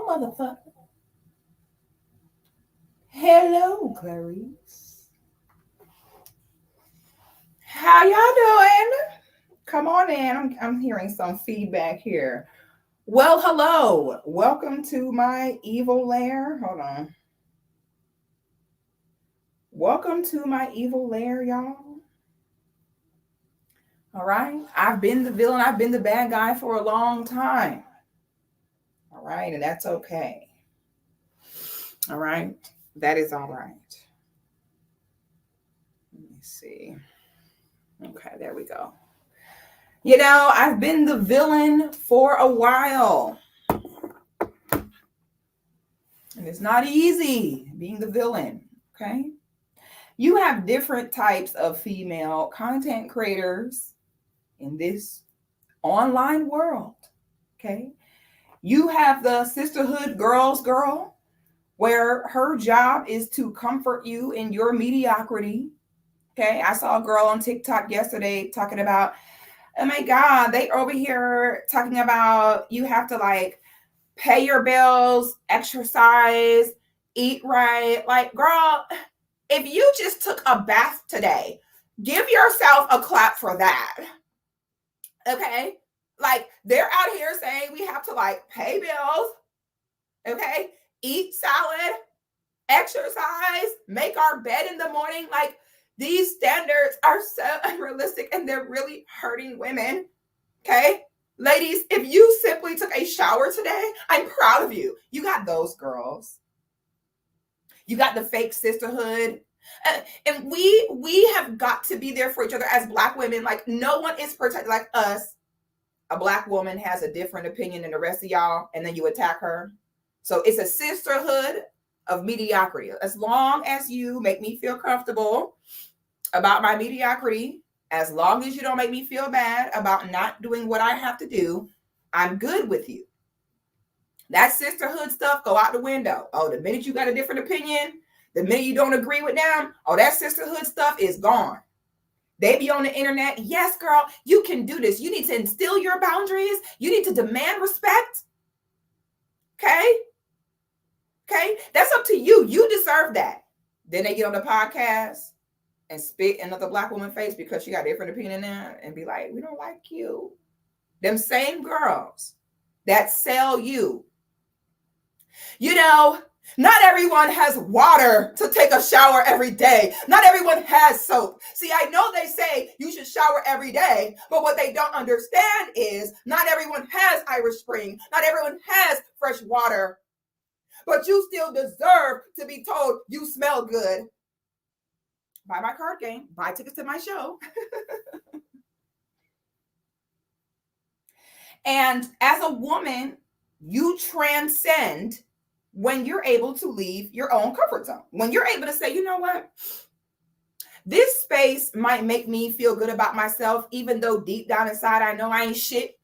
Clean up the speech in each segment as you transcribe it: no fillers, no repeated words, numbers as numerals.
motherfucker. Hello, Clarice. How y'all doing? Come on in. I'm hearing some feedback here. Well, hello. Welcome to my evil lair. Hold on. Welcome to my evil lair, y'all. All right. I've been the villain. I've been the bad guy for a long time. All right. And that's okay. All right. That is all right. Let me see. Okay, there we go. You know, I've been the villain for a while. And it's not easy being the villain, okay? You have different types of female content creators in this online world, okay? You have the sisterhood girl's girl, where her job is to comfort you in your mediocrity. Okay, I saw a girl on TikTok yesterday talking about, oh my God, they over here talking about you have to like pay your bills, exercise, eat right. Like, girl, if you just took a bath today, give yourself a clap for that. Okay, like they're out here saying we have to like pay bills, okay, eat salad, exercise, make our bed in the morning. Like, these standards are so unrealistic and they're really hurting women. Okay? Ladies, if you simply took a shower today, I'm proud of you. You got those girls. You got the fake sisterhood. And we have got to be there for each other as Black women. Like, no one is protected like us. A Black woman has a different opinion than the rest of y'all, and then you attack her. So it's a sisterhood of mediocrity. As long as you make me feel comfortable about my mediocrity, as long as you don't make me feel bad about not doing what I have to do, I'm good with you. That sisterhood stuff, go out the window. Oh, the minute you got a different opinion, the minute you don't agree with them, oh, that sisterhood stuff is gone. They be on the internet. Yes, girl, you can do this. You need to instill your boundaries. You need to demand respect. Okay? Okay? That's up to you. You deserve that. Then they get on the podcast and spit in another Black woman's face because she got a different opinion there and be like, we don't like you. Them same girls that sell you. You know, not everyone has water to take a shower every day. Not everyone has soap. See, I know they say you should shower every day, but what they don't understand is not everyone has Irish Spring. Not everyone has fresh water. But you still deserve to be told you smell good. Buy my card game, buy tickets to my show. And as a woman, you transcend when you're able to leave your own comfort zone. When you're able to say, you know what? This space might make me feel good about myself, even though deep down inside I know I ain't shit.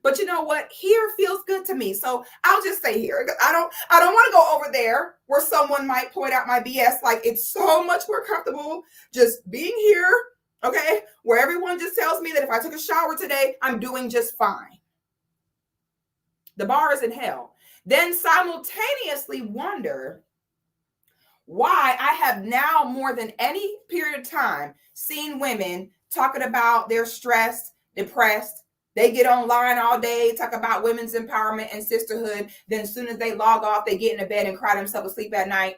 But you know what? Here feels good to me. So I'll just stay here. I don't want to go over there where someone might point out my BS. Like, it's so much more comfortable just being here, okay? Where everyone just tells me that if I took a shower today, I'm doing just fine. The bar is in hell. Then simultaneously wonder why I have now more than any period of time seen women talking about they're stressed, depressed. They get online all day, talk about women's empowerment and sisterhood. Then as soon as they log off, they get in the bed and cry themselves asleep at night.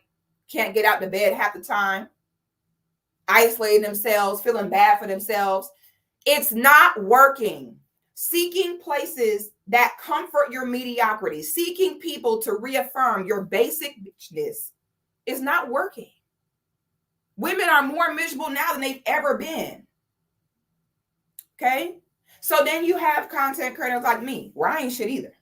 Can't get out the bed half the time. Isolating themselves, feeling bad for themselves. It's not working. Seeking places that comfort your mediocrity, seeking people to reaffirm your basic bitchness is not working. Women are more miserable now than they've ever been. Okay? So then you have content creators like me, where I ain't shit either.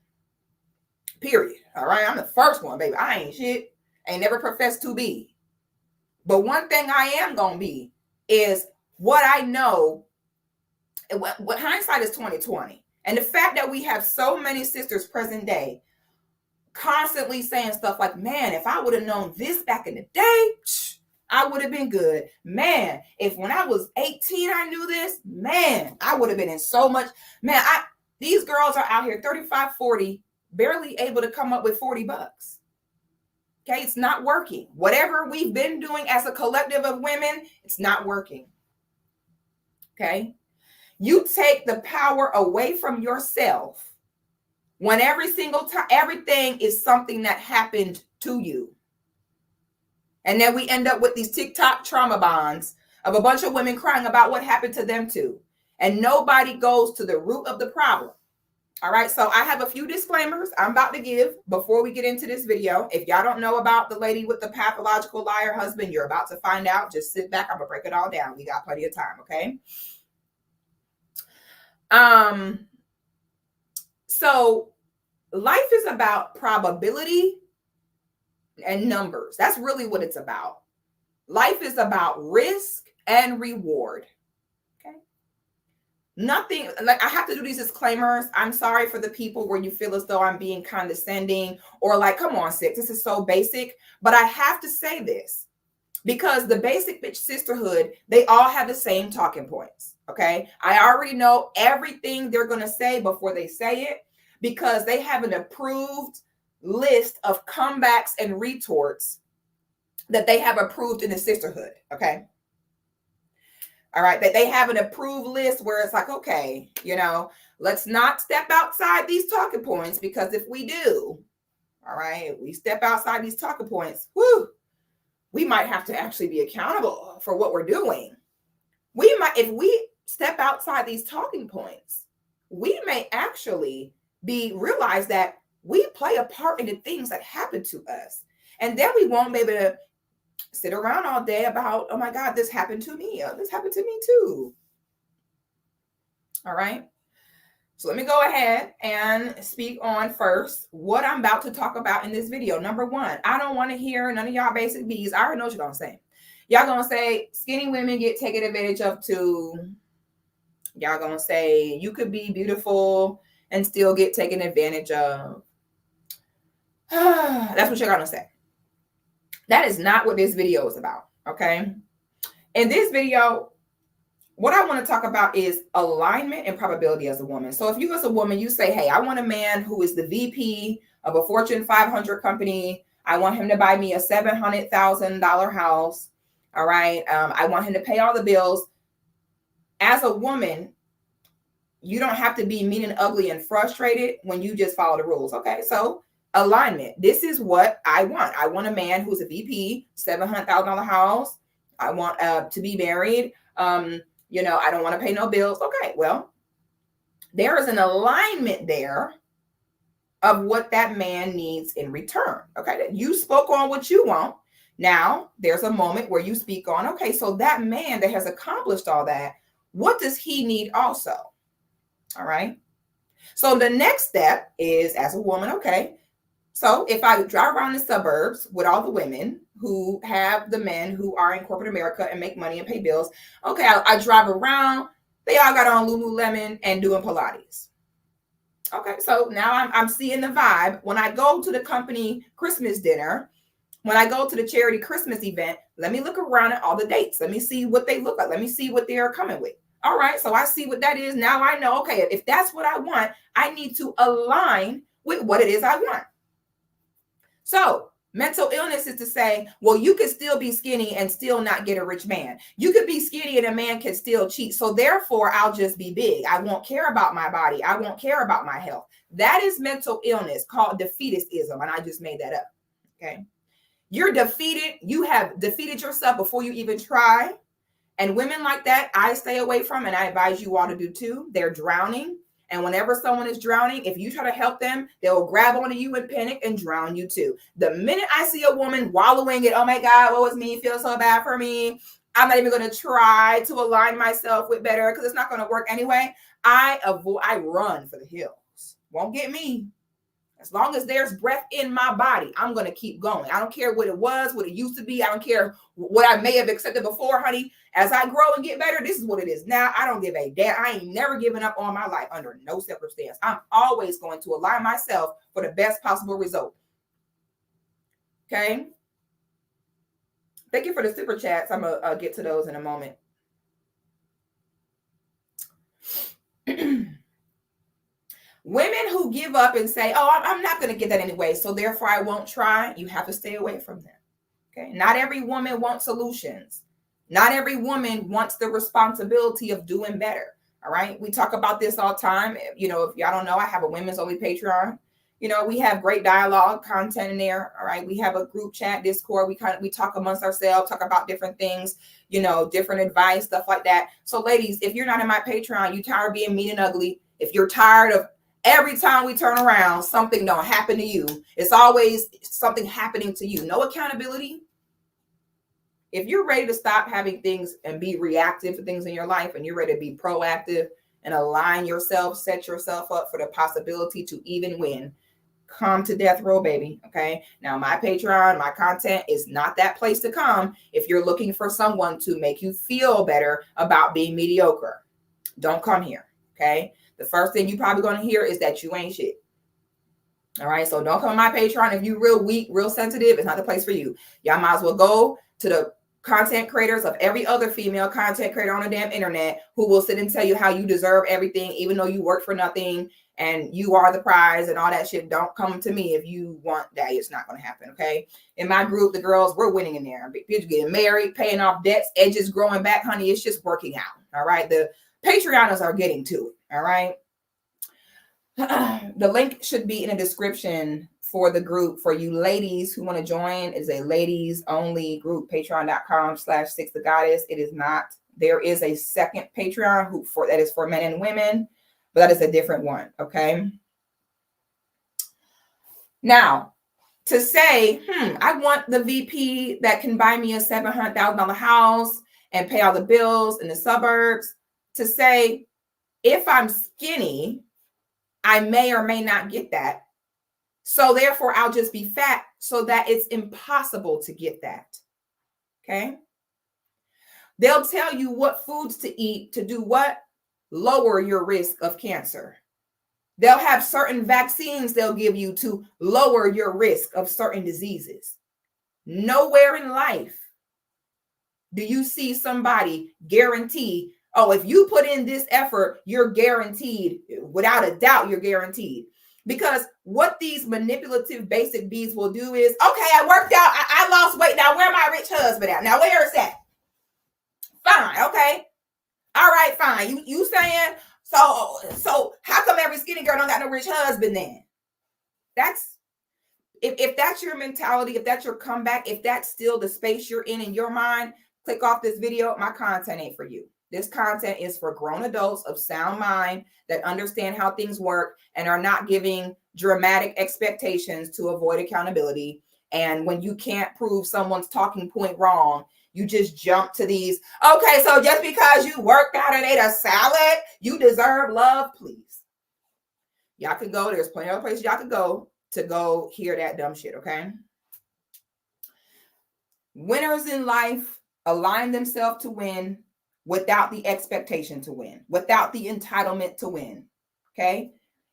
Period. All right? I'm the first one, baby. I ain't shit. Ain't never professed to be. But one thing I am going to be is what I know. What hindsight is 2020. And the fact that we have so many sisters present day constantly saying stuff like, man, if I would have known this back in the day, I would have been good. Man, if when I was 18, I knew this, man, I would have been in so much. Man, these girls are out here 35, 40 barely able to come up with $40. Okay, it's not working. Whatever we've been doing as a collective of women, it's not working. Okay, you take the power away from yourself when every single time, everything is something that happened to you. And then we end up with these TikTok trauma bonds of a bunch of women crying about what happened to them too. And nobody goes to the root of the problem. All right, so I have a few disclaimers I'm about to give before we get into this video. If y'all don't know about the lady with the pathological liar husband, you're about to find out. Just sit back. I'm gonna break it all down. We got plenty of time, okay? So life is about probability and numbers. That's really what it's about. Life is about risk and reward. Nothing, like, I have to do these disclaimers. I'm sorry for the people where you feel as though I'm being condescending or like, come on, Six, this is so basic. But I have to say this because the basic bitch sisterhood, they all have the same talking points. Okay. I already know everything they're going to say before they say it because they have an approved list of comebacks and retorts that they have approved in the sisterhood. Okay. All right, that they have an approved list where it's like, okay, you know, let's not step outside these talking points, because if we do, all right, if we step outside these talking points, whoo, we might have to actually be accountable for what we're doing. We might, if we step outside these talking points, we may actually realize that we play a part in the things that happen to us. And then we won't be able to sit around all day about, oh my God, this happened to me. This happened to me too. All right. So let me go ahead and speak on first what I'm about to talk about in this video. Number one, I don't want to hear none of y'all basic bees. I already know what you're going to say. Y'all going to say skinny women get taken advantage of too. Y'all going to say you could be beautiful and still get taken advantage of. That's what you're going to say. That is not what this video is about, okay? In this video, what I want to talk about is alignment and probability as a woman. So if you as a woman, you say, hey, I want a man who is the VP of a Fortune 500 company. I want him to buy me a $700,000 house, all right? I want him to pay all the bills. As a woman, you don't have to be mean and ugly and frustrated when you just follow the rules, okay? So alignment. This is what I want. I want a man who's a VP, $700,000 house. I want to be married. You know, I don't want to pay no bills. Okay, well, there is an alignment there of what that man needs in return. Okay, you spoke on what you want. Now there's a moment where you speak on, okay, so that man that has accomplished all that, what does he need also? All right. So the next step is, as a woman, okay, so if I drive around the suburbs with all the women who have the men who are in corporate America and make money and pay bills, okay, I drive around, they all got on Lululemon and doing Pilates. Okay, so now I'm seeing the vibe. When I go to the company Christmas dinner, when I go to the charity Christmas event, let me look around at all the dates. Let me see what they look like. Let me see what they're coming with. All right, so I see what that is. Now I know, okay, if that's what I want, I need to align with what it is I want. So mental illness is to say, well, you could still be skinny and still not get a rich man. You could be skinny and a man can still cheat. So therefore, I'll just be big. I won't care about my body. I won't care about my health. That is mental illness called defeatism. And I just made that up. Okay. You're defeated. You have defeated yourself before you even try. And women like that, I stay away from, and I advise you all to do too. They're drowning. And whenever someone is drowning, if you try to help them, they'll grab onto you and panic and drown you too. The minute I see a woman wallowing in, oh my God, what was me? Feel so bad for me. I'm not even going to try to align myself with better because it's not going to work anyway. I run for the hills. Won't get me. As long as there's breath in my body, I'm going to keep going. I don't care what it was, what it used to be. I don't care what I may have accepted before, honey. As I grow and get better, this is what it is now. I don't give a damn. I ain't never given up on my life under no circumstance. I'm always going to align myself for the best possible result. Okay. Thank you for the super chats. I'm going to get to those in a moment. Women who give up and say, oh, I'm not going to get that anyway, so therefore I won't try, you have to stay away from them. Okay. Not every woman wants solutions. Not every woman wants the responsibility of doing better. All right. We talk about this all the time. You know, if y'all don't know, I have a women's only Patreon. You know, we have great dialogue content in there. All right. We have a group chat, Discord. We talk amongst ourselves, talk about different things, you know, different advice, stuff like that. So ladies, if you're not in my Patreon, you tired of being mean and ugly. If you're tired of every time we turn around, something don't happen to you. It's always something happening to you. No accountability. If you're ready to stop having things and be reactive to things in your life, and you're ready to be proactive and align yourself, set yourself up for the possibility to even win, come to Death Row, baby. Okay. Now, my Patreon, my content is not that place to come if you're looking for someone to make you feel better about being mediocre. Don't come here. Okay. The first thing you're probably going to hear is that you ain't shit. All right. So don't come to my Patreon. If you're real weak, real sensitive, it's not the place for you. Y'all might as well go to the content creators of every other female content creator on the damn internet who will sit and tell you how you deserve everything, even though you work for nothing and you are the prize and all that shit. Don't come to me if you want that. It's not going to happen. Okay. In my group, the girls, we're winning in there. People getting married, paying off debts, edges growing back, honey. It's just working out. All right. The Patreoners are getting to it. All right. The link should be in the description for the group for you ladies who want to join. Is a ladies only group, patreon.com/Sixthegoddis. It is not. There is a second Patreon that is for men and women, but that is a different one. Okay. Now, to say, I want the VP that can buy me a $700,000 house and pay all the bills in the suburbs. To say, if I'm skinny, I may or may not get that. So therefore, I'll just be fat so that it's impossible to get that. Okay. They'll tell you what foods to eat to do what? Lower your risk of cancer. They'll have certain vaccines they'll give you to lower your risk of certain diseases. Nowhere in life do you see somebody guarantee, oh, if you put in this effort, you're guaranteed. Without a doubt, you're guaranteed. Because what these manipulative basic bees will do is, okay, I worked out, I lost weight. Now, where my rich husband at? Now, where is that? Fine, okay. All right, fine. You saying, so how come every skinny girl don't got no rich husband then? That's, if that's your mentality, if that's your comeback, if that's still the space you're in your mind, click off this video. My content ain't for you. This content is for grown adults of sound mind that understand how things work and are not giving dramatic expectations to avoid accountability. And when you can't prove someone's talking point wrong, you just jump to these, okay, so just because you worked out and ate a salad, you deserve love, please. Y'all can go. There's plenty of places y'all can go to go hear that dumb shit, okay? Winners in life align themselves to win without the expectation to win, without the entitlement to win. Okay.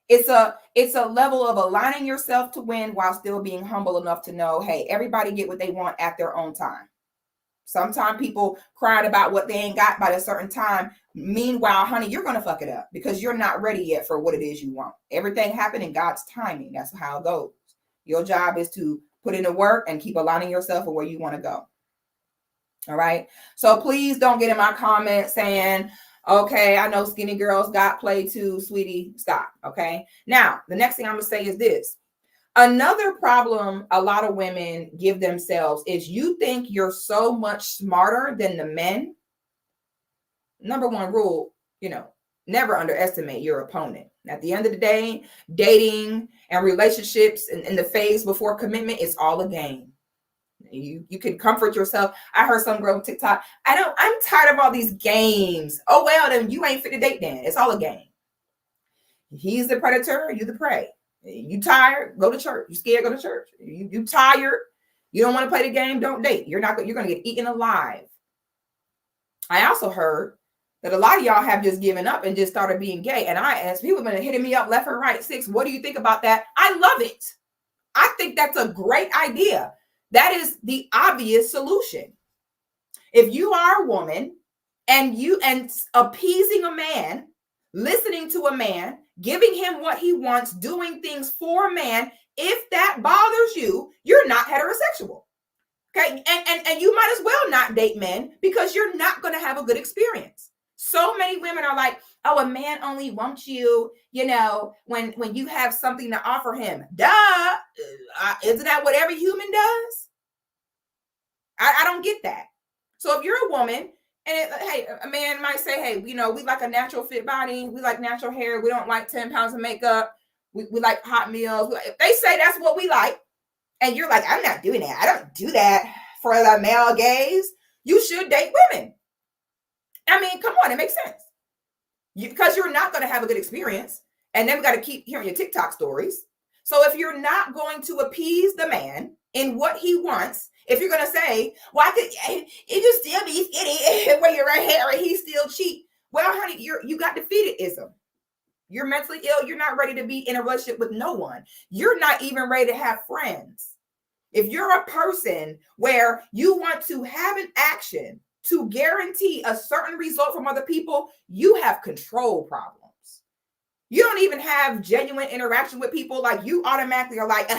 It's a level of aligning yourself to win while still being humble enough to know, hey, everybody get what they want at their own time. Sometimes people crying about what they ain't got by a certain time. Meanwhile, honey, you're going to fuck it up because you're not ready yet for what it is you want. Everything happened in God's timing. That's how it goes. Your job is to put in the work and keep aligning yourself with where you want to go. All right. So please don't get in my comments saying, okay, I know skinny girls got play too, sweetie. Stop. Okay. Now, the next thing I'm going to say is this. Another problem a lot of women give themselves is you think you're so much smarter than the men. Number one rule, never underestimate your opponent. At the end of the day, dating and relationships and in the phase before commitment is all a game. You can comfort yourself. I heard some girl on TikTok, I'm tired of all these games. Oh, well, then you ain't fit to date then. It's all a game. He's the predator, you the prey. You tired, go to church. You scared, go to church. You tired, you don't want to play the game, don't date. You're going to get eaten alive. I also heard that a lot of y'all have just given up and just started being gay. And I asked, people have been hitting me up left and right. Six, what do you think about that? I love it. I think that's a great idea. That is the obvious solution. If you are a woman and appeasing a man, listening to a man, giving him what he wants, doing things for a man. If that bothers you, you're not heterosexual. Okay. And you might as well not date men because you're not going to have a good experience. So many women are like, oh, a man only wants you, when you have something to offer him. Duh. Isn't that what every human does? I don't get that. So if you're a woman and hey, a man might say, hey, we like a natural fit body. We like natural hair. We don't like 10 pounds of makeup. We like hot meals. If they say that's what we like, and you're like, I'm not doing that. I don't do that for the male gaze. You should date women. I mean, come on, it makes sense. Because you're not going to have a good experience. And then we got to keep hearing your TikTok stories. So if you're not going to appease the man in what he wants, if you're going to say, well, it just still be skinny where you're right hair and he still cheat. Well, honey, you got defeatedism. You're mentally ill. You're not ready to be in a relationship with no one. You're not even ready to have friends. If you're a person where you want to have an action to guarantee a certain result from other people, you have control problems. You don't even have genuine interaction with people. Like, you automatically are like,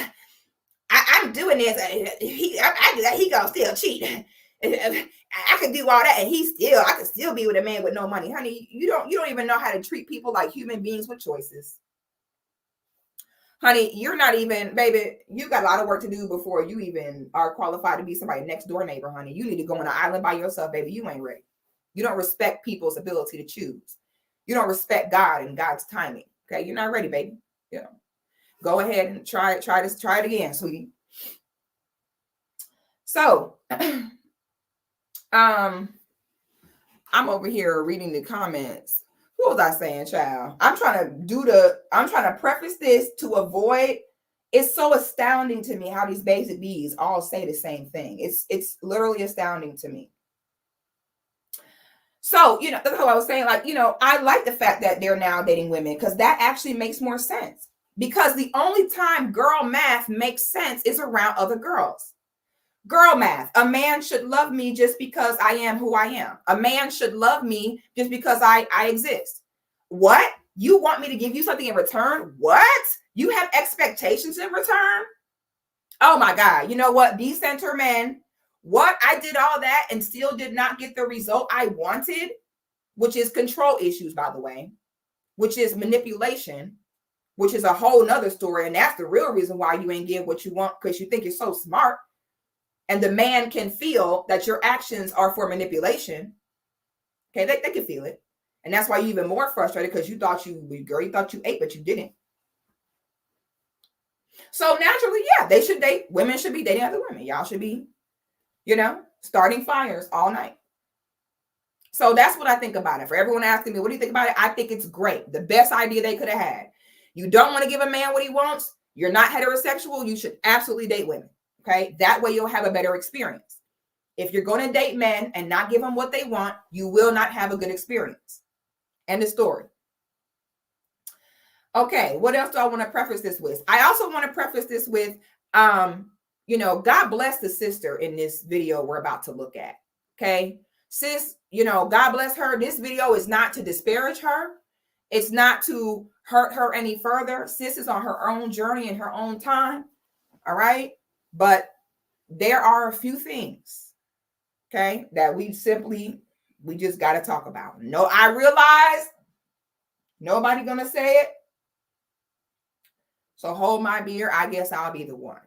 I'm doing this. I do that. He gonna still cheat. I can do all that, and I can still be with a man with no money, honey. You don't even know how to treat people like human beings with choices, honey. You're not even, baby. You got a lot of work to do before you even are qualified to be somebody's next door neighbor, honey. You need to go on an island by yourself, baby. You ain't ready. You don't respect people's ability to choose. You don't respect God and God's timing. Okay, you're not ready, baby. Go ahead and try it again, sweetie. So, I'm over here reading the comments. What was I saying, child? I'm trying to preface this to avoid. It's so astounding to me how these basic bees all say the same thing. It's literally astounding to me. So, that's how I was saying, like, I like the fact that they're now dating women because that actually makes more sense. Because the only time girl math makes sense is around other girls. Girl math. A man should love me just because I am who I am. A man should love me just because I exist. What? You want me to give you something in return? What? You have expectations in return? Oh my God. You know what? Decenter men. What? I did all that and still did not get the result I wanted, which is control issues, by the way, which is manipulation, which is a whole nother story. And that's the real reason why you ain't get what you want, because you think you're so smart. And the man can feel that your actions are for manipulation. Okay, they can feel it. And that's why you're even more frustrated, because you thought you ate, but you didn't. So naturally, yeah, they should date. Women should be dating other women. Y'all should be, starting fires all night. So that's what I think about it. For everyone asking me, what do you think about it? I think it's great. The best idea they could have had. You don't want to give a man what he wants. You're not heterosexual. You should absolutely date women. Okay. That way you'll have a better experience. If you're going to date men and not give them what they want, you will not have a good experience. End of story. Okay. What else do I want to preface this with? I also want to preface this with, God bless the sister in this video we're about to look at. Okay. Sis, God bless her. This video is not to disparage her. It's not to hurt her any further. Sis is on her own journey in her own time. All right. But there are a few things, okay, that we just got to talk about. No, I realize nobody going to say it. So hold my beer. I guess I'll be the one.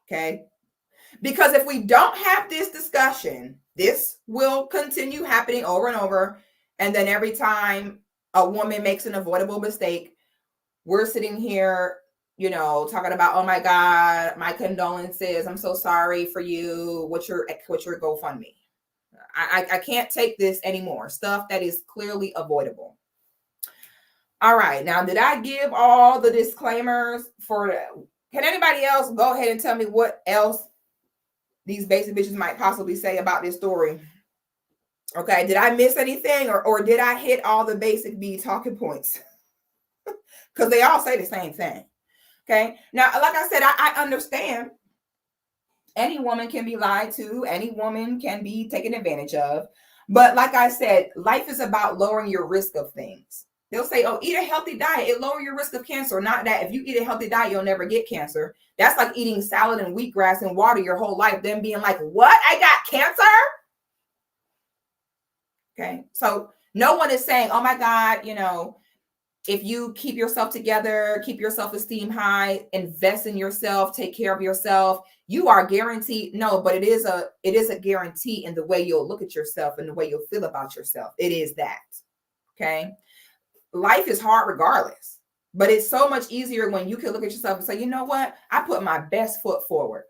Okay. Because if we don't have this discussion, this will continue happening over and over. And then every time a woman makes an avoidable mistake, we're sitting here, talking about, oh my God, my condolences. I'm so sorry for you. What's your GoFundMe? I can't take this anymore. Stuff that is clearly avoidable. All right. Now, did I give all the disclaimers can anybody else go ahead and tell me what else these basic bitches might possibly say about this story? Okay. Did I miss anything or did I hit all the basic B talking points? Because they all say the same thing. Okay. Now, like I said, I understand any woman can be lied to. Any woman can be taken advantage of. But like I said, life is about lowering your risk of things. They'll say, oh, eat a healthy diet. It lower your risk of cancer. Not that if you eat a healthy diet, you'll never get cancer. That's like eating salad and wheatgrass and water your whole life, then being like, what? I got cancer? Okay. So no one is saying, oh my God, you know, if you keep yourself together, keep your self-esteem high, invest in yourself, take care of yourself, you are guaranteed. No, but it is a guarantee in the way you'll look at yourself and the way you'll feel about yourself. It is that. Okay. Life is hard regardless, but it's so much easier when you can look at yourself and say, you know what? I put my best foot forward.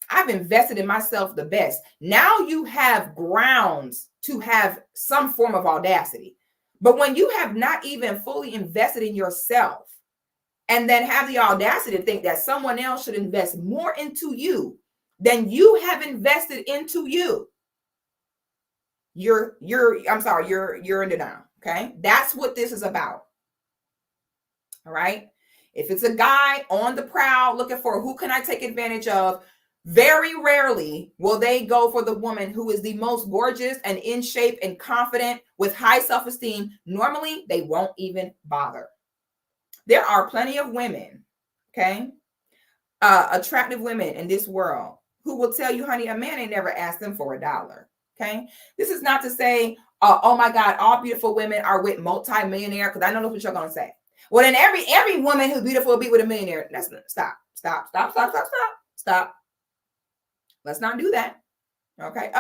I've invested in myself the best. Now you have grounds to have some form of audacity. But when you have not even fully invested in yourself and then have the audacity to think that someone else should invest more into you than you have invested into you, you're in denial. Okay. That's what this is about. All right. If it's a guy on the prowl looking for who can I take advantage of, very rarely will they go for the woman who is the most gorgeous and in shape and confident with high self-esteem. Normally, they won't even bother. There are plenty of women, okay, attractive women in this world who will tell you, honey, a man ain't never asked them for $1. Okay. This is not to say, oh my God, all beautiful women are with multi-millionaire, because I know that's what you're going to say. Well, then every woman who's beautiful will be with a millionaire. That's stop. Let's not do that. Okay.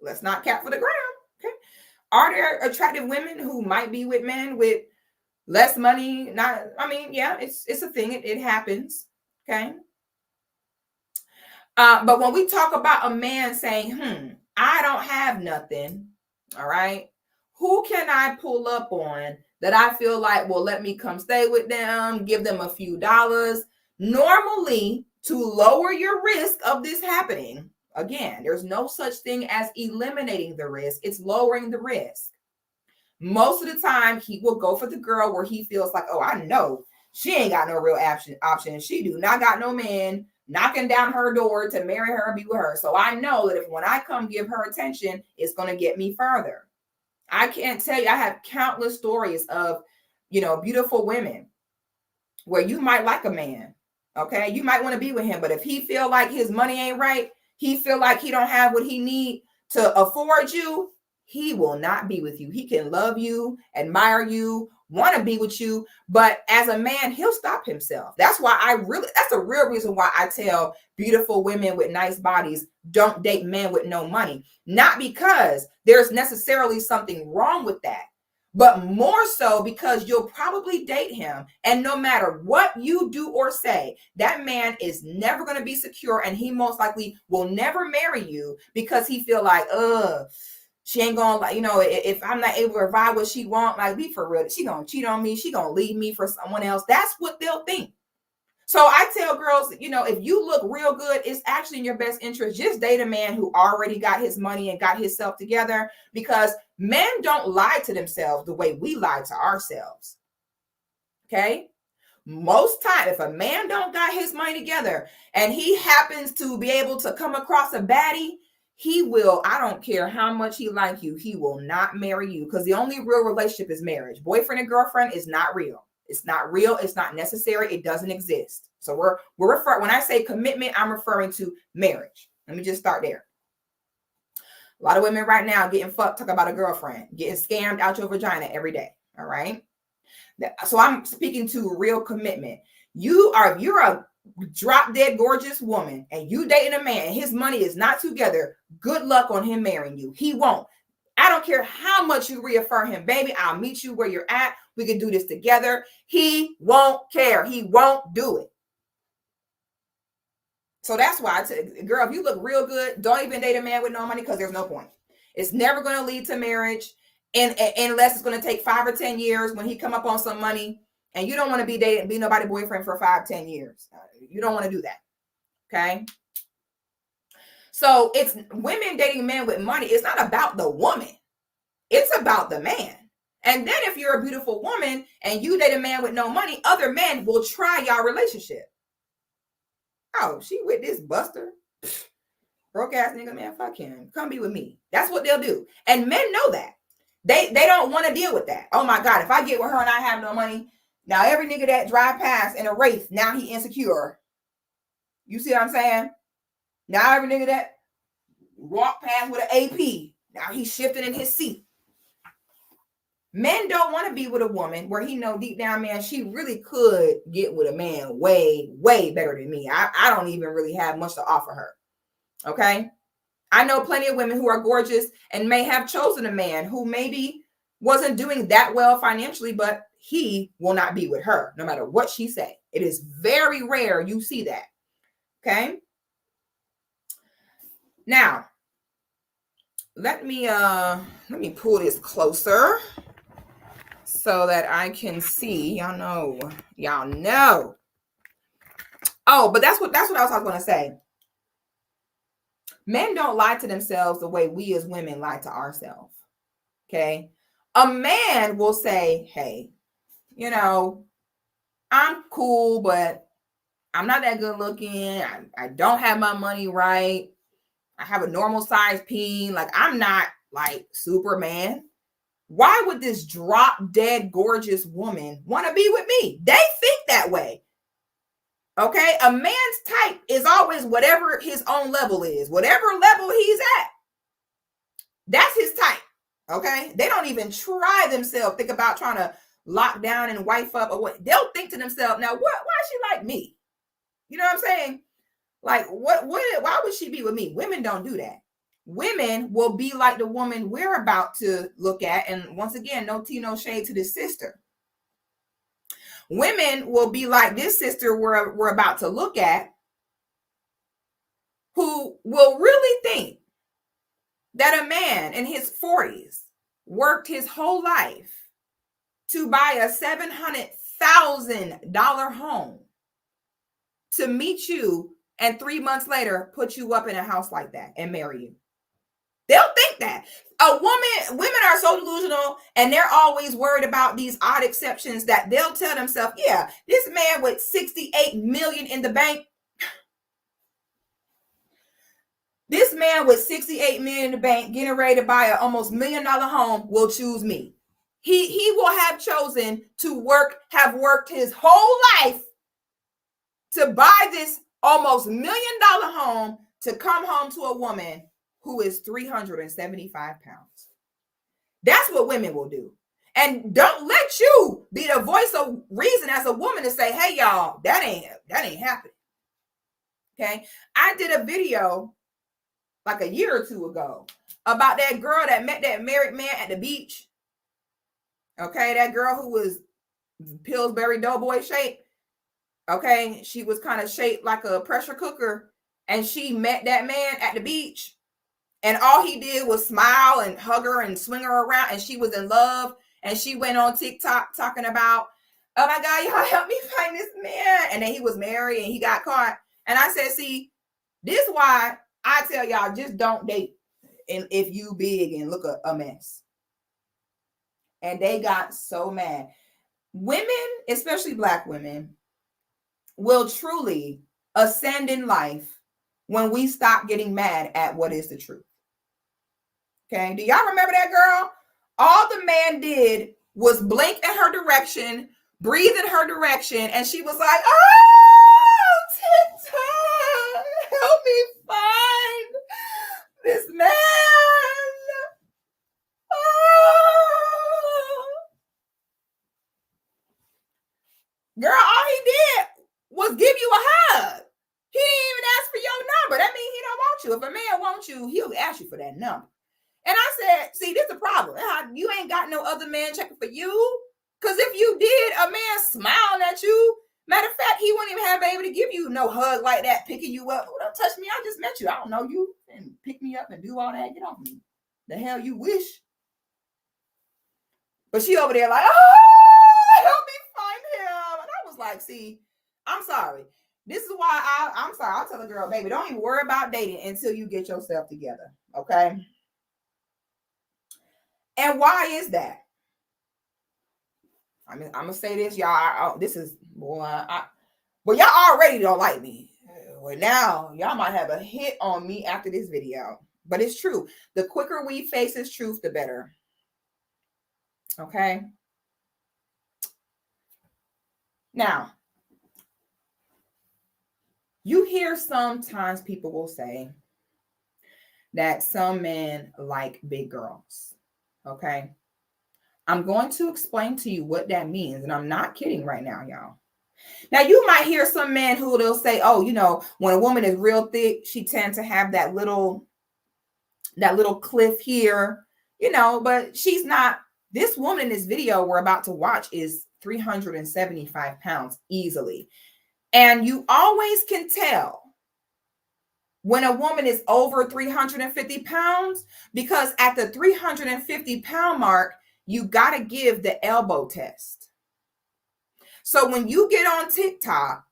Let's not cap for the ground. Okay. Are there attractive women who might be with men with less money? Yeah, it's a thing. It happens. Okay. But when we talk about a man saying, I don't have nothing. All right. Who can I pull up on that I feel like will let me come stay with them, give them a few dollars? Normally, to lower your risk of this happening, again, there's no such thing as eliminating the risk. It's lowering the risk. Most of the time, he will go for the girl where he feels like, oh, I know she ain't got no real option. She do not got no man knocking down her door to marry her and be with her. So I know that if when I come give her attention, it's going to get me further. I can't tell you, I have countless stories of, beautiful women where you might like a man. Okay. You might want to be with him, but if he feel like his money ain't right, he feel like he don't have what he need to afford you, he will not be with you. He can love you, admire you, want to be with you, but as a man, he'll stop himself. That's why that's a real reason why I tell beautiful women with nice bodies, don't date men with no money. Not because there's necessarily something wrong with that, but more so because you'll probably date him. And no matter what you do or say, that man is never going to be secure. And he most likely will never marry you because he feel like, she ain't gonna, like, if I'm not able to provide what she want, like, be for real, she gonna cheat on me, she gonna leave me for someone else. That's what they'll think. So I tell girls, if you look real good, it's actually in your best interest. Just date a man who already got his money and got himself together, because men don't lie to themselves the way we lie to ourselves. Okay. Most time, if a man don't got his money together and he happens to be able to come across a baddie, he will, I don't care how much he like you, he will not marry you, because the only real relationship is marriage. Boyfriend and girlfriend is not real. It's not real. It's not necessary. It doesn't exist. So we're referring, when I say commitment, I'm referring to marriage. Let me just start there. A lot of women right now getting fucked, talk about a girlfriend, getting scammed out your vagina every day. All right. So I'm speaking to real commitment. If you're a drop dead gorgeous woman and you dating a man and his money is not together, good luck on him marrying you. He won't. I don't care how much you reaffirm him, baby, I'll meet you where you're at. We can do this together. He won't care. He won't do it. So that's why I tell you, girl, if you look real good, don't even date a man with no money, because there's no point. It's never going to lead to marriage, and unless it's going to take 5 or 10 years when he come up on some money, and you don't want to be nobody's boyfriend for 5-10 years. You don't want to do that. Okay. So it's women dating men with money. It's not about the woman. It's about the man. And then if you're a beautiful woman and you date a man with no money, other men will try your relationship. Oh, she with this buster, broke ass nigga, man, fuck him. Come be with me. That's what they'll do. And men know that. They don't want to deal with that. Oh my God, if I get with her and I have no money, now every nigga that drive past in a Wraith, now he insecure. You see what I'm saying? Now every nigga that walk past with an AP, now he's shifting in his seat. Men don't want to be with a woman where he know deep down, man, she really could get with a man way, way better than me. I don't even really have much to offer her. Okay? I know plenty of women who are gorgeous and may have chosen a man who maybe wasn't doing that well financially, but he will not be with her, no matter what she say. It is very rare you see that. Okay? Now, let me pull this closer so that I can see. Y'all know. Oh, but that's what I was going to say. Men don't lie to themselves the way we as women lie to ourselves. Okay? A man will say, hey, you know, I'm cool, but I'm not that good looking. I don't have my money right. I have a normal size peen. Like, I'm not like Superman. Why would this drop dead gorgeous woman want to be with me? They think that way. Okay? A man's type is always whatever his own level is. Whatever level he's at, that's his type. Okay? They don't even try themselves. Think about trying to lock down and wife up or what. They'll think to themselves, now, why is she like me? You know what I'm saying? Like, why would she be with me? Women don't do that. Women will be like the woman we're about to look at. And once again, no tea, no shade to this sister. Women will be like this sister we're about to look at, who will really think that a man in his 40s worked his whole life to buy a $700,000 home to meet you and 3 months later put you up in a house like that and marry you. They'll think that. Women are so delusional, and they're always worried about these odd exceptions that they'll tell themselves, yeah, this man with $68 million in the bank, this man with $68 million in the bank getting ready to buy an almost $1 million home will choose me. He will have chosen to have worked his whole life to buy this almost $1 million home to come home to a woman who is 375 pounds. That's what women will do. And don't let you be the voice of reason as a woman to say, hey, y'all, that ain't happening. Okay. I did a video like a year or two ago about that girl that met that married man at the beach. Okay. That girl who was Pillsbury Doughboy shaped. Okay. She was kind of shaped like a pressure cooker. And she met that man at the beach. And all he did was smile and hug her and swing her around. And she was in love. And she went on TikTok talking about, oh my God, y'all help me find this man. And then he was married and he got caught. And I said, see, this is why I tell y'all, just don't date. And if you big and look a mess. And they got so mad. Women, especially Black women, will truly ascend in life when we stop getting mad at what is the truth. Okay, do y'all remember that girl? All the man did was blink in her direction, breathe in her direction, and she was like, oh, TikTok, help me find this man. Oh. Girl, all he did was give you a hug. He didn't even ask for your number. That means he don't want you. If a man wants you, he'll ask you for that number. And I said, see, this is the problem. You ain't got no other man checking for you. Because if you did, a man smiling at you, matter of fact, he wouldn't even have been able to give you no hug like that, picking you up. Oh, don't touch me. I just met you. I don't know you. And pick me up and do all that. Get off me. The hell you wish. But she over there like, oh, help me find him. And I was like, see, I'm sorry. This is why I'm sorry. I'll tell a girl, baby, don't even worry about dating until you get yourself together. Okay? And why is that? I mean, I'm gonna say this, y'all. This is well, y'all already don't like me. Well, now y'all might have a hit on me after this video, but it's true. The quicker we face this truth, the better. Okay. Now, you hear sometimes people will say that some men like big girls. Okay. I'm going to explain to you what that means. And I'm not kidding right now, y'all. Now, you might hear some men who they'll say, oh, you know, when a woman is real thick, she tends to have that little cliff here, you know, but she's not. This woman in this video we're about to watch is 375 pounds easily. And you always can tell when a woman is over 350 pounds, because at the 350 pound mark, you got to give the elbow test. So when you get on TikTok,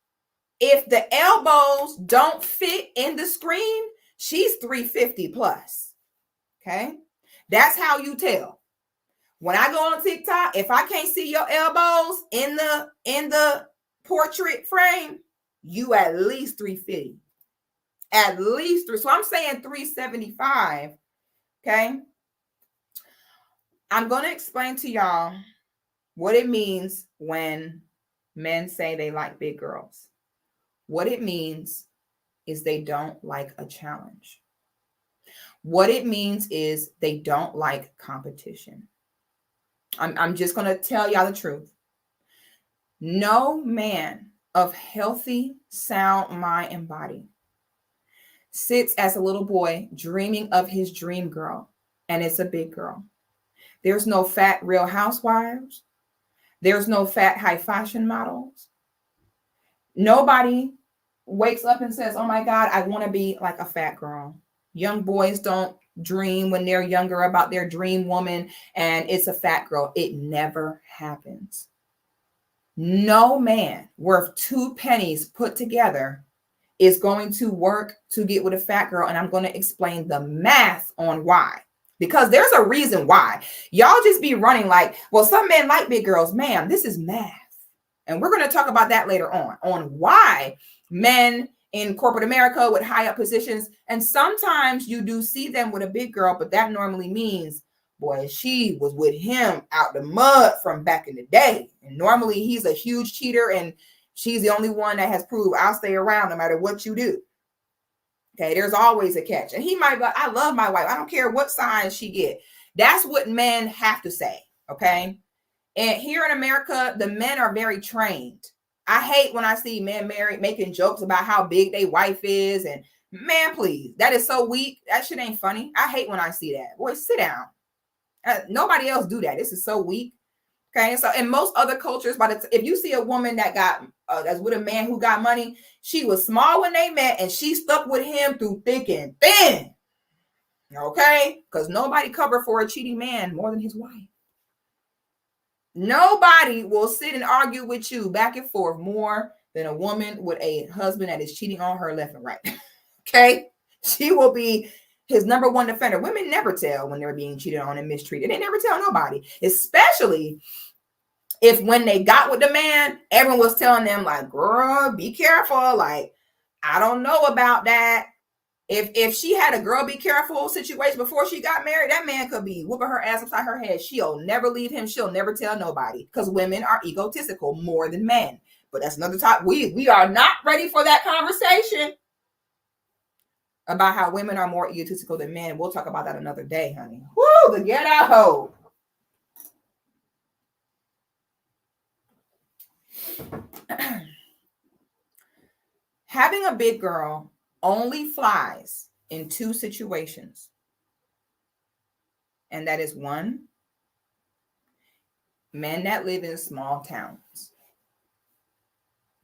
if the elbows don't fit in the screen, she's 350 plus. Okay. That's how you tell. When I go on TikTok, if I can't see your elbows in the portrait frame, you at least 350. At least 3. So I'm saying 375. Okay. I'm going to explain to y'all what it means when men say they like big girls. What it means is they don't like a challenge. What it means is they don't like competition. I'm just going to tell y'all the truth. No man of healthy, sound mind and body sits as a little boy dreaming of his dream girl, and it's a big girl. There's no fat Real Housewives. There's no fat high fashion models. Nobody wakes up and says, oh my God, I want to be like a fat girl. Young boys don't dream when they're younger about their dream woman and it's a fat girl. It never happens. No man worth 2 pennies put together is going to work to get with a fat girl. And I'm going to explain the math on why. Because there's a reason why. Y'all just be running like, well, some men like big girls. Ma'am, this is math. And we're going to talk about that later on why men in corporate America with high up positions, and sometimes you do see them with a big girl, but that normally means, boy, she was with him out the mud from back in the day. And normally he's a huge cheater and she's the only one that has proved I'll stay around no matter what you do. Okay, there's always a catch. And he might be like, I love my wife. I don't care what signs she get. That's what men have to say, okay? And here in America, the men are very trained. I hate when I see men married making jokes about how big their wife is. And man, please, that is so weak. That shit ain't funny. I hate when I see that. Boy, sit down. Nobody else do that. This is so weak. Okay, so in most other cultures, if you see a woman that got that's with a man who got money, she was small when they met and she stuck with him through thick and thin. Okay, because nobody covered for a cheating man more than his wife. Nobody will sit and argue with you back and forth more than a woman with a husband that is cheating on her left and right. Okay, she will be his number one defender. Women never tell when they're being cheated on and mistreated. They never tell nobody, especially if when they got with the man, everyone was telling them like, girl, be careful. Like, I don't know about that. If she had a girl be careful situation before she got married, that man could be whooping her ass upside her head. She'll never leave him. She'll never tell nobody because women are egotistical more than men. But that's another topic. We are not ready for that conversation about how women are more egotistical than men. We'll talk about that another day, honey. Woo, the ghetto. Having a big girl only flies in 2 situations. And that is 1, men that live in small towns.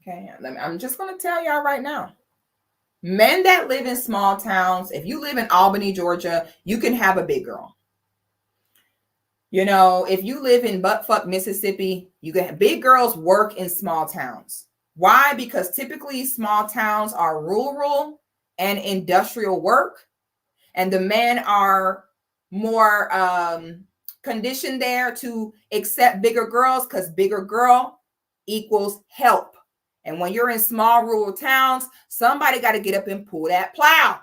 Okay, I'm just going to tell y'all right now. Men that live in small towns, if you live in Albany, Georgia, you can have a big girl. You know, if you live in buttfuck Mississippi, you can have big girls work in small towns. Why? Because typically small towns are rural and industrial work, and the men are more conditioned there to accept bigger girls because bigger girl equals help. And when you're in small rural towns, somebody got to get up and pull that plow.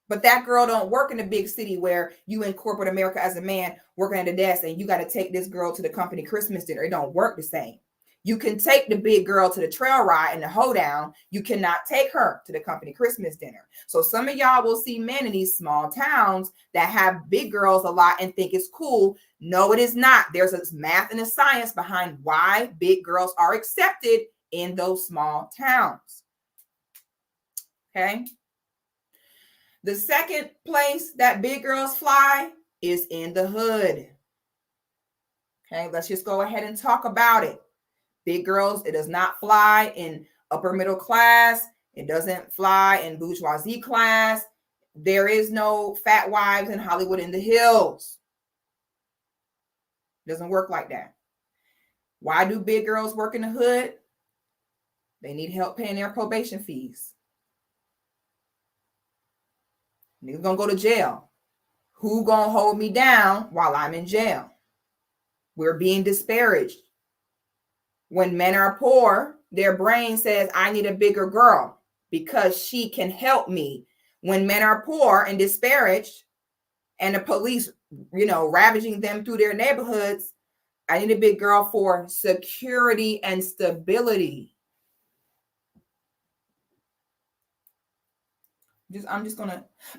But that girl don't work in a big city where you in corporate America as a man working at a desk and you got to take this girl to the company Christmas dinner. It don't work the same. You can take the big girl to the trail ride and the hoedown. You cannot take her to the company Christmas dinner. So some of y'all will see men in these small towns that have big girls a lot and think it's cool. No, it is not. There's a math and a science behind why big girls are accepted in those small towns. Okay. The second place that big girls fly is in the hood. Okay, let's just go ahead and talk about it. Big girls, it does not fly in upper middle class. It doesn't fly in bourgeoisie class. There is no fat wives in Hollywood in the hills. It doesn't work like that. Why do big girls work in the hood? They need help paying their probation fees. Niggas gonna go to jail. Who gonna hold me down while I'm in jail? We're being disparaged. When men are poor, their brain says, I need a bigger girl because she can help me. When men are poor and disparaged and the police, ravaging them through their neighborhoods, I need a big girl for security and stability.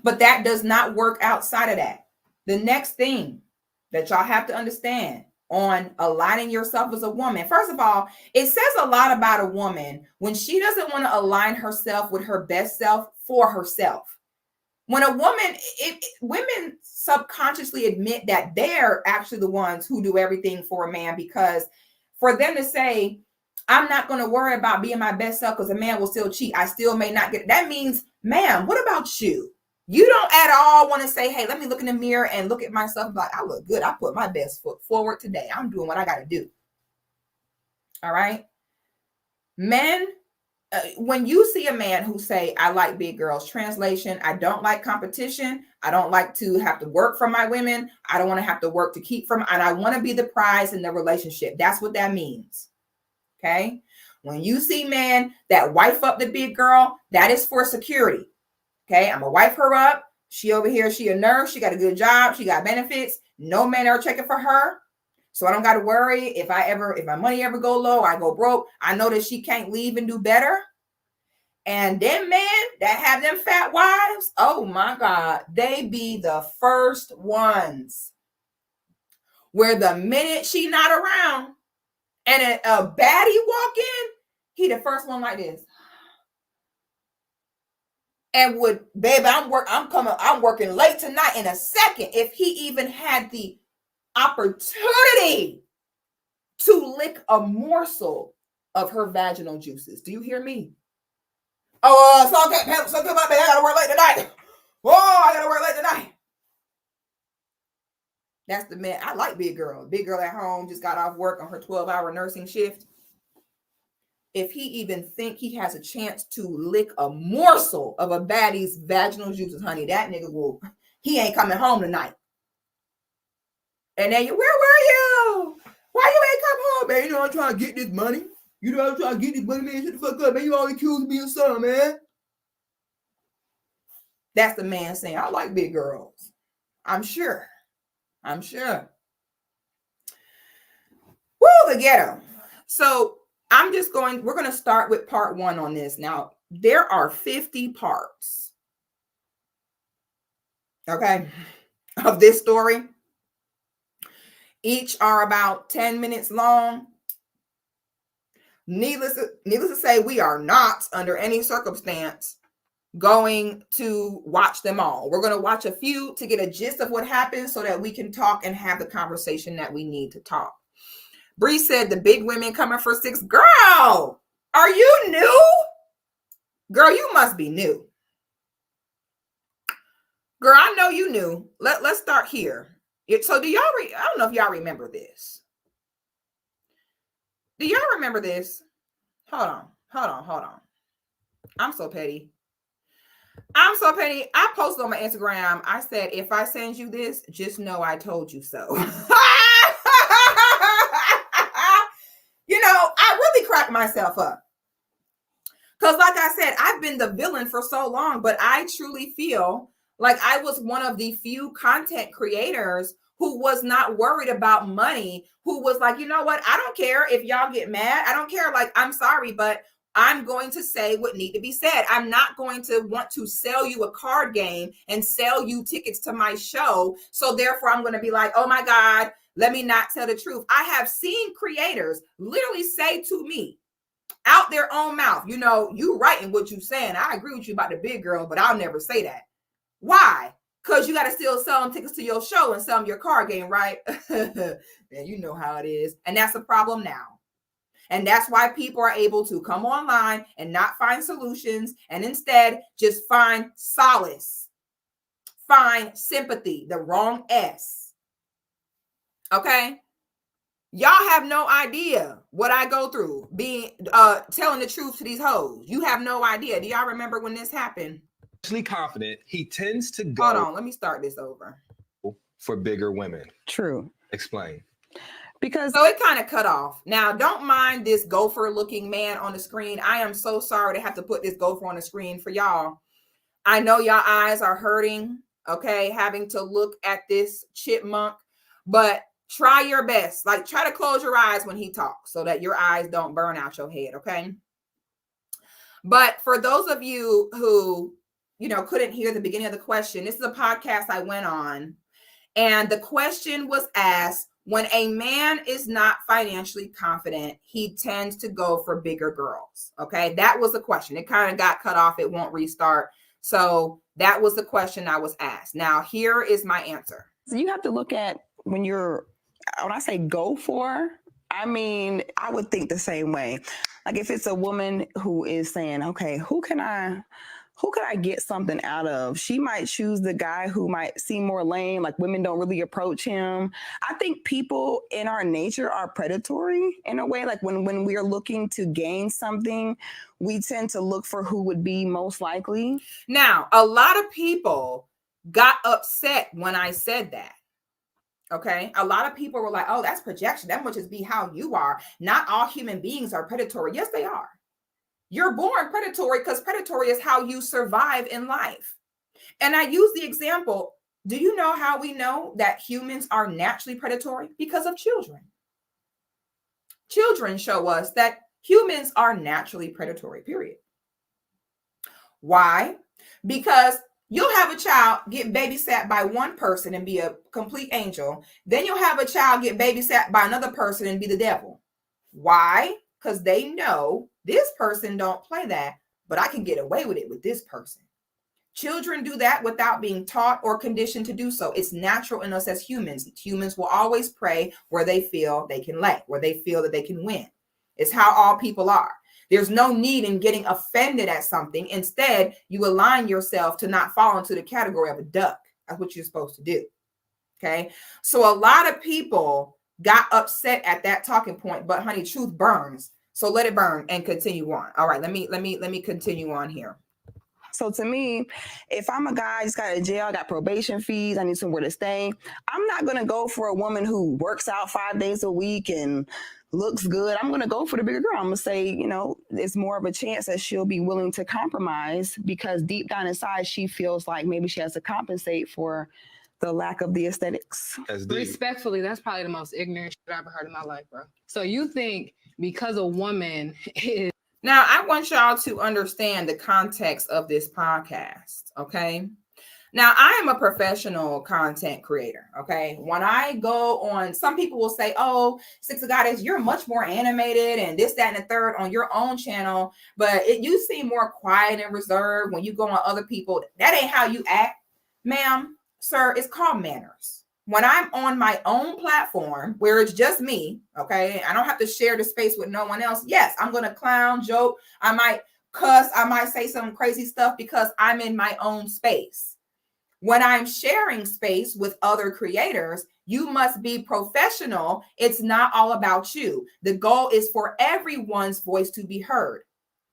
But that does not work outside of that. The next thing that y'all have to understand on aligning yourself as a woman. First of all, it says a lot about a woman when she doesn't want to align herself with her best self for herself. When a woman, women subconsciously admit that they're actually the ones who do everything for a man, because for them to say, I'm not going to worry about being my best self because a man will still cheat. I still may not get it. That means, ma'am, what about you? You don't at all want to say, hey, let me look in the mirror and look at myself like, I look good. I put my best foot forward today. I'm doing what I got to do. All right. Men, when you see a man who say, I like big girls, translation, I don't like competition. I don't like to have to work for my women. I don't want to have to work to keep from, and I want to be the prize in the relationship. That's what that means. Okay. When you see men that wife up the big girl, that is for security. Okay. I'm gonna wife her up. She over here, she a nurse. She got a good job. She got benefits. No men are checking for her. So I don't got to worry if my money ever go low, I go broke. I know that she can't leave and do better. And them men that have them fat wives, oh my God, they be the first ones where the minute she not around and a baddie walk in, he the first one like this. And would, baby, I'm working late tonight in a second. If he even had the opportunity to lick a morsel of her vaginal juices. Do you hear me? Oh, so good, my baby. I gotta work late tonight. Oh, I gotta work late tonight. That's the man. I like big girl. Big girl at home, just got off work on her 12-hour nursing shift. If he even think he has a chance to lick a morsel of a baddie's vaginal juices, honey, that nigga he ain't coming home tonight. And then where were you? Why you ain't come home, man? You know I'm trying to get this money. You know I'm trying to get this money, man. Shut the fuck up, man. You always accuse me of something, man. That's the man saying, I like big girls. I'm sure. Woo, the ghetto. So we're going to start with part 1 on this. Now, there are 50 parts, okay, of this story. Each are about 10 minutes long. Needless to say, we are not under any circumstance going to watch them all. We're going to watch a few to get a gist of what happened so that we can talk and have the conversation that we need to talk. Bree said the big women coming for 6. Girl, are you new? Girl, you must be new. Girl, I know you knew. Let's start here. So do y'all, I don't know if y'all remember this. Do y'all remember this? Hold on. I'm so petty. I posted on my Instagram. I said, if I send you this, just know I told you so. I really cracked myself up. Because like I said, I've been the villain for so long, but I truly feel Like, I was one of the few content creators who was not worried about money, who was like, you know what? I don't care if y'all get mad. I don't care. Like, I'm sorry, but I'm going to say what need to be said. I'm not going to want to sell you a card game and sell you tickets to my show. So therefore, I'm going to be like, oh my God, let me not tell the truth. I have seen creators literally say to me out their own mouth, you know, you writing what you saying. I agree with you about the big girl, but I'll never say that. Why? Because you got to still sell them tickets to your show and sell them your card game, right? And you know how it is. And that's a problem now. And that's why people are able to come online and not find solutions and instead just find solace, find sympathy, the wrong S. Okay? Y'all have no idea what I go through being telling the truth to these hoes. You have no idea. Do y'all remember when this happened? Confident, he tends to go. Hold on, let me start this over. For bigger women. True. Explain. Because so it kind of cut off. Now, don't mind this gopher looking man on the screen. I am so sorry to have to put this gopher on the screen for y'all. I know y'all eyes are hurting, okay, having to look at this chipmunk, but try your best. Like, try to close your eyes when he talks so that your eyes don't burn out your head, okay? But for those of you who, you know, couldn't hear the beginning of the question, this is a podcast I went on, and the question was asked, when a man is not financially confident, he tends to go for bigger girls. Okay, that was the question. It kind of got cut off. It won't restart. So that was the question I was asked. Now, here is my answer. So you have to look at when I say go for, I mean, I would think the same way. Like if it's a woman who is saying, okay, who can I get something out of? She might choose the guy who might seem more lame, like women don't really approach him. I think people in our nature are predatory in a way. Like when we are looking to gain something, we tend to look for who would be most likely. Now, a lot of people got upset when I said that. Okay. A lot of people were like, oh, that's projection. That must just be how you are. Not all human beings are predatory. Yes, they are. You're born predatory because predatory is how you survive in life. And I use the example. Do you know how we know that humans are naturally predatory? Because of children. Children show us that humans are naturally predatory, period. Why? Because you'll have a child get babysat by one person and be a complete angel. Then you'll have a child get babysat by another person and be the devil. Why? Because they know this person don't play that, but I can get away with it with this person. Children do that without being taught or conditioned to do so. It's natural in us as humans. Humans will always prey where they feel they can lay, where they feel that they can win. It's how all people are. There's no need in getting offended at something. Instead, you align yourself to not fall into the category of a duck. That's what you're supposed to do. Okay. So a lot of people got upset at that talking point, but honey, truth burns. So let it burn and continue on. All right, let me continue on here. So to me, if I'm a guy, just got out of jail, I got probation fees, I need somewhere to stay, I'm not going to go for a woman who works out 5 days a week and looks good. I'm going to go for the bigger girl. I'm going to say, you know, it's more of a chance that she'll be willing to compromise because deep down inside, she feels like maybe she has to compensate for the lack of the aesthetics. Respectfully, that's probably the most ignorant shit I've ever heard in my life, bro. So you think because a woman is... Now, I want y'all to understand the context of this podcast, okay? Now, I am a professional content creator, okay? When I go on, some people will say, oh, Sixthegoddis, you're much more animated and this, that, and the third on your own channel, but you seem more quiet and reserved when you go on other people. That ain't how you act, ma'am, sir. It's called manners. When I'm on my own platform where it's just me, okay, I don't have to share the space with no one else. Yes, I'm going to clown, joke. I might cuss. I might say some crazy stuff because I'm in my own space. When I'm sharing space with other creators, you must be professional. It's not all about you. The goal is for everyone's voice to be heard,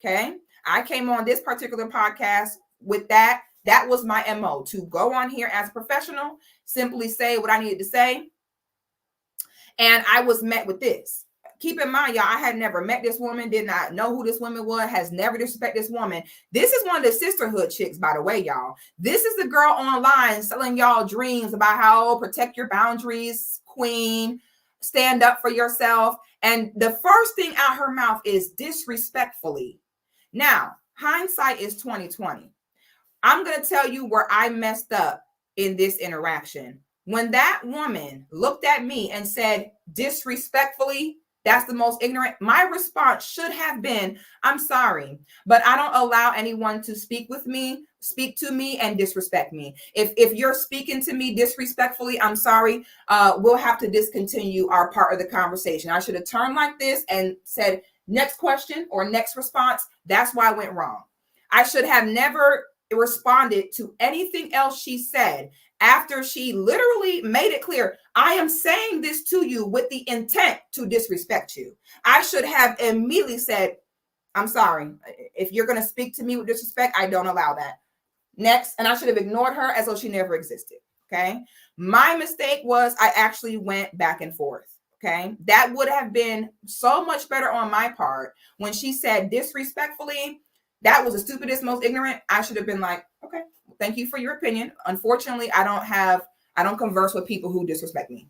okay? I came on this particular podcast with that. That was my MO, to go on here as a professional, simply say what I needed to say. And I was met with this. keep in mind, y'all, I had never met this woman, did not know who this woman was, has never disrespected this woman. This is one of the sisterhood chicks, by the way, y'all. This is the girl online selling y'all dreams about how protect your boundaries, queen, stand up for yourself. And the first thing out her mouth is disrespectfully. Now, hindsight is 2020. I'm going to tell you where I messed up in this interaction. When that woman looked at me and said, disrespectfully, that's the most ignorant, my response should have been, I'm sorry, but I don't allow anyone to speak to me and disrespect me. If you're speaking to me disrespectfully, I'm sorry, we'll have to discontinue our part of the conversation. I should have turned like this and said, next question or next response. That's why I went wrong. I should have never responded to anything else she said after she literally made it clear, I am saying this to you with the intent to disrespect you. I should have immediately said, I'm sorry. If you're going to speak to me with disrespect, I don't allow that. Next. And I should have ignored her as though she never existed. Okay. My mistake was I actually went back and forth. Okay. That would have been so much better on my part. When she said disrespectfully, that was the stupidest, most ignorant. I should have been like, okay, thank you for your opinion. Unfortunately, I don't converse with people who disrespect me.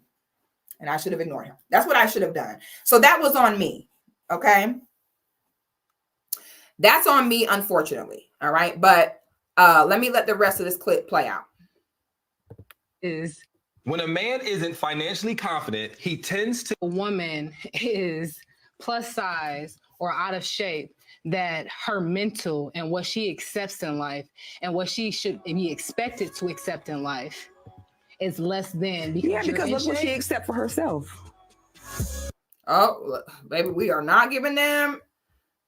And I should have ignored him. That's what I should have done. So that was on me. Okay. That's on me, unfortunately. All right. But let me let the rest of this clip play out. When a man isn't financially confident, he tends to. A woman is plus size or out of shape, that her mental and what she accepts in life and what she should be expected to accept in life is less than. Because look what she accept for herself. Oh, baby, we are not giving them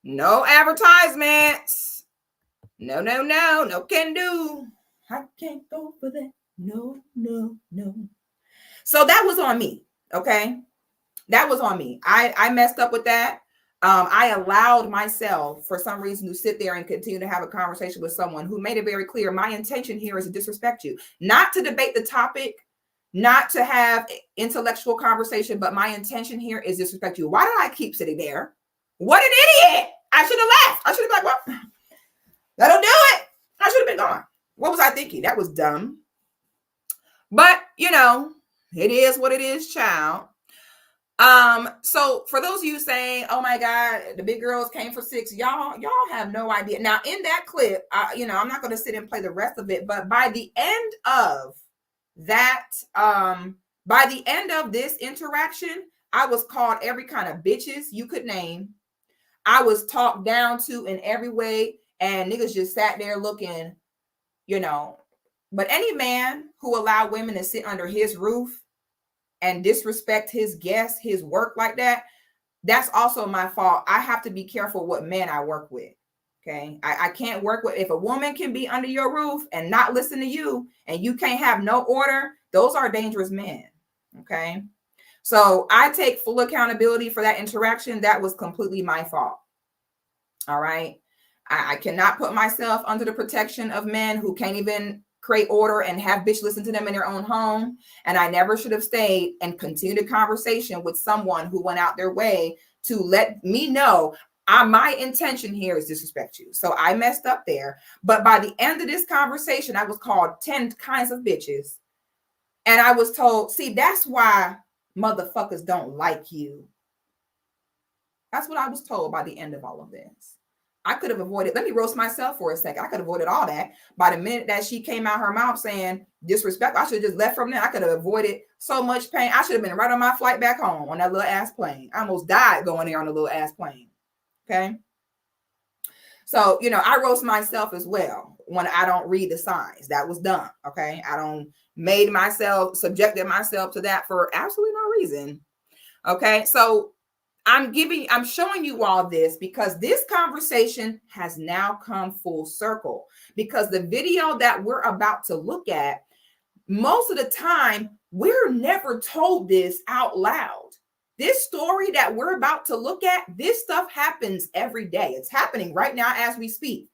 no advertisements. No can do. I can't go for that. No. So that was on me. Okay. That was on me. I messed up with that. I allowed myself for some reason to sit there and continue to have a conversation with someone who made it very clear. My intention here is to disrespect you, not to debate the topic, not to have intellectual conversation, but my intention here is disrespect you. Why did I keep sitting there? What an idiot. I should have left. I should have been like, well, that'll do it. I should have been gone. What was I thinking? That was dumb. But, it is what it is, child. So for those of you saying, oh my God, the big girls came for 6, y'all have no idea. Now in that clip, I'm not going to sit and play the rest of it, but by the end of that, by the end of this interaction, I was called every kind of bitches you could name. I was talked down to in every way, and niggas just sat there looking, but any man who allowed women to sit under his roof and disrespect his guests, his work like that, that's also my fault. I have to be careful what men I work with. Okay. I can't work with, if a woman can be under your roof and not listen to you and you can't have no order, those are dangerous men. Okay. So I take full accountability for that interaction. That was completely my fault. All right. I cannot put myself under the protection of men who can't even create order and have bitch listen to them in their own home. And I never should have stayed and continued a conversation with someone who went out their way to let me know my intention here is disrespect you. So I messed up there. But by the end of this conversation, I was called 10 kinds of bitches. And I was told, see, that's why motherfuckers don't like you. That's what I was told by the end of all of this. I could have avoided, let me roast myself for a second. I could have avoided all that. By the minute that she came out her mouth saying disrespect, I should have just left from there. I could have avoided so much pain. I should have been right on my flight back home on that little ass plane. I almost died going there on a little ass plane. Okay. So, I roast myself as well when I don't read the signs. That was dumb. Okay. I don't subjected myself to that for absolutely no reason. Okay. So I'm showing you all this because this conversation has now come full circle, because the video that we're about to look at, most of the time, we're never told this out loud. This story that we're about to look at, this stuff happens every day. It's happening right now as we speak.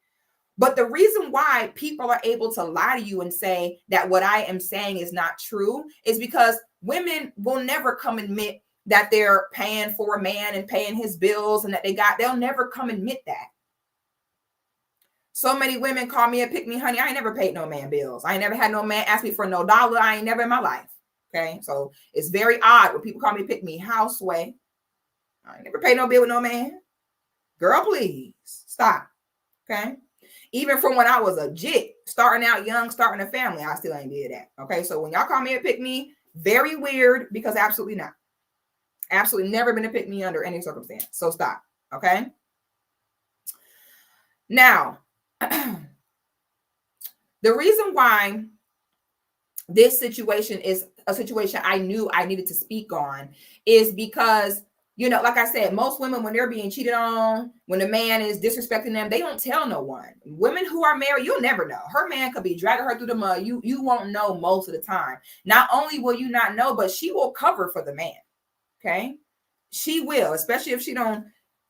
But the reason why people are able to lie to you and say that what I am saying is not true is because women will never come admit, that they're paying for a man and paying his bills and that they'll never come admit that. So many women call me and pick me, honey, I ain't never paid no man bills. I ain't never had no man ask me for no dollar. I ain't never in my life. Okay. So it's very odd when people call me, pick me, houseway. I ain't never paid no bill with no man. Girl, please stop. Okay. Even from when I was a jit, starting out young, starting a family, I still ain't did that. Okay. So when y'all call me and pick me, very weird, because absolutely not. Absolutely never been to pick me under any circumstance. So stop. Okay. Now, the reason why this situation is a situation I knew I needed to speak on is because, you know, like I said, most women, when they're being cheated on, when a man is disrespecting them, they don't tell no one. Women who are married, you'll never know. Her man could be dragging her through the mud. You won't know most of the time. Not only will you not know, but she will cover for the man. Okay. She will, especially if she don't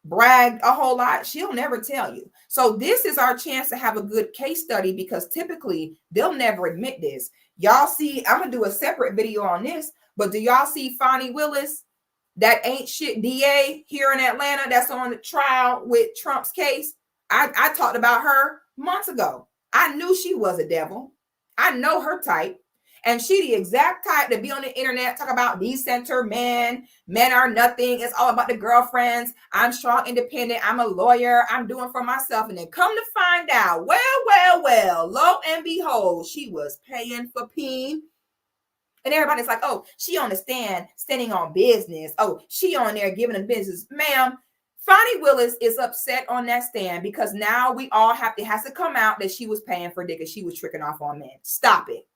brag a whole lot. She'll never tell you. So this is our chance to have a good case study, because typically they'll never admit this. Y'all see, I'm gonna do a separate video on this, but do y'all see Fonnie Willis, that ain't shit DA here in Atlanta that's on the trial with Trump's case? I talked about her months ago. I knew she was a devil. I know her type. And she the exact type to be on the internet, talk about decenter men are nothing. It's all about the girlfriends. I'm strong, independent. I'm a lawyer. I'm doing for myself. And then come to find out, well, lo and behold, she was paying for peen. And everybody's like, oh, she on the stand, standing on business. Oh, she on there giving them business. Ma'am, Fonnie Willis is upset on that stand because now we all it has to come out that she was paying for dick and she was tricking off on men. Stop it.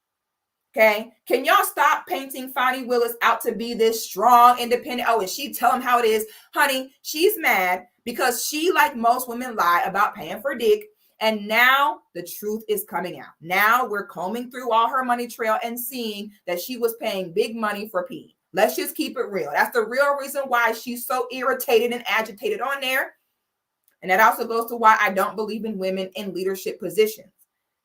Okay. Can y'all stop painting Fonnie Willis out to be this strong, independent? Oh, and she tell him how it is. Honey, she's mad because she, like most women, lie about paying for dick. And now the truth is coming out. Now we're combing through all her money trail and seeing that she was paying big money for pee. Let's just keep it real. That's the real reason why she's so irritated and agitated on there. And that also goes to why I don't believe in women in leadership positions.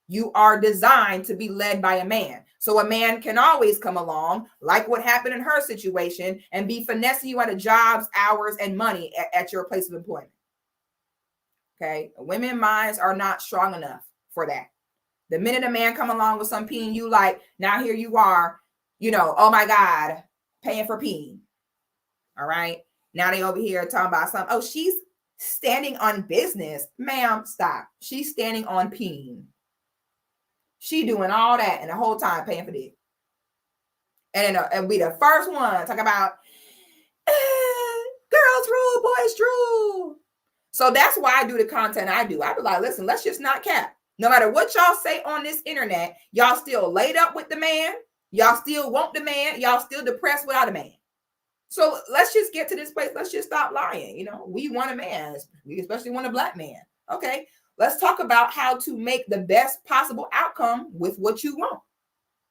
You are designed to be led by a man. So a man can always come along, like what happened in her situation, and be finessing you out of jobs, hours, and money at your place of employment. Okay. Women minds are not strong enough for that. The minute a man come along with some peen, you like, now here you are, you know, oh my God, paying for peen. All right. Now they over here talking about something. Oh, she's standing on business. Ma'am, stop. She's standing on peen. She doing all that and the whole time paying for dick. And we the first one talk about girls rule, boys drool. So that's why I do the content I do. I be like, listen, let's just not cap. No matter what y'all say on this internet, y'all still laid up with the man. Y'all still want the man. Y'all still depressed without a man. So let's just get to this place. Let's just stop lying. You know, we want a man. We especially want a black man. Okay. Let's talk about how to make the best possible outcome with what you want.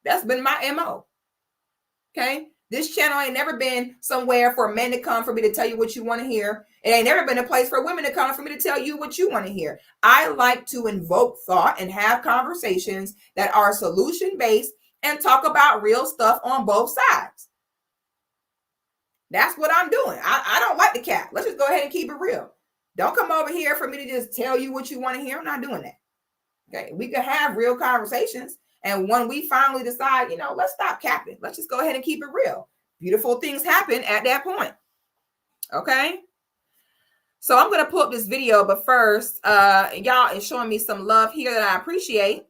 That's been my MO. Okay. This channel ain't never been somewhere for men to come for me to tell you what you want to hear. It ain't never been a place for women to come for me to tell you what you want to hear. I like to invoke thought and have conversations that are solution-based and talk about real stuff on both sides. That's what I'm doing. I don't like the cap. Let's just go ahead and keep it real. Don't come over here for me to just tell you what you want to hear. I'm not doing that. Okay. We can have real conversations. And when we finally decide, you know, let's stop capping. Let's just go ahead and keep it real. Beautiful things happen at that point. Okay. So I'm going to pull up this video, but first, y'all is showing me some love here that I appreciate.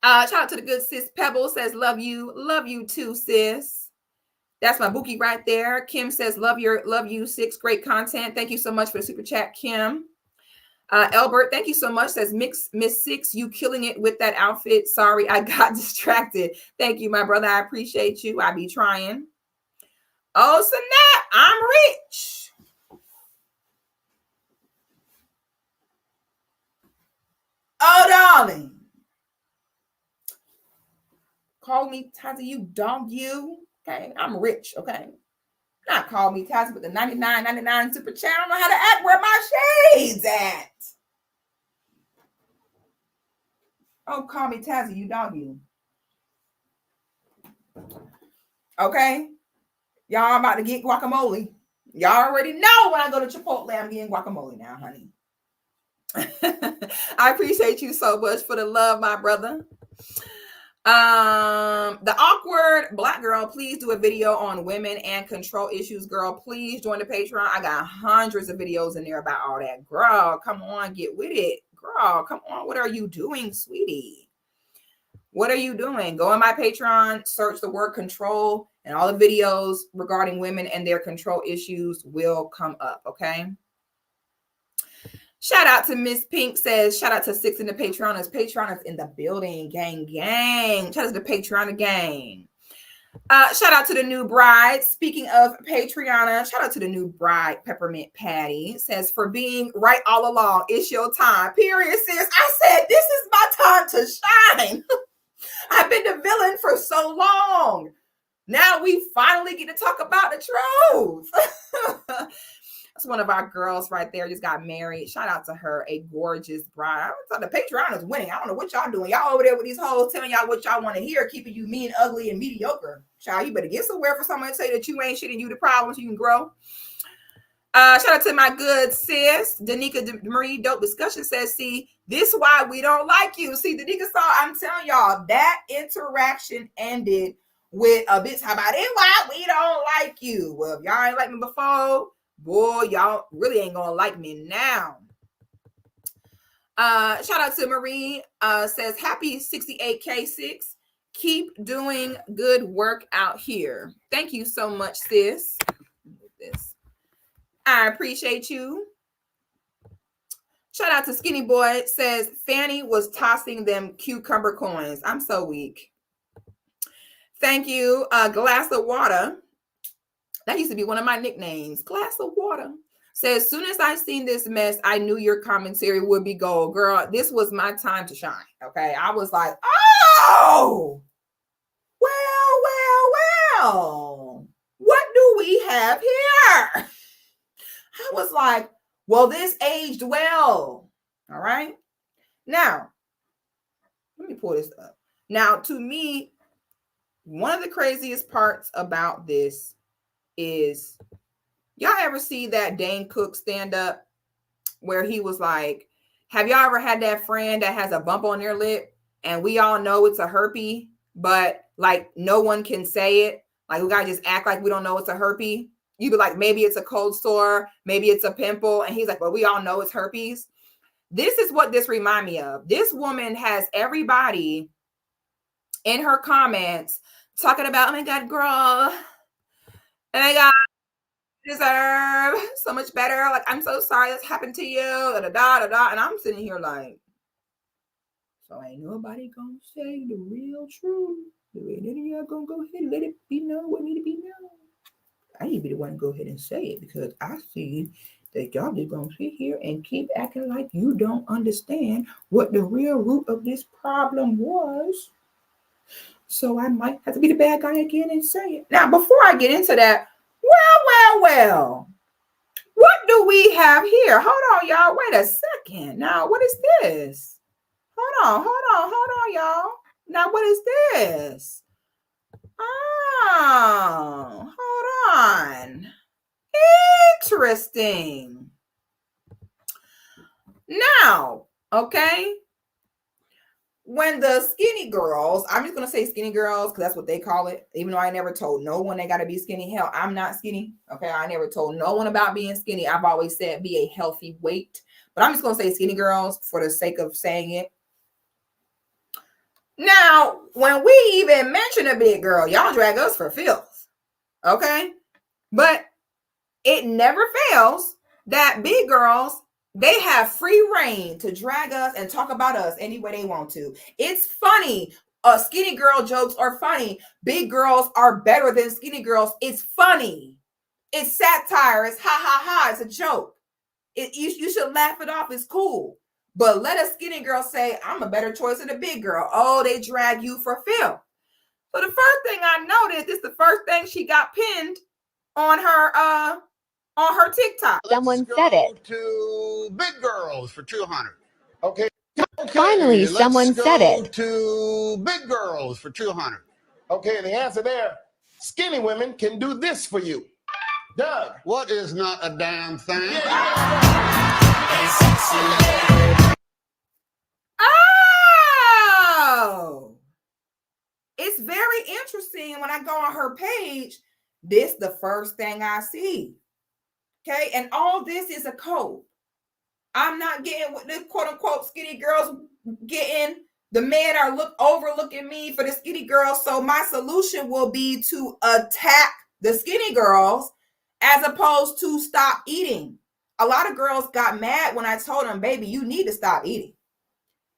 Shout out to the good sis Pebble, says, love you too, sis. That's my bookie right there. Kim says, love you, Six. Great content. Thank you so much for the super chat, Kim. Elbert, thank you so much. Says, Miss Six, you killing it with that outfit. Sorry, I got distracted. Thank you, my brother. I appreciate you. I be trying. Oh, snap. I'm rich. Oh, darling. Call me Tazi, you dog you. Okay, I'm rich, okay? Not call me Tazi, but the 99.99 super chat. I don't know how to act. Where my shades at? Oh, call me Tazi, you dog you. Okay? Y'all about to get guacamole. Y'all already know when I go to Chipotle, I'm getting guacamole now, honey. I appreciate you so much for the love, my brother. The awkward black girl, please do a video on women and control issues. Girl, please join the Patreon. I got hundreds of videos in there about all that. Girl, come on, get with it. Girl, come on. What are you doing, sweetie? What are you doing? Go on my Patreon, search the word control, and all the videos regarding women and their control issues will come up, okay? Shout out to Miss Pink says, shout out to Six in the Patreoners. Patreoners in the building, gang. Shout out to the Patreon gang. Shout out to the new bride. Speaking of Patreon, shout out to the new bride, Peppermint Patty. Says, for being right all along, it's your time. Period, sis. I said, this is my time to shine. I've been the villain for so long. Now we finally get to talk about the truth. That's one of our girls right there. Just got married. Shout out to her, a gorgeous bride. I the Patreon is winning. I don't know what y'all doing. Y'all over there with these hoes telling y'all what y'all want to hear, keeping you mean, ugly, and mediocre. Child, you better get somewhere for someone to say that you ain't shit and you the problem so you can grow. Shout out to my good sis, Danica Marie. Dope discussion says, see, this why we don't like you. See, Danica saw, I'm telling y'all, that interaction ended with a bitch. How about it? Why we don't like you? Well, if y'all ain't like me before, boy, y'all really ain't gonna like me now. Shout out to Marie. Says, happy 68K6. Keep doing good work out here. Thank you so much, sis. This. I appreciate you. Shout out to Skinny Boy. Says, Fanny was tossing them cucumber coins. I'm so weak. Thank you. Glass of water. That used to be one of my nicknames. Glass of water. Says, as soon as I seen this mess, I knew your commentary would be gold. Girl, this was my time to shine. Okay. I was like, oh, well. What do we have here? I was like, well, this aged well. All right. Now, let me pull this up. Now, to me, one of the craziest parts about this is, y'all ever see that Dane Cook stand up where he was like, have y'all ever had that friend that has a bump on their lip and we all know it's a herpes, but like no one can say it? Like we gotta just act like we don't know it's a herpes. You be like, maybe it's a cold sore, maybe it's a pimple. And he's like, well, we all know it's herpes. This is what this remind me of. This woman has everybody in her comments talking about, oh my God, girl. Oh my God, you deserve so much better. Like, I'm so sorry this happened to you. And I'm sitting here like, so ain't nobody gonna say the real truth. Ain't any of y'all gonna go ahead and let it be known what need to be known. I need to be the one to go ahead and say it because I see that y'all just gonna sit here and keep acting like you don't understand what the real root of this problem was. So I might have to be the bad guy again and say it. Now, before I get into that, well, what do we have here? Hold on, y'all. Wait a second. Now, what is this? Hold on, y'all. Now, what is this? Oh, hold on. Interesting. Now, okay, when the skinny girls, I'm just going to say skinny girls because that's what they call it, even though I never told no one they got to be skinny. Hell, I'm not skinny. Okay, I never told no one about being skinny. I've always said be a healthy weight, but I'm just going to say skinny girls for the sake of saying it. Now, when we even mention a big girl, y'all drag us for filth, okay? But it never fails that big girls, they have free reign to drag us and talk about us any way they want to. It's funny. Skinny girl jokes are funny. Big girls are better than skinny girls. It's funny. It's satire. It's ha, ha, ha. It's a joke. You should laugh it off. It's cool. But let a skinny girl say, I'm a better choice than a big girl. Oh, they drag you for filth. So the first thing I noticed, this is the first thing she got pinned on her TikTok. Someone said it. To big girls for 200. Okay. Finally, someone said it. To big girls for 200. Okay, the answer there, Skinny women can do this for you. Doug. What is not a damn thing? Oh, it's very interesting. When I go on her page, this the first thing I see. Okay, and all this is a code. I'm not getting what the quote unquote skinny girls getting. The men are overlooking me for the skinny girls. So my solution will be to attack the skinny girls as opposed to stop eating. A lot of girls got mad when I told them, baby, you need to stop eating.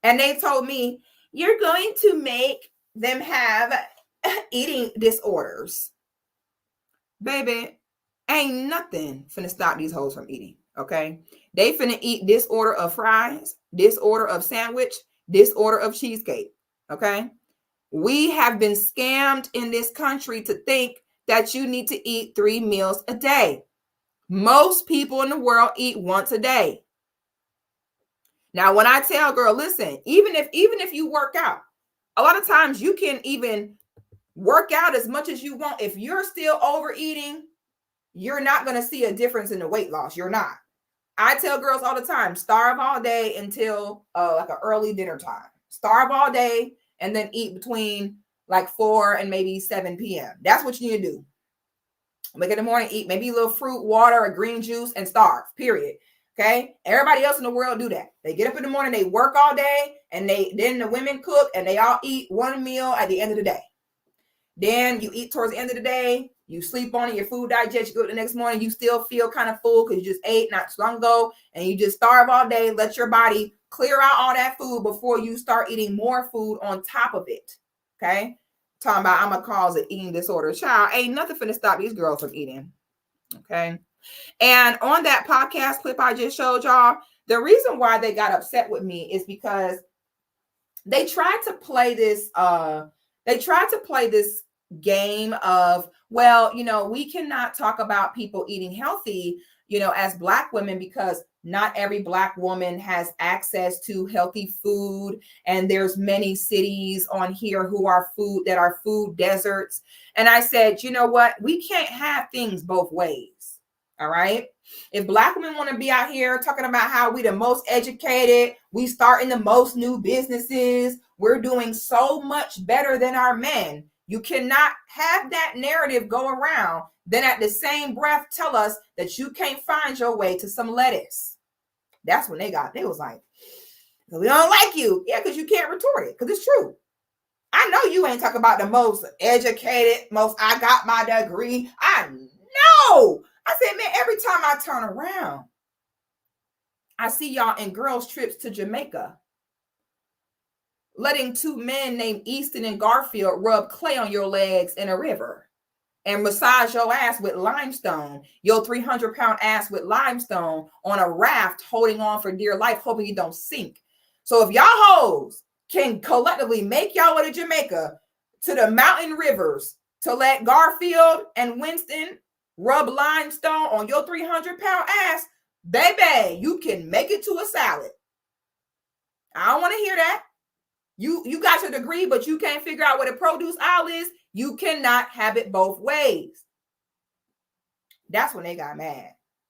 And they told me, you're going to make them have eating disorders. Baby, ain't nothing finna stop these hoes from eating, okay? They finna eat disorder of fries, disorder of sandwich, disorder of cheesecake, okay? We have been scammed in this country to think that you need to eat 3 meals a day. Most people in the world eat once a day. Now, when I tell girl, listen, even if you work out, a lot of times you can even work out as much as you want. If you're still overeating, you're not going to see a difference in the weight loss. You're not. I tell girls all the time, starve all day until like an early dinner time. Starve all day and then eat between like 4 and maybe 7 p.m. That's what you need to do. Wake in the morning, eat maybe a little fruit, water, or green juice, and starve, period. Okay? Everybody else in the world do that. They get up in the morning, they work all day, and then the women cook, and they all eat one meal at the end of the day. Then you eat towards the end of the day, you sleep on it, your food digests, you go the next morning, you still feel kind of full because you just ate not too long ago, and you just starve all day, let your body clear out all that food before you start eating more food on top of it. Okay? Talking about I'm gonna cause an eating disorder. Child, ain't nothing finna stop these girls from eating. Okay. And on that podcast clip I just showed y'all, the reason why they got upset with me is because they tried to play this game of, well, we cannot talk about people eating healthy, as Black women, because not every Black woman has access to healthy food. And there's many cities on here who are food deserts. And I said, you know what? We can't have things both ways. All right. If Black women want to be out here talking about how we the most educated, we starting the most new businesses, we're doing so much better than our men. You cannot have that narrative go around, then at the same breath tell us that you can't find your way to some lettuce. That's when they was like, we don't like you. Yeah, because you can't retort it, because it's true. I know you ain't talking about the most educated, I got my degree. I know. I said, man, every time I turn around, I see y'all in girls' trips to Jamaica, letting 2 men named Easton and Garfield rub clay on your legs in a river and massage your ass with limestone, your 300-pound ass with limestone on a raft, holding on for dear life, hoping you don't sink. So if y'all hoes can collectively make y'all way to Jamaica, to the mountain rivers, to let Garfield and Winston rub limestone on your 300-pound ass, baby, you can make it to a salad. I don't want to hear that. You got your degree, but you can't figure out what a produce aisle is. You cannot have it both ways. That's when they got mad.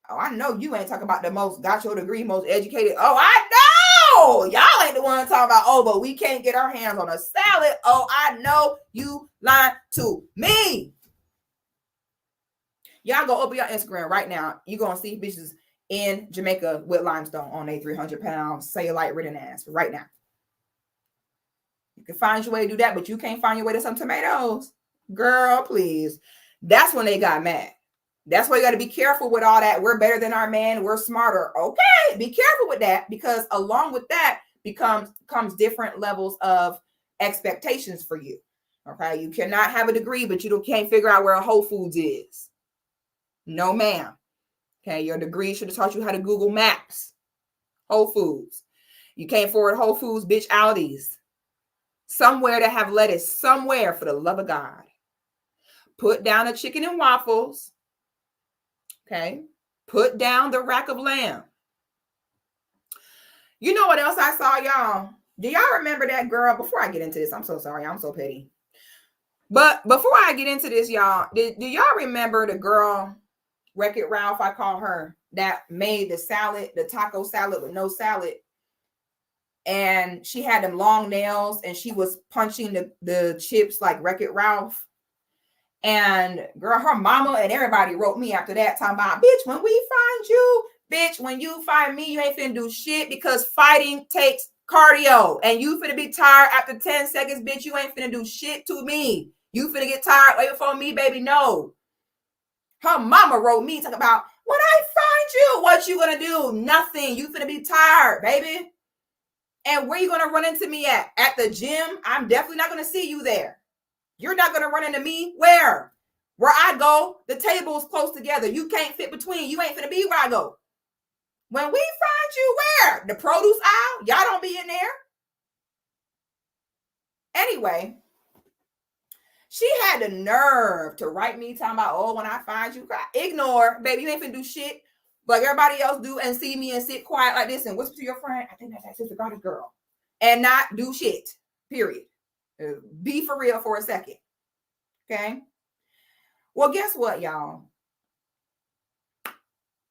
Oh, I know you ain't talking about the most got your degree, most educated. Oh, I know. Y'all ain't the one talking about, oh, but we can't get our hands on a salad. Oh, I know you lying to me. Y'all go open your Instagram right now. You're going to see bitches in Jamaica with limestone on a 300-pound cellulite ridden ass right now. You can find your way to do that, but you can't find your way to some tomatoes. Girl, please. That's when they got mad. That's why you got to be careful with all that. We're better than our man. We're smarter. Okay, be careful with that, because along with that comes different levels of expectations for you. Okay, you cannot have a degree, but you can't figure out where a Whole Foods is. No, ma'am. Okay, your degree should have taught you how to Google Maps. Whole Foods. You can't afford Whole Foods, bitch, Aldi's. Somewhere to have lettuce, somewhere, for the love of God. Put down the chicken and waffles. Okay. Put down the rack of lamb. You know what else I saw, y'all? Do y'all remember that girl? Before I get into this, I'm so sorry. I'm so petty. But before I get into this, y'all, do y'all remember the girl, Wreck-It Ralph, I call her, that made the salad, the taco salad with no salad? And she had them long nails and she was punching the chips like Wreck-It Ralph. And girl, her mama and everybody wrote me after that, talking about, bitch, when we find you, bitch, when you find me, you ain't finna do shit because fighting takes cardio. And you finna be tired after 10 seconds, bitch. You ain't finna do shit to me. You finna get tired waiting for me, baby. No. Her mama wrote me talking about, when I find you, what you gonna do? Nothing. You finna be tired, baby. And where you gonna run into me at? At the gym? I'm definitely not gonna see you there. You're not gonna run into me. Where? Where I go, the table's close together. You can't fit between. You ain't finna be where I go. When we find you, where? The produce aisle? Y'all don't be in there. Anyway, she had the nerve to write me talking about, oh, when I find you, ignore, baby, you ain't finna do shit like everybody else do and see me and sit quiet like this and whisper to your friend, I think that's that Sixthegoddis girl, and not do shit, period. Be for real for a second, okay? Well, guess what, y'all?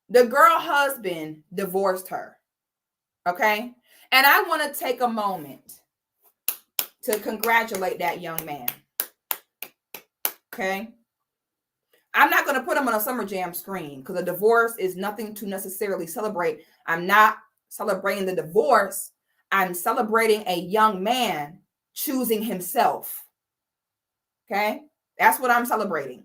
The girl husband divorced her, okay? And I want to take a moment to congratulate that young man, okay? I'm not going to put him on a Summer Jam screen because a divorce is nothing to necessarily celebrate. I'm not celebrating the divorce. I'm celebrating a young man choosing himself, okay? That's what I'm celebrating.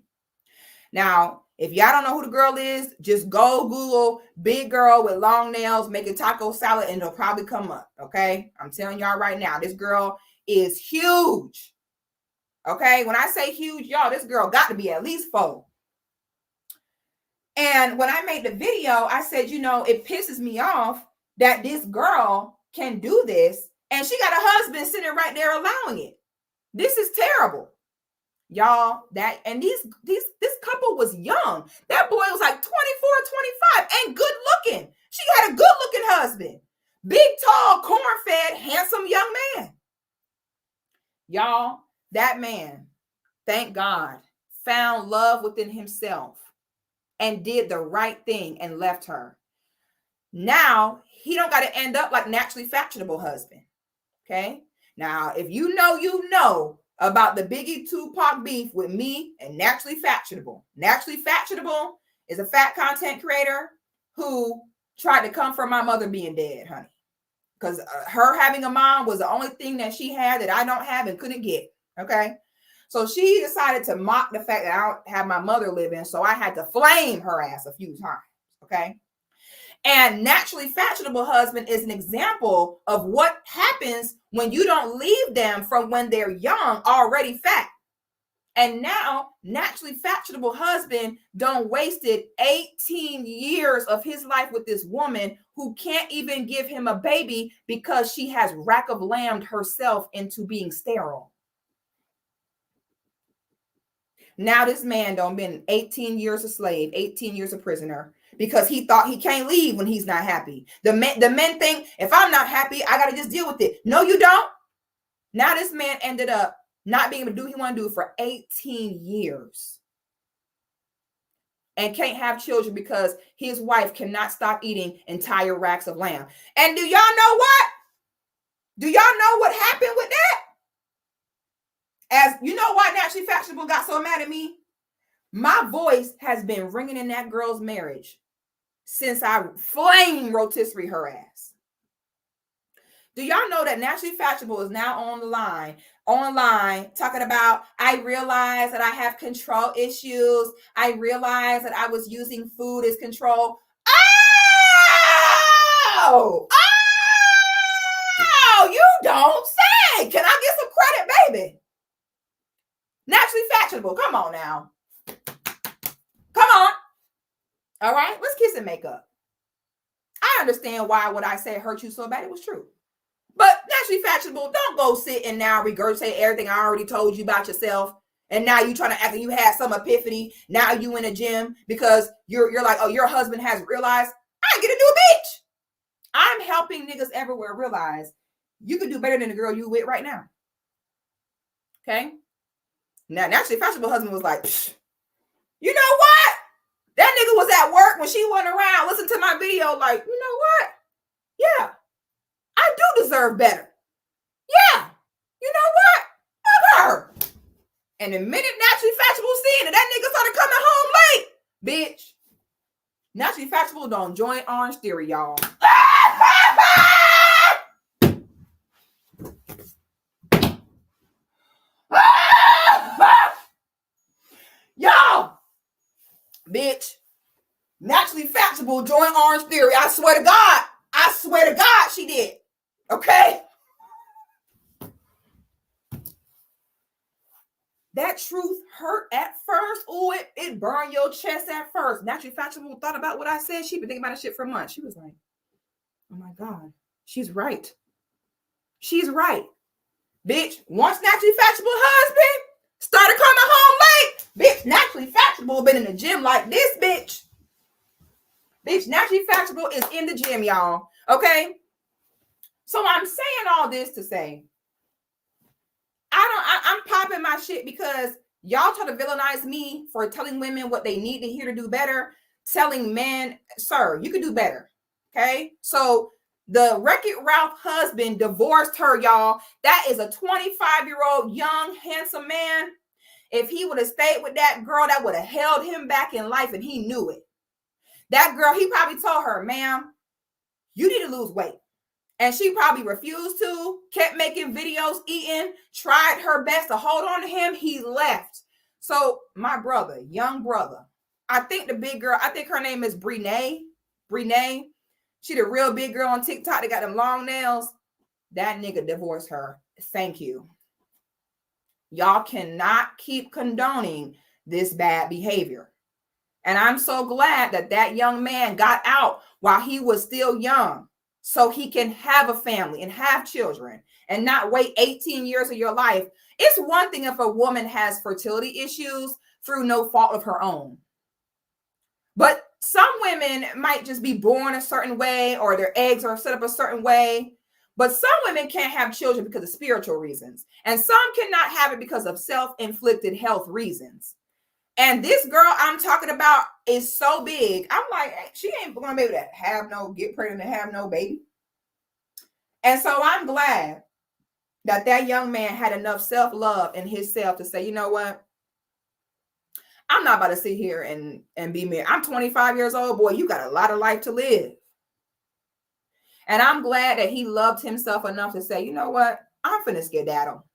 Now, if y'all don't know who the girl is, just go Google big girl with long nails making taco salad and it'll probably come up, okay? I'm telling y'all right now, this girl is huge, okay? When I say huge, y'all, this girl got to be at least 4. And when I made the video, I said, you know, it pisses me off that this girl can do this and she got a husband sitting right there allowing it. This is terrible. Y'all, that and this couple was young. That boy was like 24, 25 and good looking. She had a good looking husband. Big, tall, corn-fed, handsome young man. Y'all, that man, thank God, found love within himself and did the right thing and left her. Now, he don't got to end up like naturally fashionable husband. Okay? Now, if you know about the Biggie Tupac beef with me and Naturally Fashionable. Naturally Fashionable is a fat content creator who tried to come from my mother being dead, honey. Because her having a mom was the only thing that she had that I don't have and couldn't get, okay? So she decided to mock the fact that I don't have my mother living, so I had to flame her ass a few times, okay? And Naturally Fashionable husband is an example of what happens when you don't leave them from when they're young, already fat. And now Naturally Fashionable husband done wasted 18 years of his life with this woman who can't even give him a baby because she has rack of lambed herself into being sterile. Now this man done been 18 years a slave, 18 years a prisoner, because he thought he can't leave when he's not happy. The men think, if I'm not happy, I got to just deal with it. No, you don't. Now this man ended up not being able to do what he want to do for 18 years. And can't have children because his wife cannot stop eating entire racks of lamb. And do y'all know what? Do y'all know what happened with that? As you know why Naturally Fashionable got so mad at me? My voice has been ringing in that girl's marriage since I flame rotisserie her ass. Do y'all know that Naturally Fashionable is now online talking about, I realize that I have control issues. I realize that I was using food as control. Oh, you don't say. Can I get some credit, baby? Naturally Fashionable, come on now. Come on. All right, let's kiss and make up. I understand why what I said hurt you so bad. It was true. But Naturally Fashionable, don't go sit and now regurgitate everything I already told you about yourself. And now you trying to act like you had some epiphany. Now you in a gym because you're like, oh, your husband has realized I get a new bitch. I'm helping niggas everywhere realize you could do better than the girl you with right now. Okay? Now, naturally fashionable husband was like, you know what? That nigga was at work when she wasn't around. Listen to my video, like, you know what? Yeah, I do deserve better. Yeah, you know what? Fuck her. And the minute naturally fashionable seeing that nigga started coming home late, bitch. Naturally fashionable don't join Orange Theory, y'all. Y'all, bitch. Naturally fashionable join Orange Theory. I swear to God. I swear to God she did. Okay? That truth hurt at first. Oh, it burned your chest at first. Naturally fashionable thought about what I said. She'd been thinking about that shit for months. She was like, oh my God, she's right. She's right. Bitch, once naturally fashionable husband started coming home late, bitch, naturally fashionable been in the gym like this, bitch. Bitch, naturally fashionable is in the gym, y'all. Okay? So I'm saying all this to say, I'm popping my shit because y'all try to villainize me for telling women what they need to hear to do better, telling men, sir, you can do better. Okay? So the Wreck-It Ralph husband divorced her, y'all. That is a 25-year-old young, handsome man. If he would have stayed with that girl, that would have held him back in life, and he knew it. That girl, he probably told her, ma'am, you need to lose weight. And she probably refused to, kept making videos, eating, tried her best to hold on to him. He left. So my brother, young brother, I think the big girl, I think her name is Brene. She the real big girl on TikTok that got them long nails. That nigga divorced her. Thank you. Y'all cannot keep condoning this bad behavior. And I'm so glad that that young man got out while he was still young so he can have a family and have children and not wait 18 years of your life. It's one thing if a woman has fertility issues through no fault of her own. But some women might just be born a certain way or their eggs are set up a certain way. But some women can't have children because of spiritual reasons. And some cannot have it because of self-inflicted health reasons. And this girl I'm talking about is so big. I'm like, she ain't gonna be able to get pregnant and have no baby. And so I'm glad that that young man had enough self-love in himself to say, you know what? I'm not about to sit here and be married. I'm 25 years old, boy. You got a lot of life to live. And I'm glad that he loved himself enough to say, you know what? I'm finna skedaddle.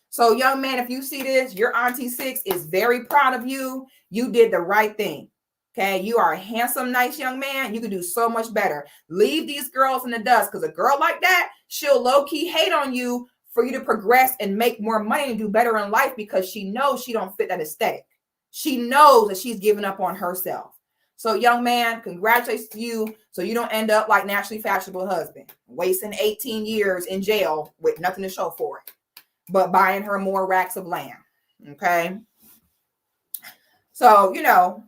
So young man, if you see this, your Auntie Six is very proud of you. You did the right thing. Okay. You are a handsome, nice young man. You can do so much better. Leave these girls in the dust because a girl like that, she'll low-key hate on you for you to progress and make more money and do better in life because she knows she don't fit that aesthetic. She knows that she's giving up on herself. So young man, congratulations to you. So you don't end up like naturally fashionable husband, wasting 18 years in jail with nothing to show for it, but buying her more racks of land. Okay. So, you know,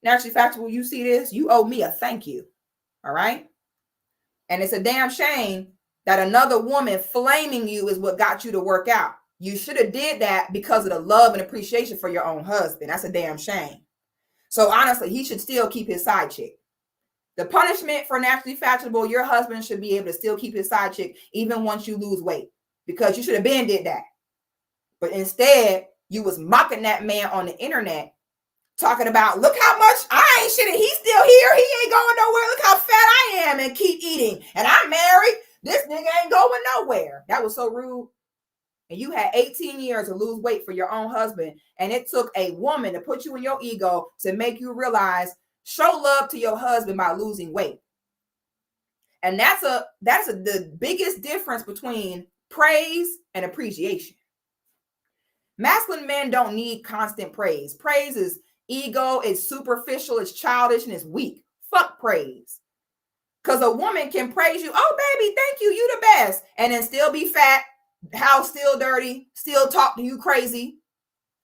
naturally fashionable, you see this, you owe me a thank you. All right. And it's a damn shame that another woman flaming you is what got you to work out. You should have did that because of the love and appreciation for your own husband. That's a damn shame. So honestly, he should still keep his side chick. The punishment for naturally fashionable, your husband should be able to still keep his side chick even once you lose weight because you should have been did that. But instead, you was mocking that man on the internet, talking about, look how much I ain't shit. He's still here. He ain't going nowhere. Look how fat I am and keep eating. And I'm married. This nigga ain't going nowhere. That was so rude. And you had 18 years to lose weight for your own husband. And it took a woman to put you in your ego to make you realize, show love to your husband by losing weight. And that's the biggest difference between praise and appreciation. Masculine men don't need constant praise. Praise is ego, it's superficial, it's childish, and it's weak. Fuck praise. Because a woman can praise you. Oh, baby, thank you. You the best. And then still be fat, house still dirty, still talk to you crazy.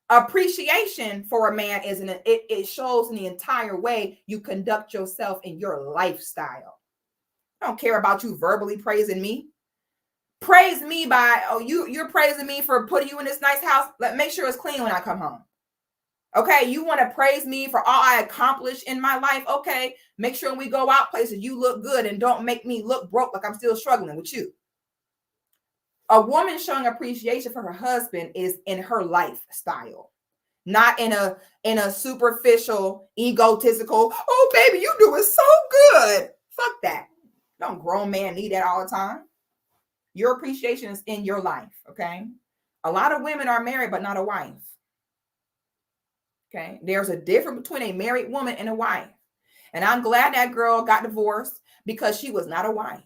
Appreciation for a man it shows in the entire way you conduct yourself in your lifestyle. I don't care about you verbally praising me. praise me by, oh, you're praising me for putting you in this nice house. Make sure it's clean when I come home. Okay, you want to praise me for all I accomplished in my life. Okay, make sure when we go out places, you look good and don't make me look broke like I'm still struggling with you. A woman showing appreciation for her husband is in her lifestyle, not in a superficial, egotistical, oh, baby, you doing so good. Fuck that. Don't grown man need that all the time. Your appreciation is in your life, okay? A lot of women are married, but not a wife. Okay, there's a difference between a married woman and a wife. And I'm glad that girl got divorced because she was not a wife.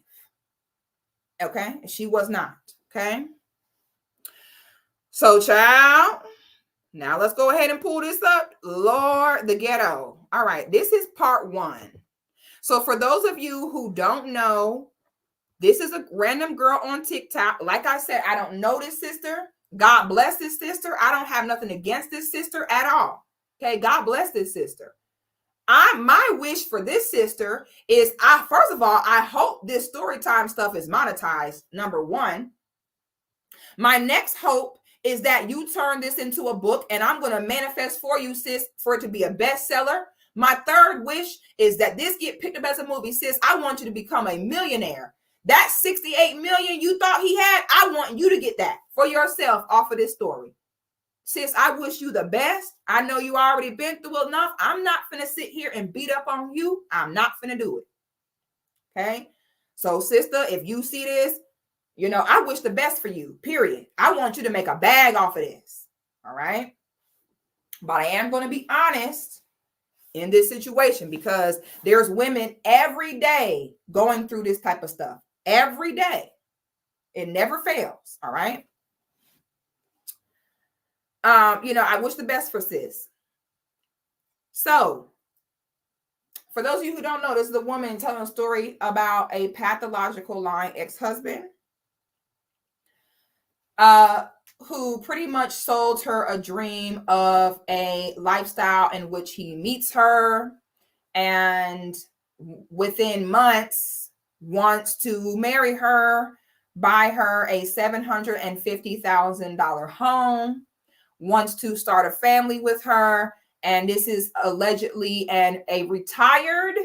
Okay, she was not. Okay. So, child, now let's go ahead and pull this up. Lord, the ghetto. All right, this is part 1. So for those of you who don't know, this is a random girl on TikTok. Like I said, I don't know this sister. God bless this sister. I don't have nothing against this sister at all. Okay, God bless this sister. My wish for this sister is, first of all, I hope this story time stuff is monetized, number 1. My next hope is that you turn this into a book, and I'm going to manifest for you, sis, for it to be a bestseller. My third wish is that this get picked up as a movie. Sis, I want you to become a millionaire. That 68 million you thought he had, I want you to get that for yourself off of this story. Sis, I wish you the best. I know you already been through enough. I'm not finna sit here and beat up on you. I'm not finna do it. Okay? So, sister, if you see this, I wish the best for you, period. I want you to make a bag off of this. All right? But I am going to be honest in this situation because there's women every day going through this type of stuff. Every day. It never fails. All right? I wish the best for sis. So, for those of you who don't know, this is a woman telling a story about a pathological lying ex-husband who pretty much sold her a dream of a lifestyle in which he meets her and within months wants to marry her, buy her a $750,000 home, wants to start a family with her. And this is allegedly a retired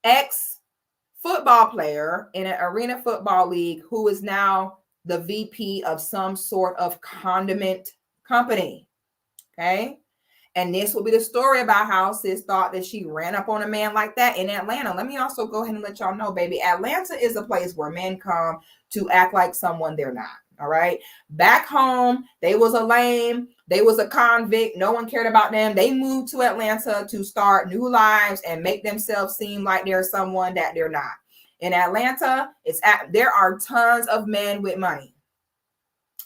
ex-football player in an arena football league who is now the VP of some sort of condiment company. Okay. And this will be the story about how sis thought that she ran up on a man like that in Atlanta. Let me also go ahead and let y'all know, baby, Atlanta is a place where men come to act like someone they're not. All right. Back home, they was a lame. They was a convict. No one cared about them. They moved to Atlanta to start new lives and make themselves seem like they're someone that they're not. In Atlanta, there are tons of men with money.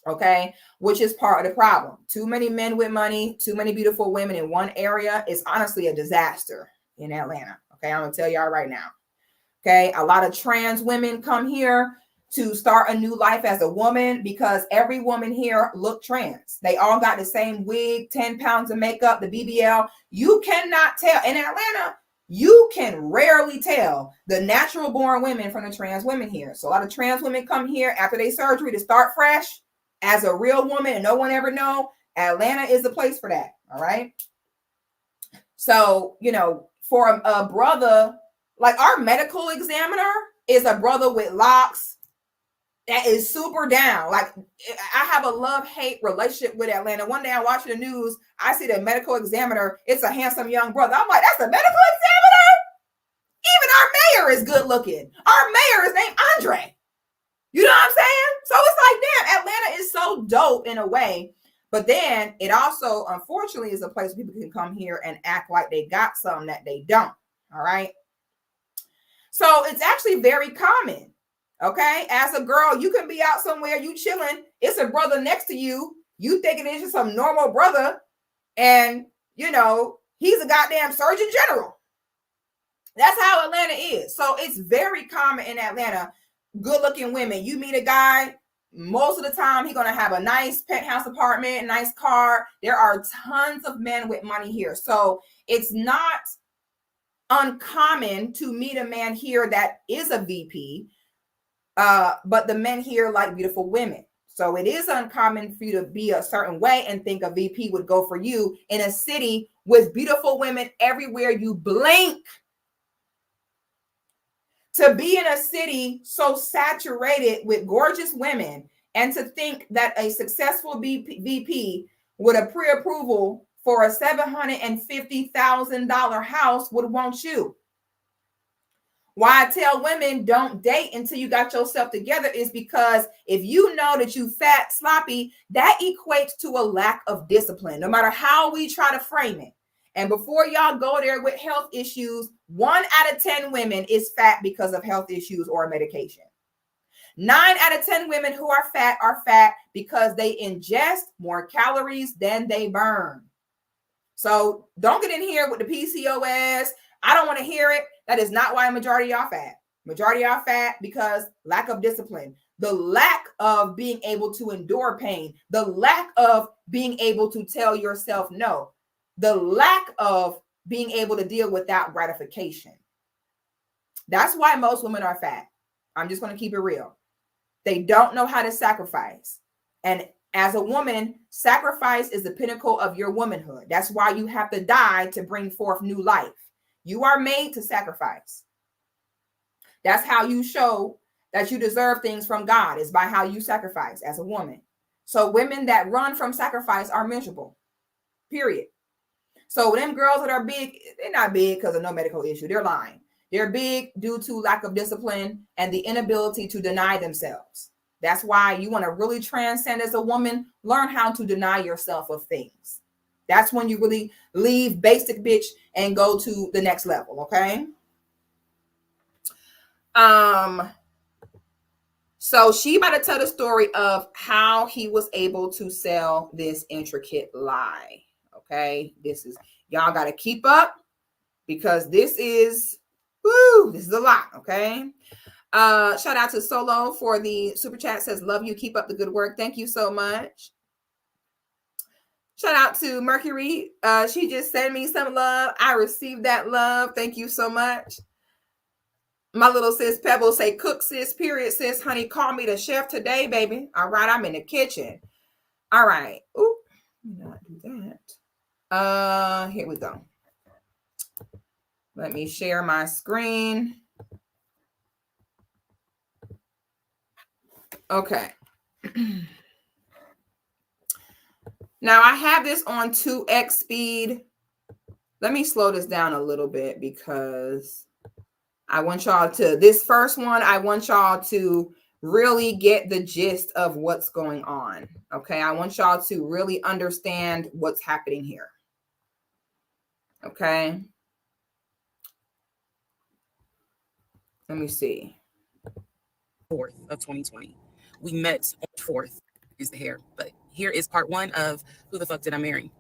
Okay, which is part of the problem. Too many men with money, too many beautiful women in one area is honestly a disaster in Atlanta. Okay, I'm gonna tell y'all right now. Okay, a lot of trans women come here to start a new life as a woman because every woman here look trans. They all got the same wig, 10 pounds of makeup, the BBL. You cannot tell in Atlanta. You can rarely tell the natural born women from the trans women here. So a lot of trans women come here after their surgery to start fresh as a real woman and no one ever know. Atlanta is the place for that. All right. So, for a brother, like our medical examiner is a brother with locks that is super down. Like I have a love-hate relationship with Atlanta. One day I'm watching the news. I see the medical examiner. It's a handsome young brother. I'm like, that's the medical examiner? Even our mayor is good looking. Our mayor is named Andre. You know what I'm saying? So it's like, damn, Atlanta is so dope in a way. But then it also, unfortunately, is a place where people can come here and act like they got something that they don't. All right. So it's actually very common. Okay. As a girl, you can be out somewhere, you chilling. It's a brother next to you. You thinking it's just some normal brother. And, he's a goddamn surgeon general. That's how Atlanta is. So it's very common in Atlanta. Good looking women. You meet a guy, most of the time he's going to have a nice penthouse apartment, a nice car. There are tons of men with money here. So it's not uncommon to meet a man here that is a VP But the men here like beautiful women. So it is uncommon for you to be a certain way and think a VP would go for you in a city with beautiful women everywhere you blink. To be in a city so saturated with gorgeous women and to think that a successful VP with a pre-approval for a $750,000 house would want you. Why I tell women don't date until you got yourself together is because if you know that you fat, sloppy, that equates to a lack of discipline, no matter how we try to frame it. And before y'all go there with health issues, 1 out of 10 women is fat because of health issues or medication. 9 out of 10 women who are fat because they ingest more calories than they burn. So don't get in here with the PCOS. I don't want to hear it. That is not why a majority of y'all fat. Majority of y'all fat because lack of discipline, the lack of being able to endure pain, the lack of being able to tell yourself no, the lack of being able to deal without gratification. That's why most women are fat. I'm just going to keep it real. They don't know how to sacrifice. And as a woman, sacrifice is the pinnacle of your womanhood. That's why you have to die to bring forth new life. You are made to sacrifice. That's how you show that you deserve things from God, is by how you sacrifice as a woman. So women that run from sacrifice are miserable, period. So them girls that are big, they're not big because of no medical issue. They're lying. They're big due to lack of discipline and the inability to deny themselves. That's why you want to really transcend as a woman, learn how to deny yourself of things. That's when you really leave basic bitch and go to the next level, okay? So she about to tell the story of how he was able to sell this intricate lie, okay? This is, y'all got to keep up because this is a lot, okay? Shout out to Solo for the super chat, says, love you, keep up the good work. Thank you so much. Shout out to Mercury. She just sent me some love. I received that love. Thank you so much. My little sis Pebble say, cook sis, period sis, honey, call me the chef today, baby. All right, I'm in the kitchen. All right. Ooh, not do that. Here we go. Let me share my screen. Okay. Now I have this on 2x speed. Let me slow this down a little bit because I want y'all to, this first one, I want y'all to really get the gist of what's going on. Okay. I want y'all to really understand what's happening here. Okay. Let me see. 4th of 2020. We met on 4th is the hair, but here is part 1 of who the fuck did I marry?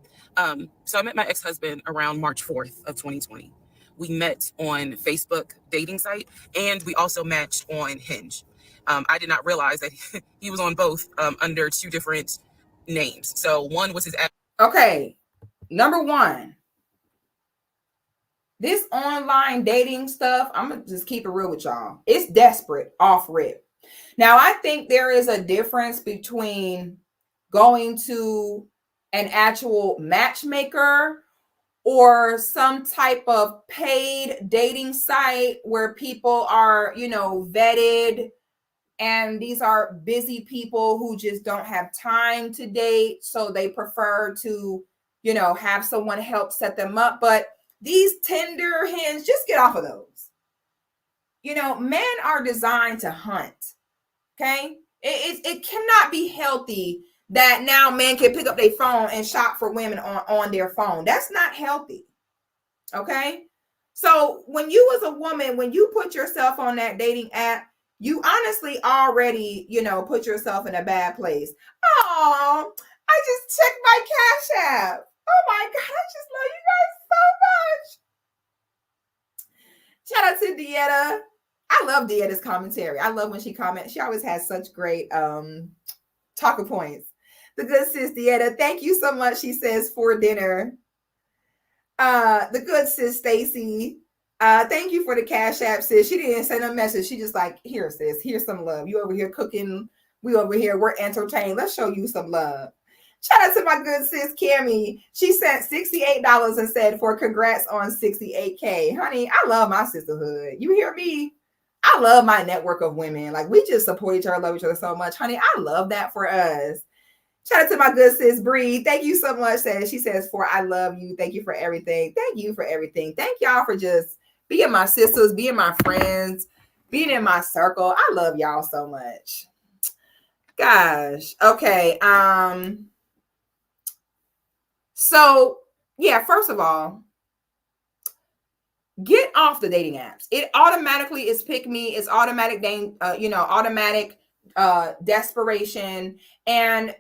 So I met my ex-husband around March 4th of 2020. We met on Facebook dating site, and we also matched on Hinge. I did not realize that he was on both under 2 different names. So one was his. Okay. Number 1, this online dating stuff, I'm going to just keep it real with y'all. It's desperate off rip. Now, I think there is a difference between going to an actual matchmaker or some type of paid dating site where people are, vetted, and these are busy people who just don't have time to date. So they prefer to, have someone help set them up. But these Tinder, Hinge, just get off of those. Men are designed to hunt. Okay. It cannot be healthy that now men can pick up their phone and shop for women on their phone. That's not healthy. Okay. So when you as a woman, when you put yourself on that dating app, you honestly already, put yourself in a bad place. Oh, I just checked my Cash App. Oh my God, I just love you guys so much. Shout out to Dieta. I love Dieta's commentary. I love when she comments. She always has such great talking points. The good sis Dieta, thank you so much, she says, for dinner. The good sis Stacy, Thank you for the Cash App, sis. She didn't send a message. She just like, here, sis, here's some love. You over here cooking. We over here. We're entertained. Let's show you some love. Shout out to my good sis, Cammy. She sent $68 and said, for congrats on 68K. Honey, I love my sisterhood. You hear me? I love my network of women. Like, we just support each other, love each other so much. Honey, I love that for us. Shout out to my good sis, Bree. Thank you so much. She says, for I love you. Thank you for everything. Thank you for everything. Thank y'all for just being my sisters, being my friends, being in my circle. I love y'all so much. Gosh. Okay. So yeah, first of all, get off the dating apps. It automatically is pick me. It's automatic, automatic desperation. And,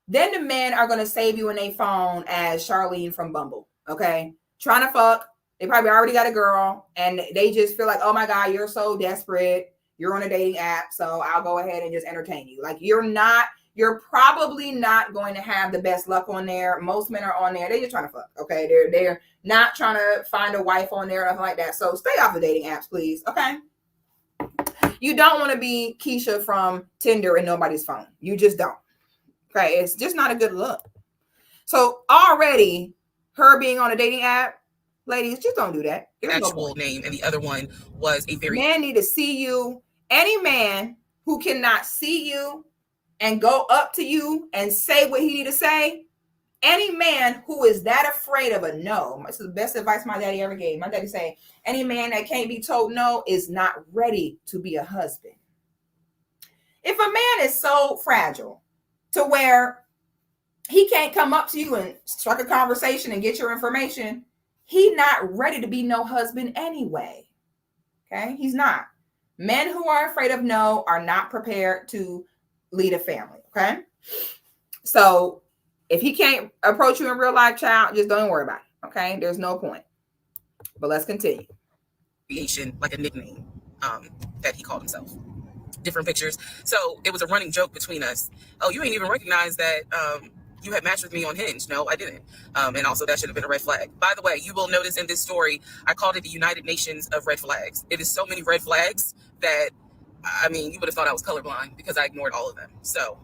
then the men are going to save you in a phone as Charlene from Bumble. Okay. Trying to fuck. They probably already got a girl and they just feel like, oh my God, you're so desperate. You're on a dating app. So I'll go ahead and just entertain you. Like, you're probably not going to have the best luck on there. Most men are on there. They're just trying to fuck. Okay. They're not trying to find a wife on there or nothing like that. So stay off the dating apps, please. Okay. You don't want to be Keisha from Tinder in nobody's phone. You just don't. Okay. It's just not a good look. So already her being on a dating app, ladies, just don't do that. There's actual name. And the other one was a very man need to see you. Any man who cannot see you and go up to you and say what he need to say, any man who is that afraid of a no, this is the best advice my daddy ever gave. My daddy saying, any man that can't be told no is not ready to be a husband. If a man is so fragile to where he can't come up to you and strike a conversation and get your information, he's not ready to be no husband anyway. Okay, he's not. Men who are afraid of no are not prepared to lead a family. Okay, so if he can't approach you in real life, child, just don't worry about it. Okay, there's no point. But let's continue. Creation, like a nickname that he called himself. Different pictures. So it was a running joke between us. Oh, you ain't even recognize that you had matched with me on Hinge. No, I didn't. And also that should have been a red flag. By the way, you will notice in this story, I called it the United Nations of red flags. It is so many red flags that, I mean, you would have thought I was colorblind because I ignored all of them. So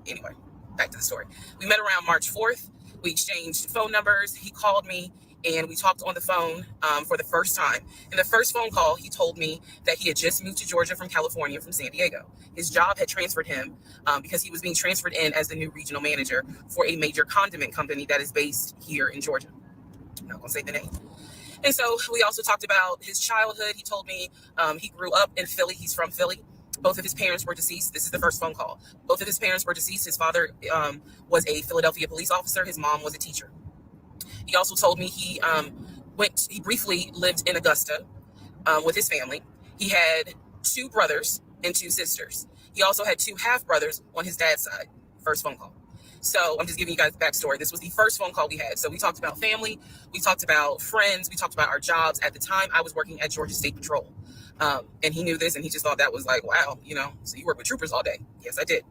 anyway, back to the story. We met around March 4th. We exchanged phone numbers. He called me and we talked on the phone for the first time. In the first phone call, he told me that he had just moved to Georgia from California, from San Diego. His job had transferred him because he was being transferred in as the new regional manager for a major condiment company that is based here in Georgia. I'm not going to say the name. And so we also talked about his childhood. He told me he grew up in Philly. He's from Philly. Both of his parents were deceased. This is the first phone call. Both of his parents were deceased. His father was a Philadelphia police officer. His mom was a teacher. He also told me he briefly lived in Augusta with his family. He had 2 brothers and 2 sisters. He also had 2 half-brothers on his dad's side. First phone call. So I'm just giving you guys the backstory. This was the first phone call we had. So we talked about family. We talked about friends. We talked about our jobs. At the time, I was working at Georgia State Patrol. And he knew this, and he just thought that was like, wow, so you work with troopers all day. Yes, I did.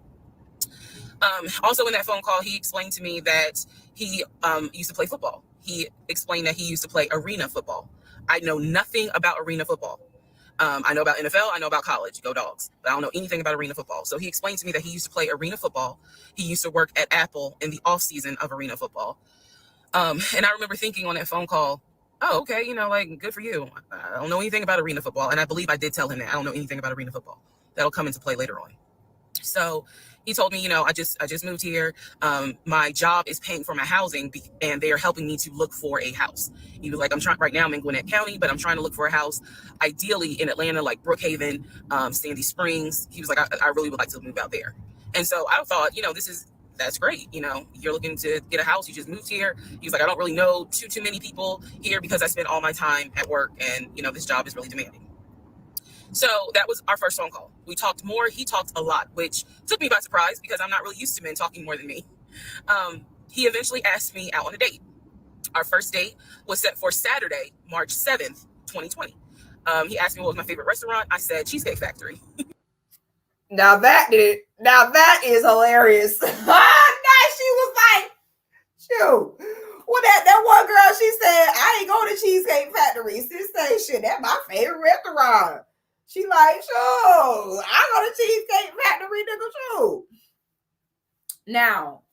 Also in that phone call, he explained to me that he used to play football. He explained that he used to play arena football. I know nothing about arena football. I know about NFL. I know about college. Go Dogs. But I don't know anything about arena football. So he explained to me that he used to play arena football. He used to work at Apple in the off season of arena football. And I remember thinking on that phone call, oh, okay, good for you. I don't know anything about arena football. And I believe I did tell him that I don't know anything about arena football. That'll come into play later on. So he told me, I just moved here. My job is paying for my housing and they are helping me to look for a house. He was like, right now I'm in Gwinnett County, but I'm trying to look for a house, ideally in Atlanta, like Brookhaven, Sandy Springs. He was like, I really would like to move out there. And so I thought, that's great. You're looking to get a house. You just moved here. He was like, I don't really know too many people here because I spend all my time at work and, this job is really demanding. So that was our first phone call. We talked more. He talked a lot, which took me by surprise because I'm not really used to men talking more than me. He eventually asked me out on a date. Our first date was set for Saturday, March 7th, 2020. He asked me what was my favorite restaurant. I said Cheesecake Factory. Now that is hilarious. She was like, shoot, Well, that one girl, she said, I ain't going to Cheesecake Factory. Sis say, shit, that's my favorite restaurant. She like, sure, I go to Cheesecake Factory, nigga, sure. Now,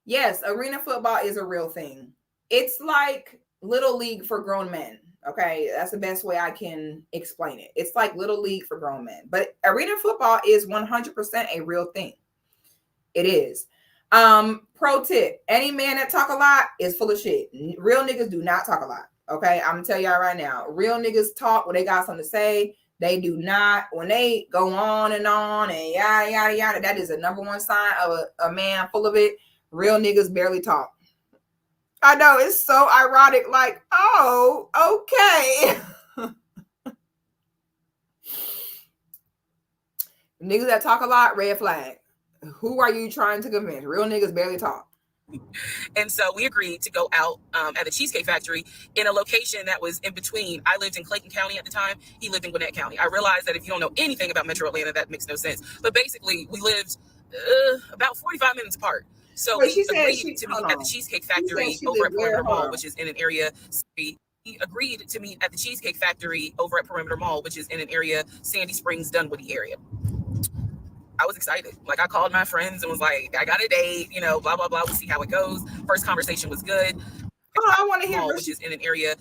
yes, arena football is a real thing. It's like Little League for grown men. Okay, that's the best way I can explain it. It's like Little League for grown men. But arena football is 100% a real thing. It is. Pro tip, any man that talk a lot is full of shit. Real niggas do not talk a lot. Okay, I'm gonna tell y'all right now. Real niggas talk when they got something to say. They do not, when they go on and yada yada yada. That is the number one sign of a man full of it. Real niggas barely talk. I know, it's so ironic, like, oh, okay. Niggas that talk a lot, red flag. Who are you trying to convince? Real niggas barely talk. And so we agreed to go out at the Cheesecake Factory in a location that was in between. I lived in Clayton County at the time. He lived in Gwinnett County. I realized that if you don't know anything about Metro Atlanta, that makes no sense. But basically, we lived about 45 minutes apart. So we agreed to meet at the Cheesecake Factory over at Perimeter Mall, which is in an area. We agreed to meet at the Cheesecake Factory over at Perimeter Mall, which is in an area, Sandy Springs, Dunwoody area. I was excited. Like, I called my friends and was like, I got a date, you know, blah, blah, blah. We'll see how it goes. First conversation was good. Oh, I want to hear Mall, which is in an area.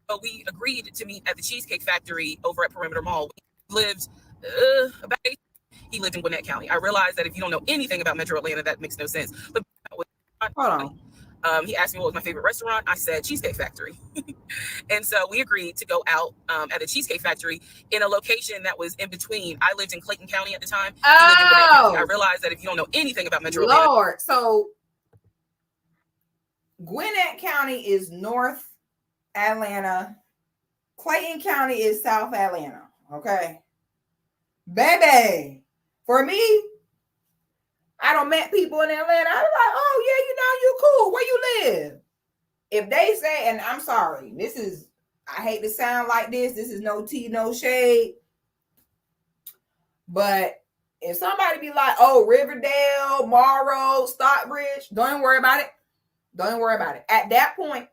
So we agreed to meet at the Cheesecake Factory over at Perimeter Mall. We lived about he lived in Gwinnett County. I realized that if you don't know anything about Metro Atlanta, that makes no sense. But hold on. He asked me what was my favorite restaurant. I said Cheesecake Factory. And so we agreed to go out at a Cheesecake Factory in a location that was in between. I lived in Clayton County at the time. He lived in Gwinnett County. I realized that if you don't know anything about Metro Atlanta. Lord, so Gwinnett County is North Atlanta. Clayton County is South Atlanta. Okay. Baby, for me, I don't met people in Atlanta. I was like, oh yeah, you know, you cool. Where you live? If they say, and I'm sorry, I hate to sound like this. This is no tea, no shade. But if somebody be like, oh, Riverdale, Morrow, Stockbridge, don't worry about it. Don't worry about it. At that point,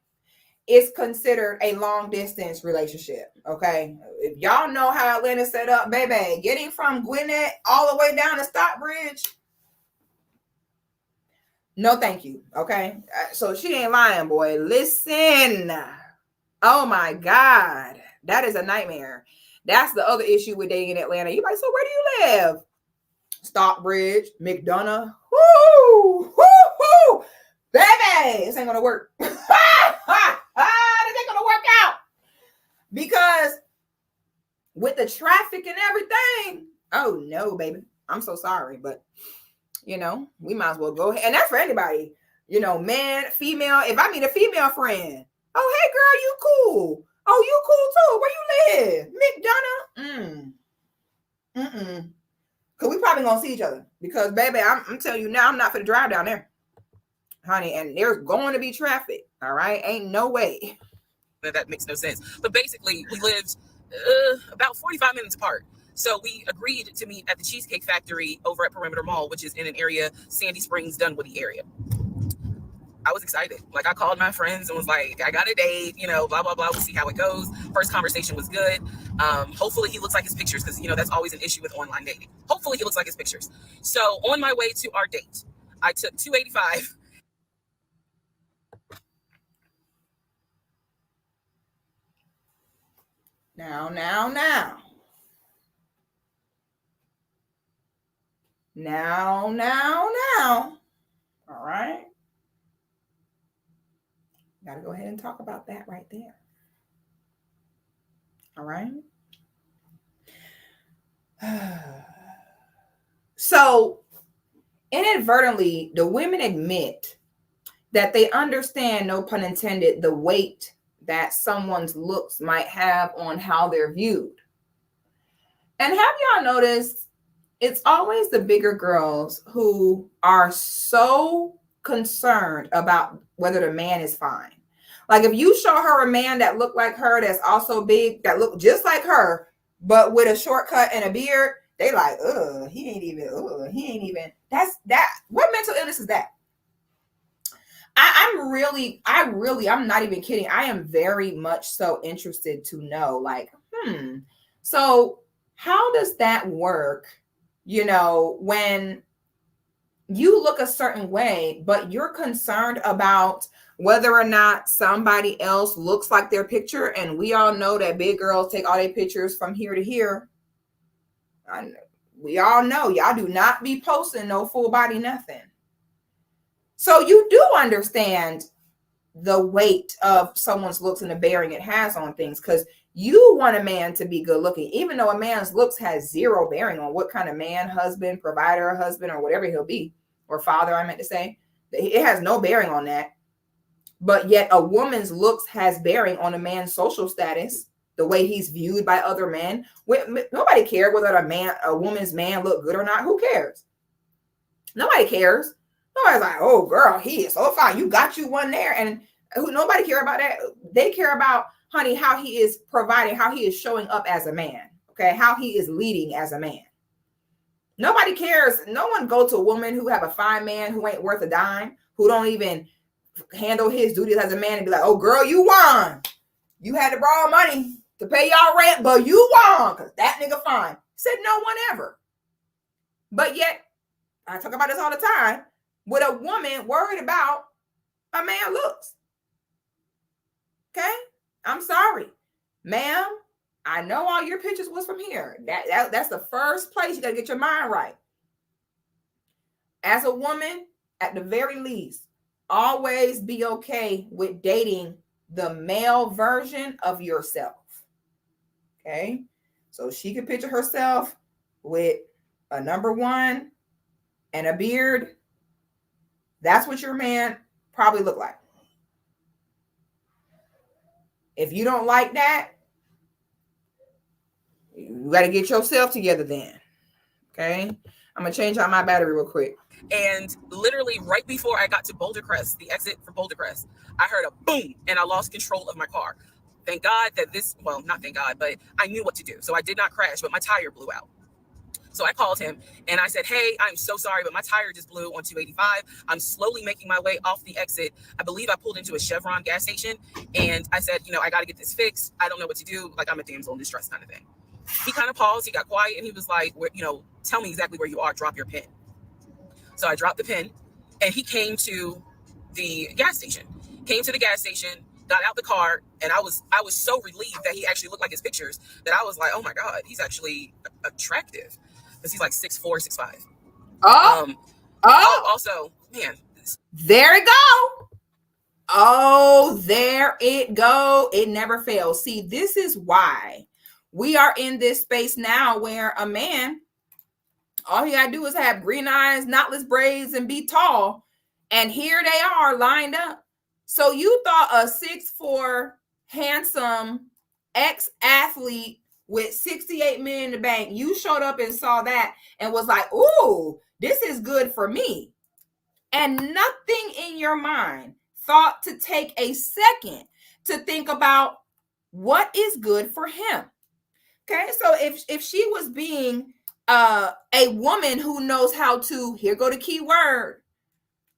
it's considered a long distance relationship. Okay. If y'all know how Atlanta's set up, baby, getting from Gwinnett all the way down to Stockbridge, no, thank you. Okay. So she ain't lying, boy. Listen. Oh my God. That is a nightmare. That's the other issue with dating in Atlanta. You like, so where do you live? Stockbridge, McDonough. Woo! Woo! Woo! Baby, this ain't gonna work. This ain't gonna work out. Because with the traffic and everything, oh no, baby. I'm so sorry, but you know, we might as well go ahead. And that's for anybody, you know, man, female. If I meet a female friend, oh, hey, girl, you cool. Oh, you cool too. Where you live? McDonough? Because we probably going to see each other. Because, baby, I'm telling you now, I'm not going to drive down there, honey. And there's going to be traffic, all right? Ain't no way. That makes no sense. But basically, we lived about 45 minutes apart. So we agreed to meet at the Cheesecake Factory over at Perimeter Mall, which is in an area, Sandy Springs, Dunwoody area. I was excited. Like, I called my friends and was like, I got a date, you know, blah, blah, blah. We'll see how it goes. First conversation was good. Hopefully he looks like his pictures because, you know, that's always an issue with online dating. Hopefully he looks like his pictures. So on my way to our date, I took 285. Now. All right. Got to go ahead and talk about that right there. All right. So, inadvertently, the women admit that they understand, no pun intended, the weight that someone's looks might have on how they're viewed. And have y'all noticed, it's always the bigger girls who are so concerned about whether the man is fine. Like, if you show her a man that looked like her, that's also big, that look just like her, but with a shortcut and a beard, they like, he ain't even, that's that. What mental illness is that? I'm not even kidding. I am very much so interested to know, like, so how does that work? You know, when you look a certain way, but you're concerned about whether or not somebody else looks like their picture. And we all know that big girls take all their pictures from here to here. We all know y'all do not be posting no full body nothing. So you do understand the weight of someone's looks and the bearing it has on things, because you want a man to be good looking, even though a man's looks has zero bearing on what kind of man, husband, provider, husband, or whatever he'll be, or father, I meant to say. It has no bearing on that. But yet a woman's looks has bearing on a man's social status, the way he's viewed by other men. Nobody cares whether a woman's man look good or not. Who cares? Nobody cares. Nobody's like, oh girl, he is so fine. You got you one there. And nobody care about that. They care about, honey, how he is providing, how he is showing up as a man. Okay. How he is leading as a man. Nobody cares. No one go to a woman who have a fine man who ain't worth a dime, who don't even handle his duties as a man and be like, oh girl, you won. You had to borrow money to pay y'all rent, but you won because that nigga fine. Said no one ever. But yet, I talk about this all the time, with a woman worried about a man looks. Okay? I'm sorry. Ma'am, I know all your pictures was from here. That's the first place you got to get your mind right. As a woman, at the very least, always be okay with dating the male version of yourself. Okay? So she could picture herself with a number one and a beard. That's what your man probably look like. If you don't like that, you got to get yourself together then. Okay? I'm going to change out my battery real quick. And literally right before I got to Boulder Crest, the exit for Boulder Crest, I heard a boom and I lost control of my car. Thank God that not thank God, but I knew what to do. So I did not crash, but my tire blew out. So I called him and I said, hey, I'm so sorry, but my tire just blew on 285. I'm slowly making my way off the exit. I believe I pulled into a Chevron gas station and I said, I got to get this fixed. I don't know what to do. Like, I'm a damsel in distress kind of thing. He kind of paused. He got quiet and he was like, tell me exactly where you are. Drop your pin. So I dropped the pin and he came to the gas station, got out the car. And I was so relieved that he actually looked like his pictures that I was like, oh my God, he's actually attractive. Because he's like 6'4", 6'5". Also, man. There it go. Oh, there it go. It never fails. See, this is why we are in this space now where a man, all he got to do is have green eyes, knotless braids, and be tall. And here they are lined up. So you thought a 6'4", handsome ex-athlete with 68 million in the bank, you showed up and saw that and was like, ooh, this is good for me. And nothing in your mind thought to take a second to think about what is good for him. Okay, so if she was being a woman who knows how to, here go the key word,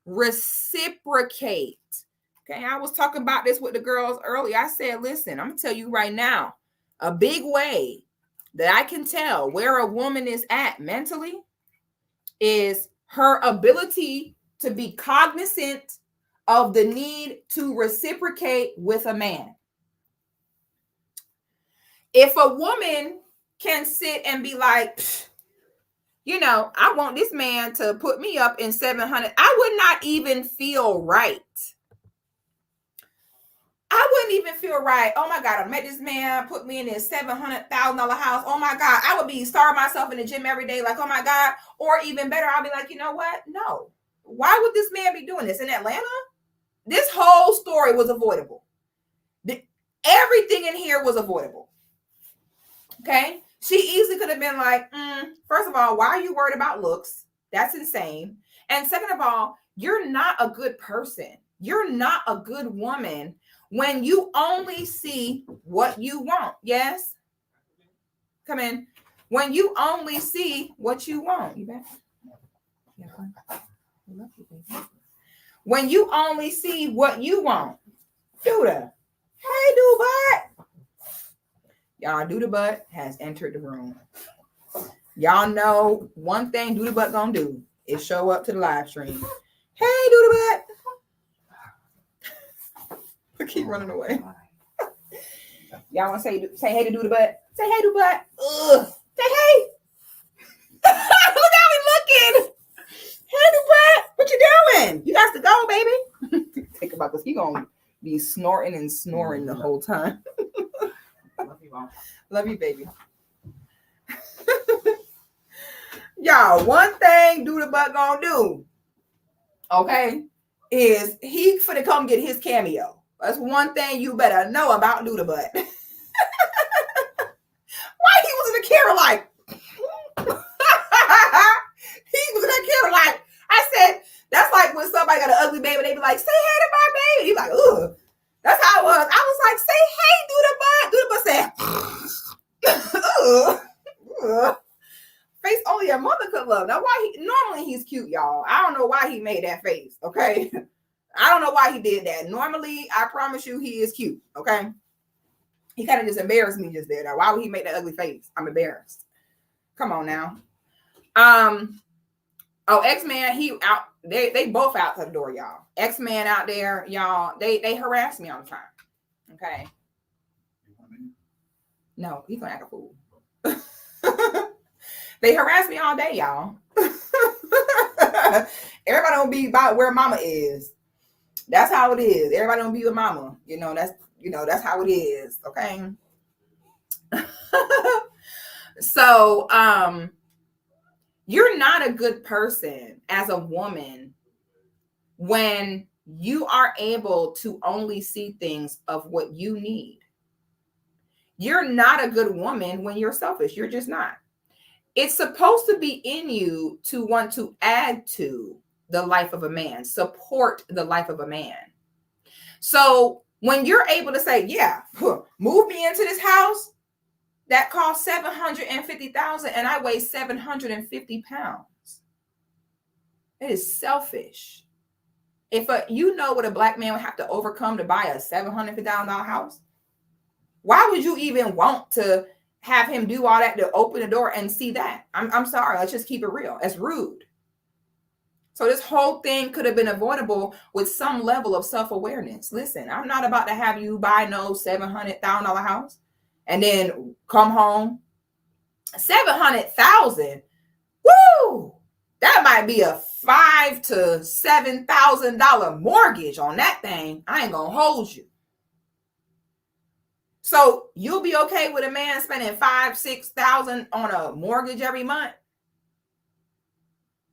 reciprocate. Okay, I was talking about this with the girls earlier. I said, listen, I'm gonna tell you right now, a big way that I can tell where a woman is at mentally is her ability to be cognizant of the need to reciprocate with a man. If a woman can sit and be like, I want this man to put me up in 700, I would not even feel right. I wouldn't even feel right. Oh my God, I met this man, put me in this $700,000 house. Oh my God, I would be starving myself in the gym every day. Like, oh my God. Or even better, I'll be like, you know what? No. Why would this man be doing this in Atlanta? This whole story was avoidable. Everything in here was avoidable. Okay. She easily could have been like, first of all, why are you worried about looks? That's insane. And second of all, you're not a good person. You're not a good woman when you only see what you want. Yes? Come in. When you only see what you want. You bet. when you only see what you want. Duda. Hey, do butt. Y'all, do the butt has entered the room. Y'all know one thing do the butt gonna do is show up to the live stream. Hey, do the butt. I keep running away. Y'all want to say hey to do the butt? Say hey to butt. Ugh. Say hey. Look how we looking. Hey do butt. What you doing? You got to go, baby. Think about this. He gonna be snorting and snoring the whole time. Love you, Mom. Love you, baby. Y'all, one thing do the butt gonna do, okay, is he finna come get his cameo. That's one thing you better know about do the butt. Why he was in the camera like he was in that camera like I said, that's like when somebody got an ugly baby, they be like, say hey to my baby. He's like, ugh. That's how it was. I was like, say hey, do the butt. Do the butt said, ugh. Face only a mother could love. Now, why normally he's cute, y'all. I don't know why he made that face, okay? I don't know why he did that. Normally, I promise you, he is cute, okay? He kind of just embarrassed me just there. Now, why would he make that ugly face? I'm embarrassed. Come on now. Oh, X-Man, he out. They both out to the door, y'all. X-Man out there, y'all. They harass me all the time, okay? No, he's gonna act a fool. They harass me all day, y'all. Everybody don't be about where mama is. That's how it is. Everybody don't be with mama. That's how it is. Okay. So, you're not a good person as a woman when you are able to only see things of what you need. You're not a good woman when you're selfish. You're just not. It's supposed to be in you to want to add to the life of a man, support the life of a man. So when you're able to say, yeah, move me into this house that costs $750,000 and I weigh 750 pounds. It is selfish. If you know what a black man would have to overcome to buy a $750,000 house, why would you even want to have him do all that to open the door and see that? I'm sorry. Let's just keep it real. That's rude. So this whole thing could have been avoidable with some level of self-awareness. Listen, I'm not about to have you buy no $700,000 house and then come home. $700,000. Woo! That might be a $5,000 to $7,000 mortgage on that thing. I ain't gonna hold you. So you'll be okay with a man spending $5,000-$6,000 on a mortgage every month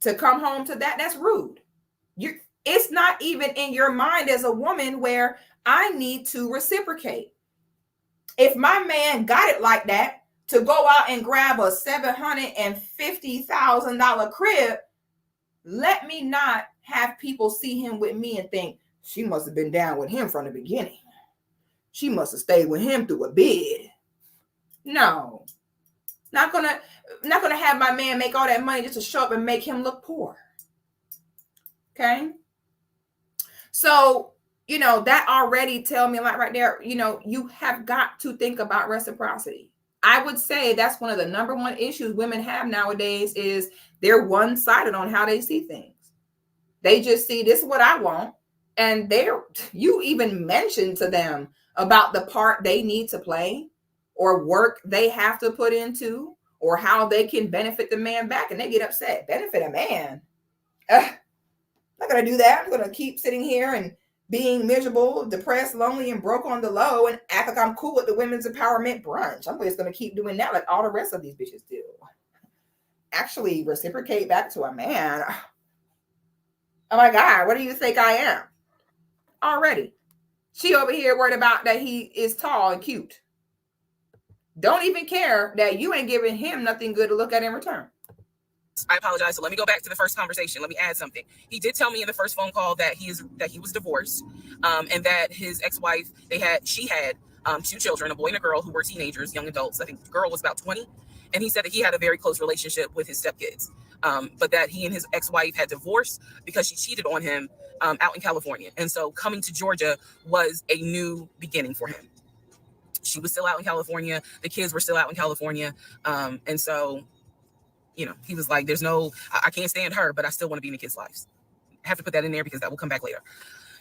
to come home to that? That's rude. It's not even in your mind as a woman where I need to reciprocate. If my man got it like that to go out and grab a $750,000 crib, let me not have people see him with me and think she must have been down with him from the beginning. She must have stayed with him through a bid. No, not gonna have my man make all that money just to show up and make him look poor. Okay. So, that already tell me a lot right there. You have got to think about reciprocity. I would say that's one of the number one issues women have nowadays is they're one-sided on how they see things. They just see this is what I want. And you even mentioned to them about the part they need to play or work they have to put into or how they can benefit the man back. And they get upset. Benefit a man? I'm not going to do that. I'm going to keep sitting here and being miserable, depressed, lonely, and broke on the low and act like I'm cool with the women's empowerment brunch. I'm just going to keep doing that like all the rest of these bitches do. Actually reciprocate back to a man. Oh my God, what do you think I am? Already. She over here worried about that he is tall and cute. Don't even care that you ain't giving him nothing good to look at in return. I apologize. So let me go back to the first conversation. Let me add something. He did tell me in the first phone call that he was divorced, and that his ex-wife, she had 2 children, a boy and a girl who were teenagers, young adults. I think the girl was about 20. And he said that he had a very close relationship with his stepkids. but that he and his ex-wife had divorced because she cheated on him out in California. And so coming to Georgia was a new beginning for him. She was still out in California. The kids were still out in California. And so, you know, he was like, there's no, I can't stand her, but I still want to be in the kids' lives. I have to put that in there because that will come back later.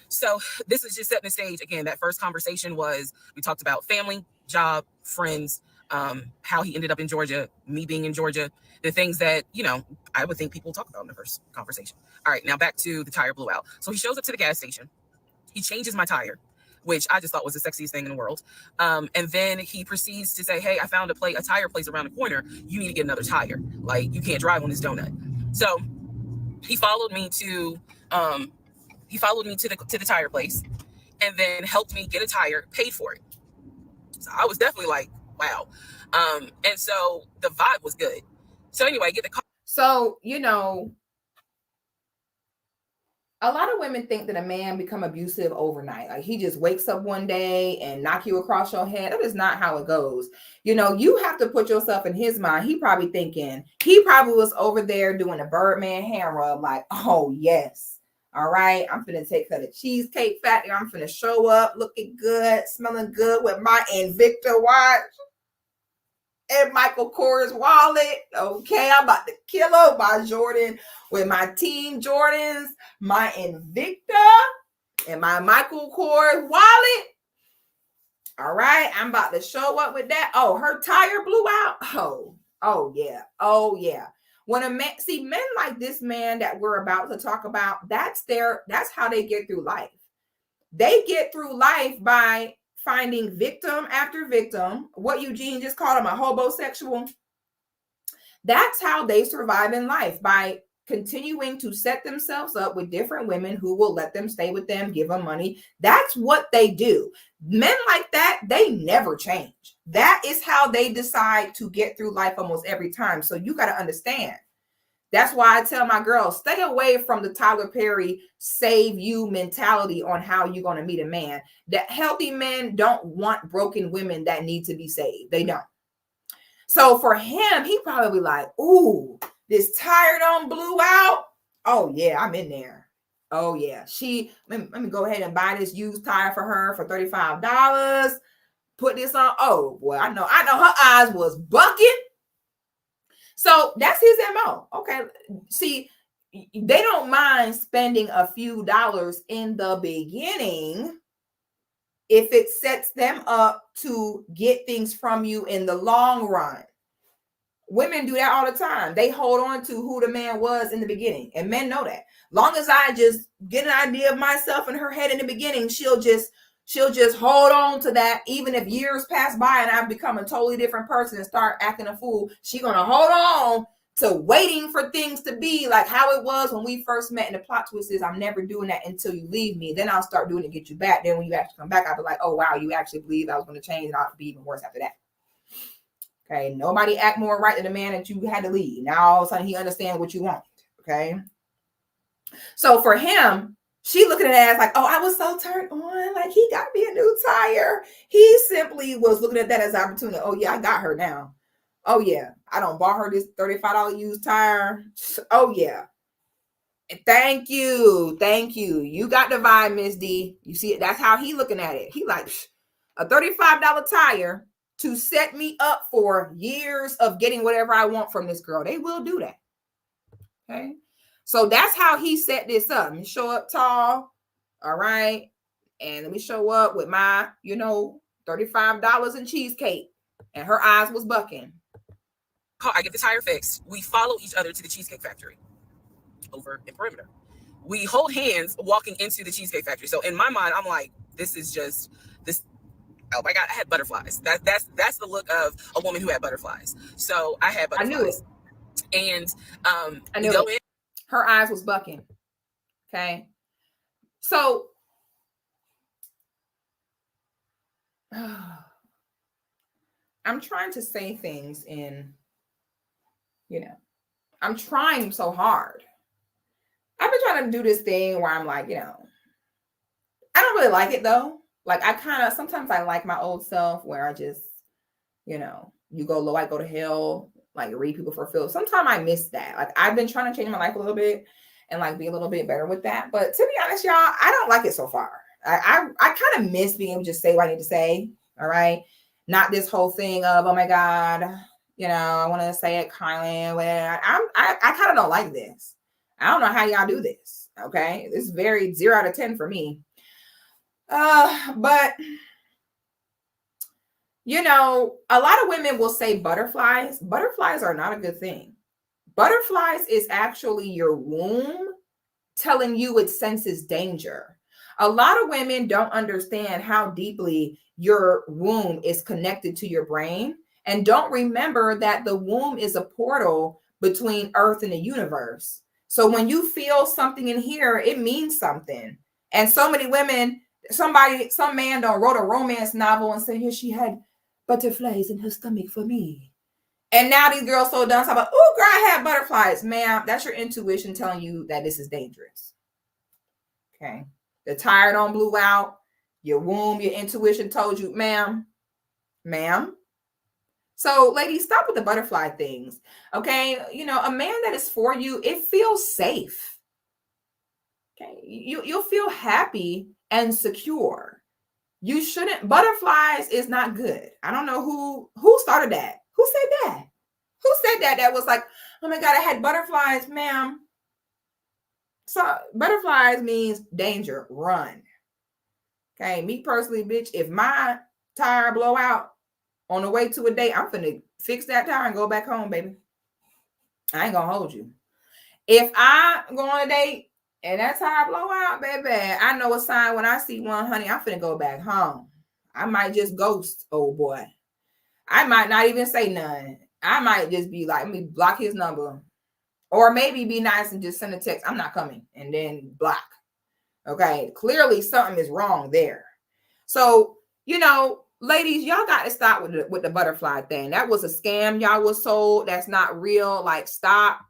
So this is just setting the stage. Again, that first conversation was, we talked about family, job, friends, how he ended up in Georgia, me being in Georgia, the things that, you know, I would think people talk about in the first conversation. All right, now back to the tire blew out. So he shows up to the gas station. He changes my tire, which I just thought was the sexiest thing in the world. And then he proceeds to say, hey, I found a tire place around the corner. You need to get another tire. Like, you can't drive on this donut. So he followed me to the tire place and then helped me get a tire, paid for it. So I was definitely like, wow. And so the vibe was good. So anyway, get the car. So, you know, a lot of women think that a man become abusive overnight. Like he just wakes up one day and knock you across your head. That is not how it goes. You know, you have to put yourself in his mind. He probably was over there doing a Birdman hand rub like, oh, yes. All right. I'm finna take her to Cheesecake Factory. I'm finna show up looking good, smelling good with my Invicta watch and Michael Kors wallet. Okay, I'm about to kill her by Jordan with my Team Jordans, my Invicta, and my Michael Kors wallet. All right, I'm about to show up with that. Oh, her tire blew out. Oh yeah. When a man, see, men like this man that we're about to talk about, that's how they get through life. They get through life by finding victim after victim, what Eugene just called him, a hobosexual. That's how they survive in life, by continuing to set themselves up with different women who will let them stay with them, give them money. That's what they do. Men like that, they never change. That is how they decide to get through life almost every time. So you got to understand. That's why I tell my girls, stay away from the Tyler Perry save you mentality on how you're going to meet a man. That healthy men don't want broken women that need to be saved. They don't. So for him, he probably like, ooh, this tire done blew out. Oh yeah, I'm in there. Oh yeah. Let me go ahead and buy this used tire for her for $35. Put this on. Oh boy, I know her eyes was bucking. So that's his MO. Okay. See, they don't mind spending a few dollars in the beginning if it sets them up to get things from you in the long run. Women do that all the time. They hold on to who the man was in the beginning. And men know that. Long as I just get an idea of myself in her head in the beginning, she'll just hold on to that. Even if years pass by and I've become a totally different person and start acting a fool, she's going to hold on to waiting for things to be like how it was when we first met. And the plot twist is I'm never doing that until you leave me. Then I'll start doing it to get you back. Then when you actually come back, I'll be like, oh, wow, you actually believe I was going to change, and I'll be even worse after that. Okay, nobody act more right than the man that you had to leave. Now all of a sudden he understands what you want. Okay. So for him, she looking at it as like, oh, I was so turned on. Like he got me a new tire. He simply was looking at that as an opportunity. Oh yeah, I got her now. Oh yeah, I don't bought her this $35 used tire. Oh yeah. Thank you. You got the vibe, Miss D. You see it? That's how he looking at it. He like a $35 tire to set me up for years of getting whatever I want from this girl. They will do that. Okay. So that's how he set this up. Let me show up tall. All right. And let me show up with my, $35 in cheesecake. And her eyes was bucking. I get the tire fixed. We follow each other to the Cheesecake Factory over in Perimeter. We hold hands walking into the Cheesecake Factory. So in my mind, I'm like, this is just this. Oh my God, I had butterflies. That's the look of a woman who had butterflies. So I had butterflies. I knew it. And I knew it. Her eyes was bucking. Okay. So I'm trying to say things in, I'm trying so hard. I've been trying to do this thing where I'm like, I don't really like it though. Like sometimes I like my old self where I just, you go low, I go to hell. like read people for feels. Sometimes I miss that. Like I've been trying to change my life a little bit and like be a little bit better with that. But to be honest, y'all, I don't like it so far. I kind of miss being able to just say what I need to say. All right. Not this whole thing of, oh my God, you know, I want to say it kindly. I kind of don't like this. I don't know how y'all do this. Okay. It's very 0 out of 10 for me. But you know, a lot of women will say butterflies. Butterflies are not a good thing. Butterflies is actually your womb telling you it senses danger. A lot of women don't understand how deeply your womb is connected to your brain and don't remember that the womb is a portal between Earth and the universe. So when you feel something in here, it means something. And so many women, some man don't wrote a romance novel and said, here she had butterflies in her stomach for me. And now these girls so done talking about, oh, girl, I had butterflies. Ma'am, that's your intuition telling you that this is dangerous. Okay. The tire don't blew out. Your womb, your intuition told you, ma'am. So, ladies, stop with the butterfly things. Okay. You know, a man that is for you, it feels safe. Okay. You'll feel happy and secure. You shouldn't. Butterflies is not good. I don't know who started that. Who said that? Who said that? That was like, oh my God, I had butterflies, ma'am. So butterflies means danger, run. Okay, me personally, bitch, if my tire blow out on the way to a date, I'm finna fix that tire and go back home, baby. I ain't gonna hold you. If I go on a date and that tire blow out, baby, I know a sign when I see one, honey, I'm finna go back home. I might just ghost, old boy. I might not even say none. I might just be like, let me block his number. Or maybe be nice and just send a text, I'm not coming, and then block. Okay, clearly something is wrong there. So, you know, ladies, y'all got to stop with the butterfly thing. That was a scam y'all was sold. That's not real. Like, stop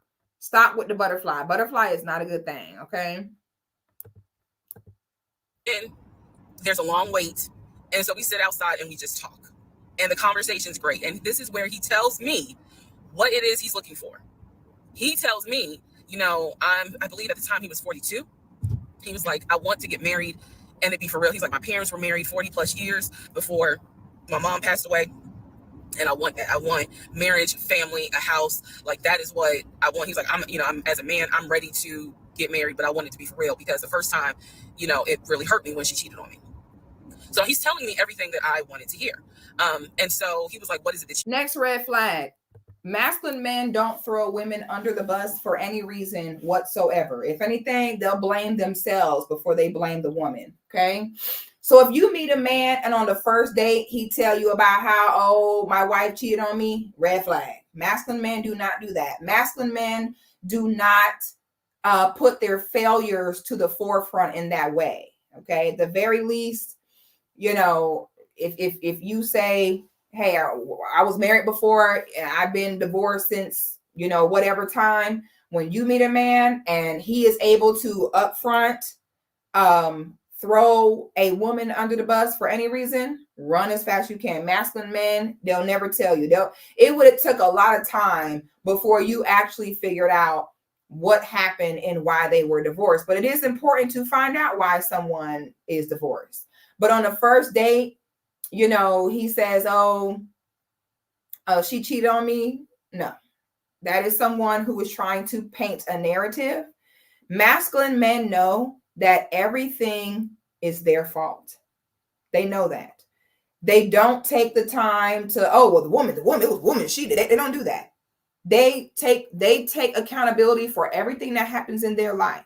with the butterfly. Butterfly is not a good thing, okay? And there's a long wait. And so we sit outside and we just talk. And the conversation's great. And this is where he tells me what it is he's looking for. He tells me, you know, I believe at the time he was 42. He was like, I want to get married and it'd be for real. He's like, my parents were married 40 plus years before my mom passed away. And I want that. I want marriage, family, a house. Like, that is what I want. He's like, I'm as a man, I'm ready to get married, but I want it to be for real, because the first time, you know, it really hurt me when she cheated on me. So he's telling me everything that I wanted to hear. And so he was like, what is it that you— Next red flag. Masculine men don't throw women under the bus for any reason whatsoever. If anything, they'll blame themselves before they blame the woman. Okay. So if you meet a man and on the first date, he tell you about how, oh, my wife cheated on me, red flag. Masculine men do not do that. Masculine men do not put their failures to the forefront in that way. Okay. At the very least, you know, if you say, hey, I was married before and I've been divorced since, you know, whatever time, when you meet a man and he is able to upfront throw a woman under the bus for any reason, run as fast as you can. Masculine men, they'll never tell you. It would have took a lot of time before you actually figured out what happened and why they were divorced. But it is important to find out why someone is divorced. But on the first date, you know, he says, oh, she cheated on me. No, that is someone who is trying to paint a narrative. Masculine men know that everything is their fault. They know that. They don't take the time to, oh, well, the woman, it was a woman. She did it. They don't do that. They take accountability for everything that happens in their life.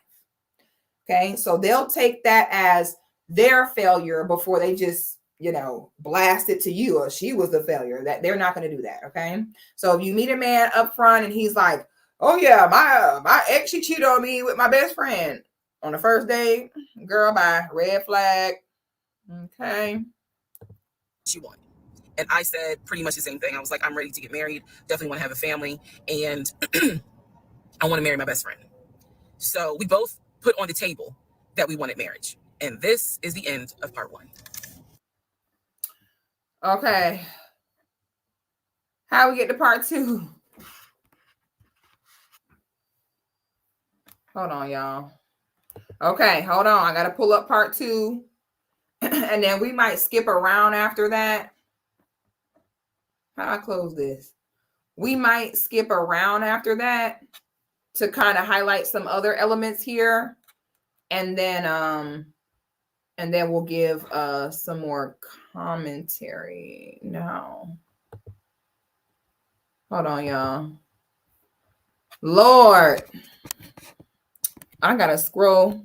Okay. So they'll take that as their failure before they just, you know, blast it to you, or she was the failure. That they're not going to do that. Okay. So if you meet a man up front and he's like, oh yeah, my ex, she cheated on me with my best friend on the first date, girl, bye, red flag. Okay. She won. And I said pretty much the same thing. I was like, I'm ready to get married. Definitely want to have a family. And I want to marry my best friend. So we both put on the table that we wanted marriage. And this is the end of part 1. Okay. How we get to part 2? Hold on, y'all. Okay, hold on. I got to pull up part 2. And then we might skip around after that. How do I close this? We might skip around after that to kind of highlight some other elements here. And then we'll give some more commentary now. Hold on, y'all. Lord, I gotta scroll.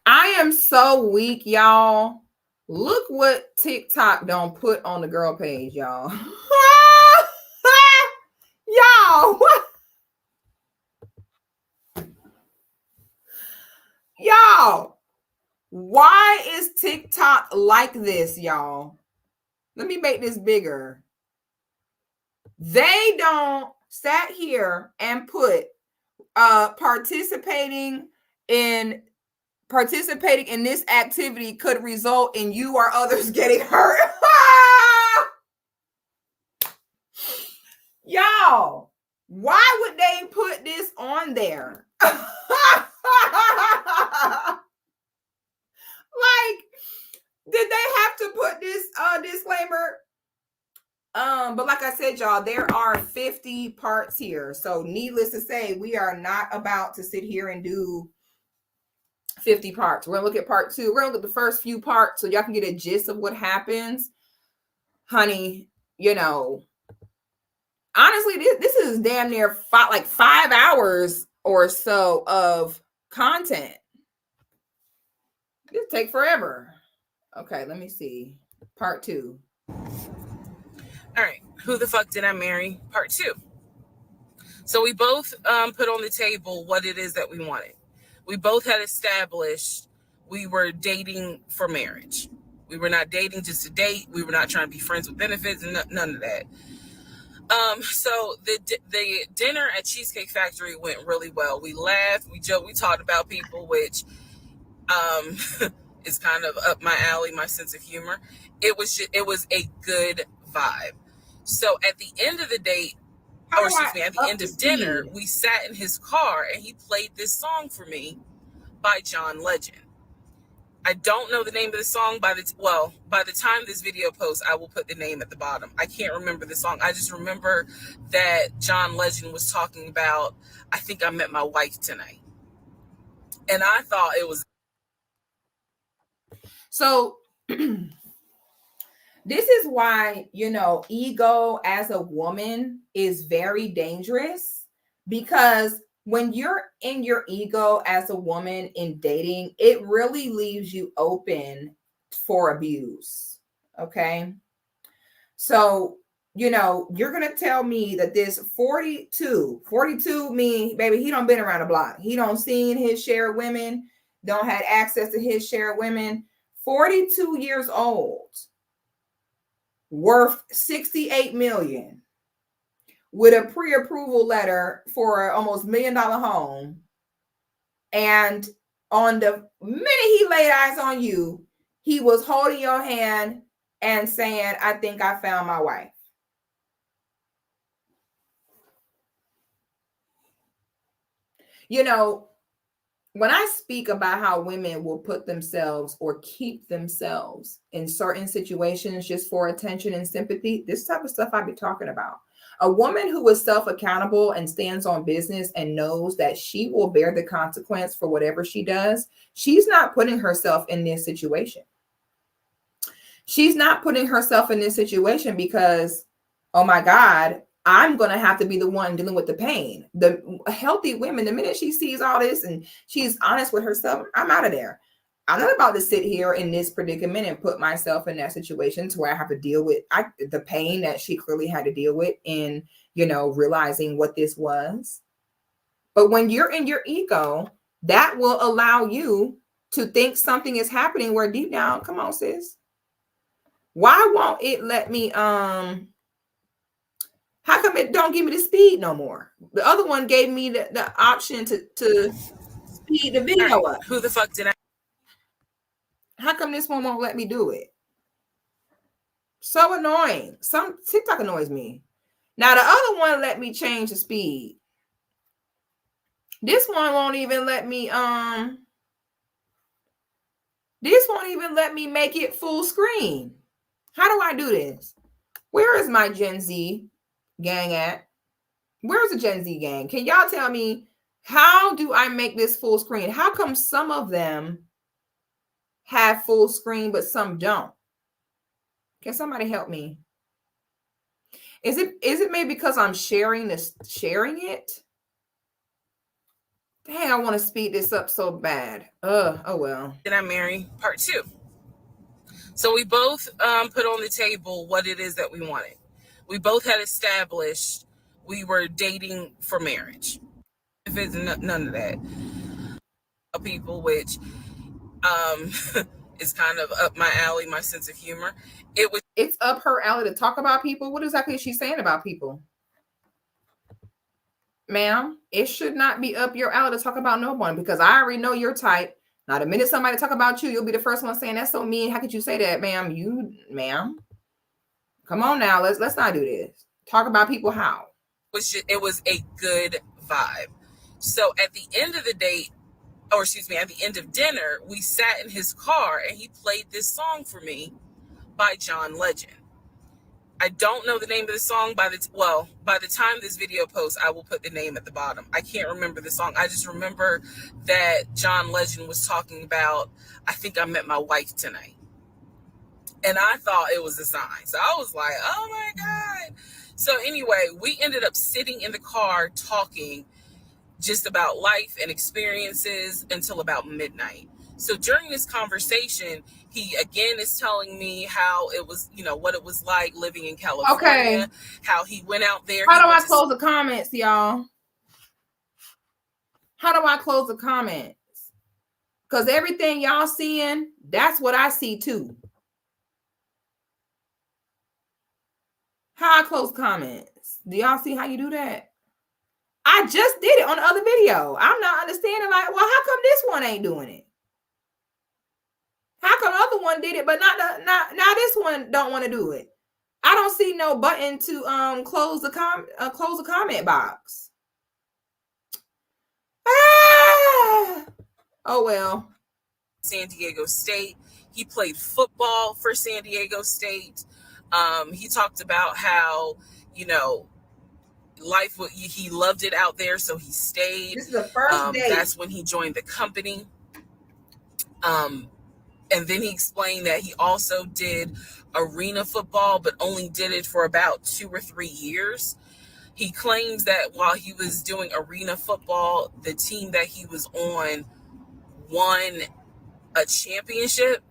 I am so weak, y'all. Look what TikTok don't put on the girl page, y'all. Y'all, y'all, why is TikTok like this, y'all? Let me make this bigger. They don't sat here and put participating in this activity could result in you or others getting hurt. Y'all, why would they put this on there? Like, did they have to put this disclaimer? But like I said, y'all, there are 50 parts here. So needless to say, we are not about to sit here and do 50 parts. We're gonna look at part 2. We're gonna look at the first few parts so y'all can get a gist of what happens. Honey, you know, honestly, this is damn near 5 hours or so of content. This take forever. Okay, let me see. Part 2. All right. Who the fuck did I marry? Part 2. So we both put on the table what it is that we wanted. We both had established we were dating for marriage. We were not dating just to date. We were not trying to be friends with benefits and none of that. So the dinner at Cheesecake Factory went really well. We laughed, we joked, we talked about people, which is kind of up my alley, my sense of humor. It was a good vibe. So at the end of the date, at the end of dinner, we sat in his car and he played this song for me by John Legend. I don't know the name of the song. By the time this video posts, I will put the name at the bottom. I can't remember the song. I just remember that John Legend was talking about, I think I met my wife tonight. And I thought it was. So this is why, you know, ego as a woman is very dangerous, because when you're in your ego as a woman in dating, it really leaves you open for abuse. Okay. So, you know, you're going to tell me that this 42 mean, baby, he don't been around the block. He don't seen his share of women, don't had access to his share of women. 42 years old, worth $68 million, with a pre-approval letter for an almost $1 million home. And on the minute he laid eyes on you, he was holding your hand and saying, I think I found my wife. You know, when I speak about how women will put themselves or keep themselves in certain situations just for attention and sympathy, this type of stuff I be talking about. A woman who is self-accountable and stands on business and knows that she will bear the consequence for whatever she does, she's not putting herself in this situation. She's not putting herself in this situation because, oh my God, I'm going to have to be the one dealing with the pain. The healthy women, the minute she sees all this and she's honest with herself, I'm out of there. I'm not about to sit here in this predicament and put myself in that situation to where I have to deal with the pain that she clearly had to deal with in, you know, realizing what this was. But when you're in your ego, that will allow you to think something is happening where deep down, come on, sis. Why won't it let me, how come it don't give me the speed no more? The other one gave me the option to speed the video up. Who the fuck did I? How come this one won't let me do it? So annoying. Some TikTok annoys me. Now the other one let me change the speed. This one won't even let me this won't even let me make it full screen. How do I do this? Where is my Gen Z gang at? Where's the Gen Z gang? Can y'all tell me, how do I make this full screen? How come some of them have full screen but some don't? Can somebody help me? Is it maybe because I'm sharing it? Dang, I want to speed this up so bad. Oh well. Did I marry? Part 2. So we both put on the table what it is that we wanted. We both had established we were dating for marriage. If it's none of that, people, which is kind of up my alley, my sense of humor. It's up her alley to talk about people. What exactly is she saying about people? Ma'am, it should not be up your alley to talk about no one, because I already know your type. Now, the minute somebody talk about you, you'll be the first one saying that's so mean. How could you say that, ma'am? Ma'am, come on now. Let's not do this. Talk about people how? It was a good vibe. So at the end of the date, or excuse me, at the end of dinner, we sat in his car and he played this song for me by John Legend. I don't know the name of the song. By the time this video posts, I will put the name at the bottom. I can't remember the song. I just remember that John Legend was talking about, I think I met my wife tonight. And I thought it was a sign. So I was like, oh my God. So anyway, we ended up sitting in the car talking just about life and experiences until about midnight. So during this conversation, he again is telling me how it was, what it was like living in California, okay, how he went out there. How do I close the comments, y'all? How do I close the comments? Because everything y'all seeing, that's what I see too. How I close comments? Do y'all see how you do that? I just did it on the other video. I'm not understanding, like, well, how come this one ain't doing it? How come the other one did it, but not now this one don't want to do it? I don't see no button to close the comment box. Oh well. San Diego State. He played football for San Diego State. He talked about how, life, he loved it out there, so he stayed. This is the first day. That's when he joined the company. And then he explained that he also did arena football, but only did it for about 2 or 3 years. He claims that while he was doing arena football, the team that he was on won a championship.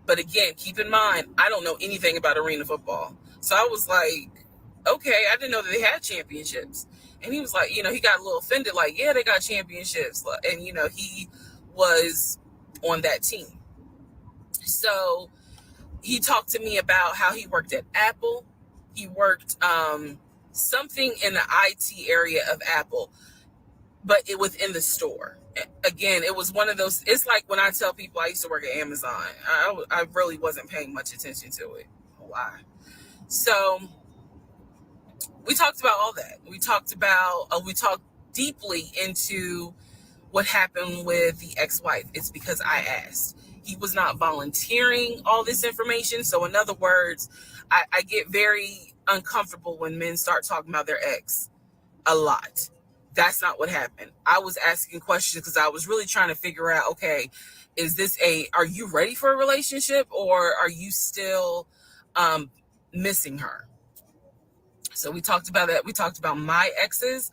But again, keep in mind, I don't know anything about arena football. So I was like, okay, I didn't know that they had championships. And he was like, he got a little offended, like, yeah, they got championships. And, he was on that team. So he talked to me about how he worked at Apple. He worked something in the IT area of Apple, but it was in the store. Again, it was one of those, it's like when I tell people I used to work at Amazon, I really wasn't paying much attention to it. Why? So we talked about all that. We talked deeply into what happened with the ex-wife. It's because I asked. He was not volunteering all this information. So in other words, I get very uncomfortable when men start talking about their ex a lot. That's not what happened. I was asking questions because I was really trying to figure out, okay, are you ready for a relationship, or are you still missing her? So we talked about that. We talked about my exes.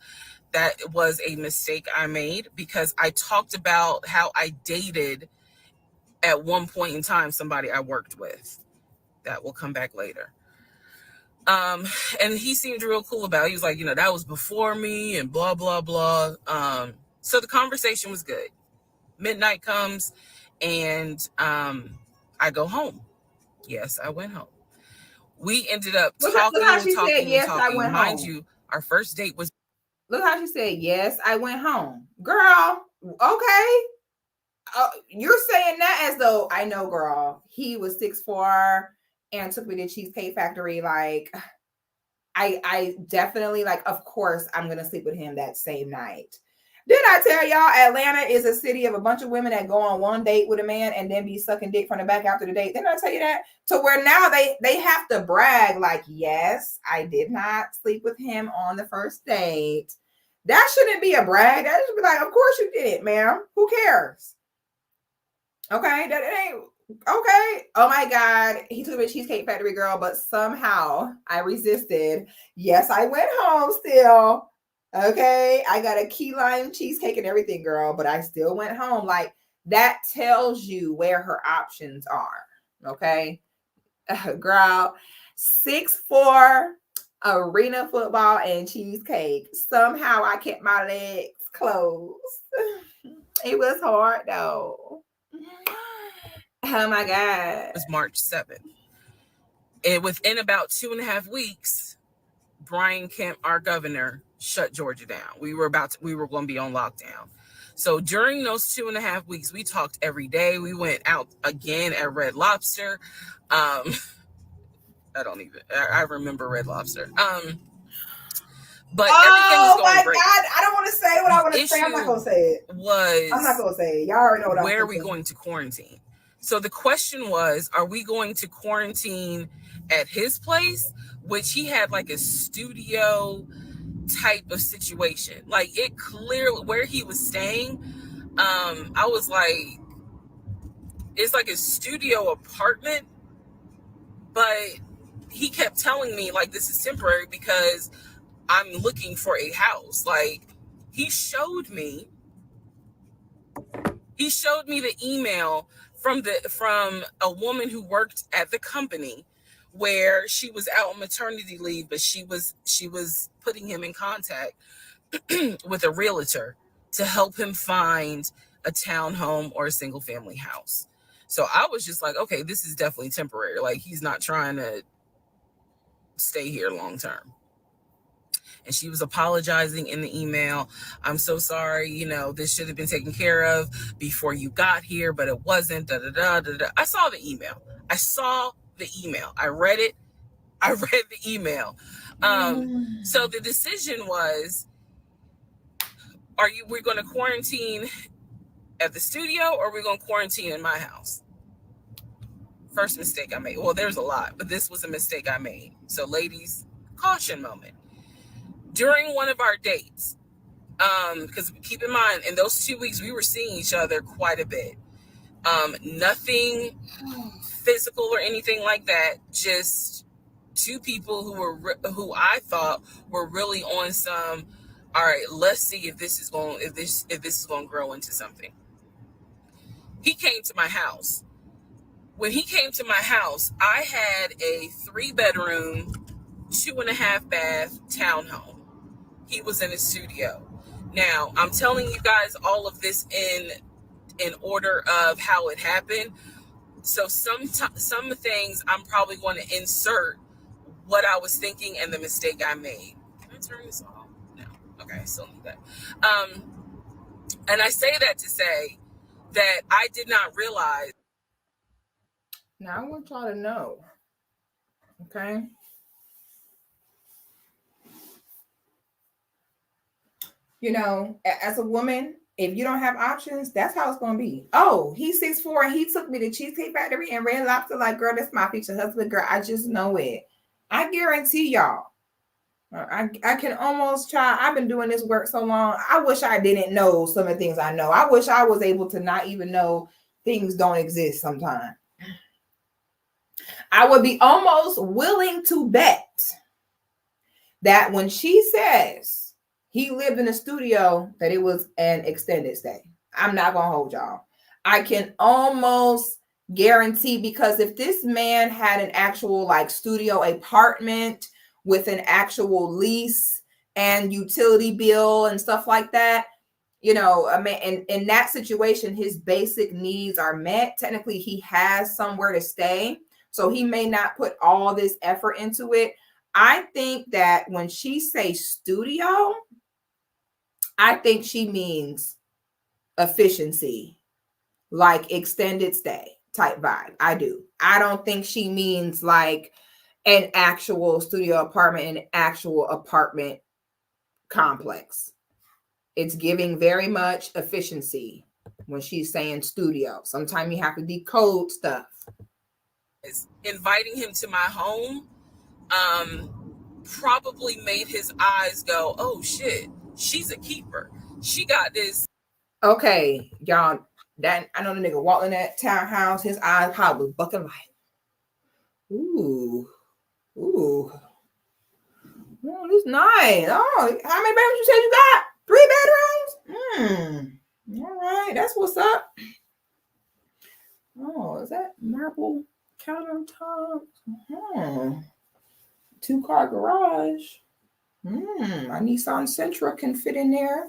That was a mistake I made because I talked about how I dated at one point in time somebody I worked with. That will come back later. And he seemed real cool about it. He was like, that was before me and blah, blah, blah. So the conversation was good. Midnight comes and I go home. Yes, I went home. We ended up talking. I went Mind home. you, our first date was. Look how she said, yes, I went home. Girl, okay. You're saying that as though I know, girl. He was 6'4" and took me to Cheesecake Factory. Like, I definitely, like, of course, I'm going to sleep with him that same night. Did I tell y'all Atlanta is a city of a bunch of women that go on one date with a man and then be sucking dick from the back after the date? Didn't I tell you that? To where now they have to brag like, yes, I did not sleep with him on the first date. That shouldn't be a brag. That should be like, of course you did it, ma'am. Who cares? Okay, that ain't okay. Oh my God, he took me to Cheesecake Factory, girl, but somehow I resisted. Yes, I went home still. Okay, I got a key lime cheesecake and everything, girl, but I still went home. Like, that tells you where her options are. Okay, girl, 6'4", arena football and cheesecake. Somehow I kept my legs closed. It was hard though. Oh my God. It was March 7th. And within about 2.5 weeks, Brian Kemp, our governor, shut Georgia down. We were going to be on lockdown. So during those 2.5 weeks, we talked every day. We went out again at Red Lobster. I remember Red Lobster. But everything was going great. God, I don't want to say what I want to say. I'm not going to say it. I'm not going to say it. Y'all already know what I'm Where are we going to quarantine? So the question was, are we going to quarantine at his place, which he had like a studio type of situation. Like, it clearly, where he was staying, I was like, it's like a studio apartment, but he kept telling me like, this is temporary because I'm looking for a house. Like, he showed me the email from a woman who worked at the company where she was out on maternity leave, but she was putting him in contact with a realtor to help him find a townhome or a single family house. So I was just like, okay, this is definitely temporary. Like, he's not trying to stay here long term. And she was apologizing in the email. I'm so sorry, this should have been taken care of before you got here, but it wasn't. Da, da, da, da, da. I saw the email. I read it. I read the email. So the decision was, we're going to quarantine at the studio, or we're going to quarantine in my house? First mistake I made. Well, there's a lot, but this was a mistake I made. So ladies, caution moment. During one of our dates, because keep in mind, in those 2 weeks, we were seeing each other quite a bit. Nothing physical or anything like that. Just two people who I thought were really on some, all right, let's see if this is going to grow into something. He came to my house. When he came to my house, I had a 3-bedroom, 2.5 bath townhome. He was in his studio. Now, I'm telling you guys all of this in order of how it happened. So some things I'm probably going to insert what I was thinking and the mistake I made. Can I turn this off? No. Okay, I still need that. And I say that to say that I did not realize. Now I want y'all to know, okay? As a woman, if you don't have options, that's how it's going to be. Oh, he's 6'4" and he took me to Cheesecake Factory and Red Lobster. Like, girl, that's my future husband, girl. I just know it. I guarantee y'all. I can almost try. I've been doing this work so long. I wish I didn't know some of the things I know. I wish I was able to not even know things don't exist sometimes. I would be almost willing to bet that when she says he lived in a studio, that it was an extended stay. I'm not going to hold y'all. I can almost guarantee, because if this man had an actual like studio apartment with an actual lease and utility bill and stuff like that, I mean, in that situation, his basic needs are met. Technically, he has somewhere to stay. So he may not put all this effort into it. I think that when she says studio, I think she means efficiency, like extended stay type vibe. I do. I don't think she means like an actual studio apartment, an actual apartment complex. It's giving very much efficiency when she's saying studio. Sometimes you have to decode stuff. Inviting him to my home probably made his eyes go, oh shit, she's a keeper. She got this. Okay, y'all. That I know the nigga walked in that townhouse. His eyes probably was bucking like, ooh. Oh, this nice. Oh, how many bedrooms you said you got? 3 bedrooms? All right, that's what's up. Oh, is that marble countertop? 2-car garage. My Nissan Sentra can fit in there.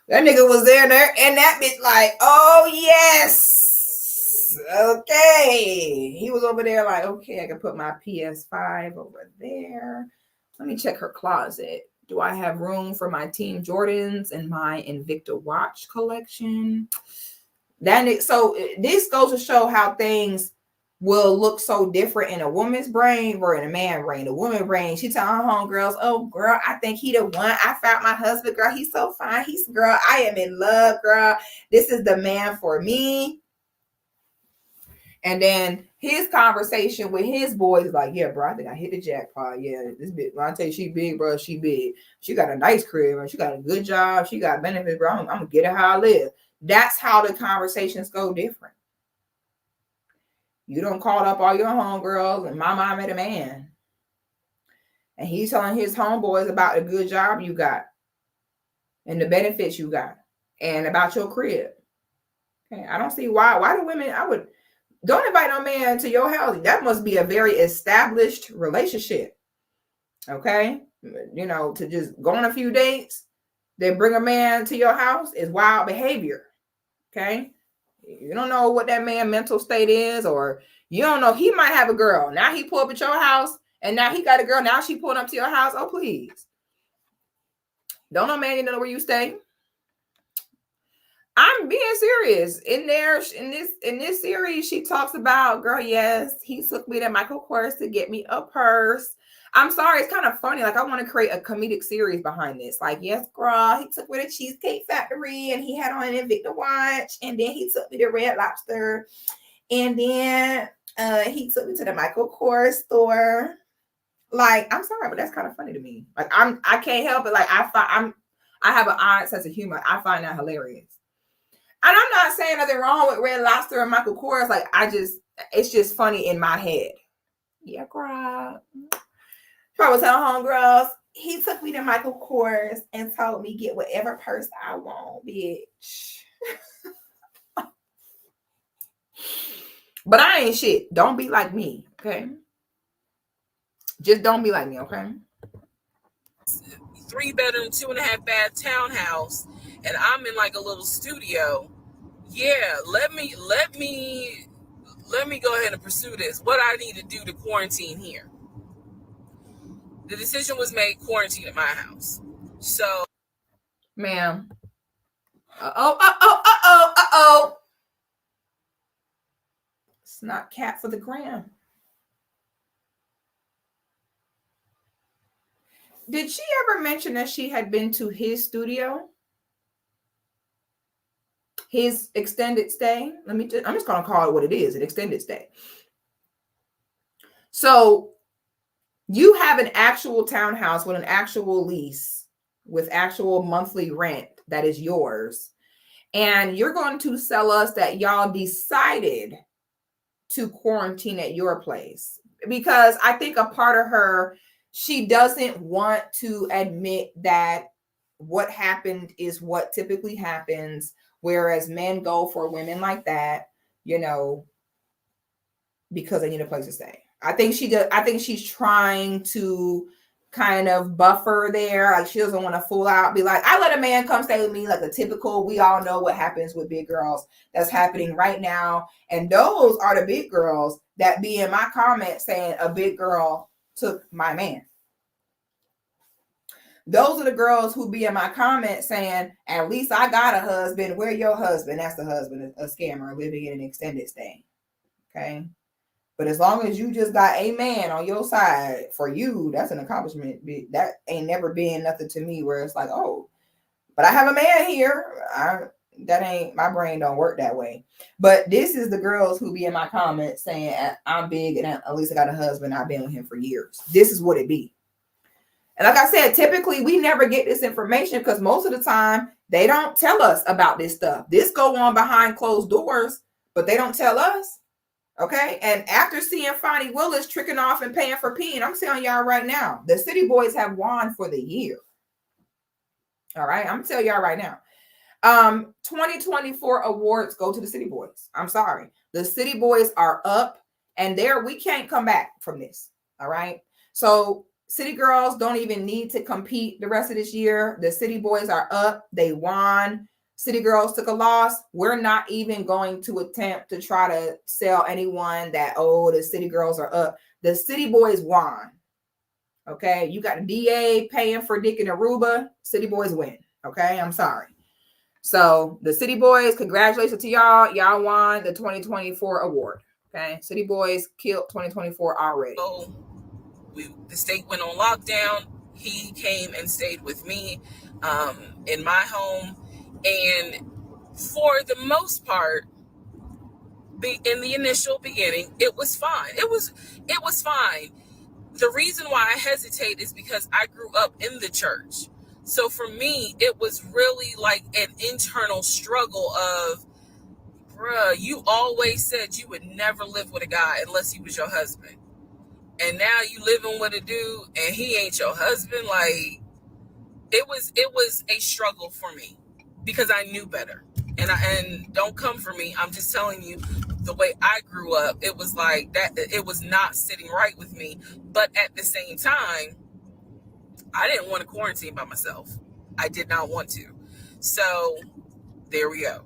That nigga was there, and that bitch like, oh yes, okay. He was over there like, okay, I can put my PS5 over there. Let me check her closet. Do I have room for my Team Jordans and my Invicta watch collection? So this goes to show how things will look so different in a woman's brain or in a man's brain. The woman's brain, she tell her homegirls, oh girl, I think he the one. I found my husband, girl. He's so fine. Girl, I am in love, girl. This is the man for me. And then his conversation with his boys is like, yeah, bro, I think I hit the jackpot. Yeah, this bitch, when I tell you she big, bro, she big. She got a nice crib, and she got a good job. She got benefits, bro. I'm gonna get her how I live. That's how the conversations go different. You don't call up all your homegirls and my mom met a man. And he's telling his homeboys about the good job you got and the benefits you got and about your crib. Okay, I don't see why do women, don't invite no man to your house. That must be a very established relationship. Okay, you know, to just go on a few dates, then bring a man to your house is wild behavior. Okay, you don't know what that man's mental state is, or you don't know, he might have a girl. Now he pull up at your house, and now he got a girl. Now she pulling up to your house. Oh, please. Don't know, man, you know where you stay. I'm being serious. In this series, she talks about, girl, yes, he took me to Michael Kors to get me a purse. I'm sorry, it's kind of funny. Like, I want to create a comedic series behind this. Like, yes, girl, he took me to Cheesecake Factory and he had on an Invicta watch, and then he took me to Red Lobster, and then he took me to the Michael Kors store. Like, I'm sorry, but that's kind of funny to me. Like, I can't help it. Like, I have an odd sense of humor. I find that hilarious. And I'm not saying nothing wrong with Red Lobster and Michael Kors. Like, it's just funny in my head. Yeah, girl. Probably tell homegirls, he took me to Michael Kors and told me get whatever purse I want, bitch. But I ain't shit. Don't be like me, okay? Just don't be like me, okay? 3-bedroom, 2.5 bath townhouse, and I'm in like a little studio. Yeah, let me go ahead and pursue this. What I need to do to quarantine here. The decision was made, quarantine at my house. So, ma'am. Uh-oh. It's not cat for the gram. Did she ever mention that she had been to his studio? His extended stay? I'm just going to call it what it is, an extended stay. So you have an actual townhouse with an actual lease, with actual monthly rent that is yours. And you're going to sell us that y'all decided to quarantine at your place. Because I think a part of her, she doesn't want to admit that what happened is what typically happens, whereas men go for women like that, you know, because they need a place to stay. I think she's trying to kind of buffer there. Like, she doesn't want to fool out, be like, I let a man come stay with me, like a typical, we all know what happens with big girls. That's happening right now. And those are the big girls that be in my comments saying a big girl took my man. Those are the girls who be in my comments saying, at least I got a husband. Where your husband? That's the husband, a scammer living in an extended stay. Okay. But as long as you just got a man on your side, for you, that's an accomplishment. That ain't never been nothing to me where it's like, oh, But I have a man here. That ain't, my brain don't work that way. But this is the girls who be in my comments saying I'm big and at least I got a husband. I've been with him for years. This is what it be. And like I said, typically we never get this information because most of the time they don't tell us about this stuff. This go on behind closed doors, but they don't tell us. Okay. And after seeing Fonnie Willis tricking off and paying for peeing, I'm telling y'all right now, the City Boys have won for the year. All right. I'm telling y'all right now. 2024 awards go to the City Boys. I'm sorry. The City Boys are up and we can't come back from this. All right. So City Girls don't even need to compete the rest of this year. The City Boys are up. They won. City Girls took a loss. We're not even going to attempt to try to sell anyone that, oh, the City Girls are up. The City Boys won. Okay. You got a DA paying for Dick and Aruba. City Boys win. Okay. I'm sorry. So the City Boys, congratulations to y'all. Y'all won the 2024 award. Okay. City Boys killed 2024 already. So the state went on lockdown. He came and stayed with me in my home. And for the most part, in the initial beginning, it was fine. It was fine. The reason why I hesitate is because I grew up in the church. So for me, it was really like an internal struggle of, bruh, you always said you would never live with a guy unless he was your husband. And now you living with a dude and he ain't your husband. Like, it was a struggle for me because I knew better. And don't come for me. I'm just telling you the way I grew up. It was like that. It was not sitting right with me. But at the same time, I didn't want to quarantine by myself. I did not want to. So there we go.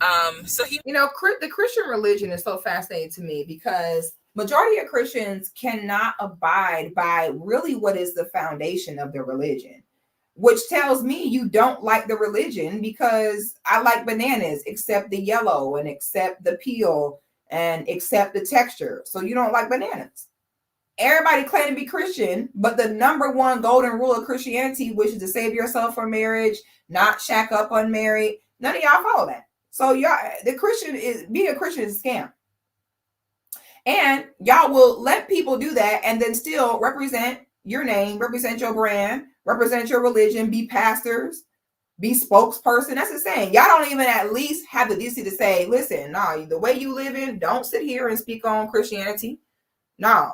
The Christian religion is so fascinating to me because majority of Christians cannot abide by really what is the foundation of the religion, which tells me you don't like the religion because I like bananas, except the yellow and except the peel and except the texture. So you don't like bananas. Everybody claim to be Christian, but the number one golden rule of Christianity, which is to save yourself from marriage, not shack up unmarried, none of y'all follow that. So being a Christian is a scam. And y'all will let people do that and then still represent your name, represent your brand, represent your religion, be pastors, be spokesperson. That's the saying. Y'all don't even at least have the decency to say, listen, no, the way you live in, don't sit here and speak on Christianity. No,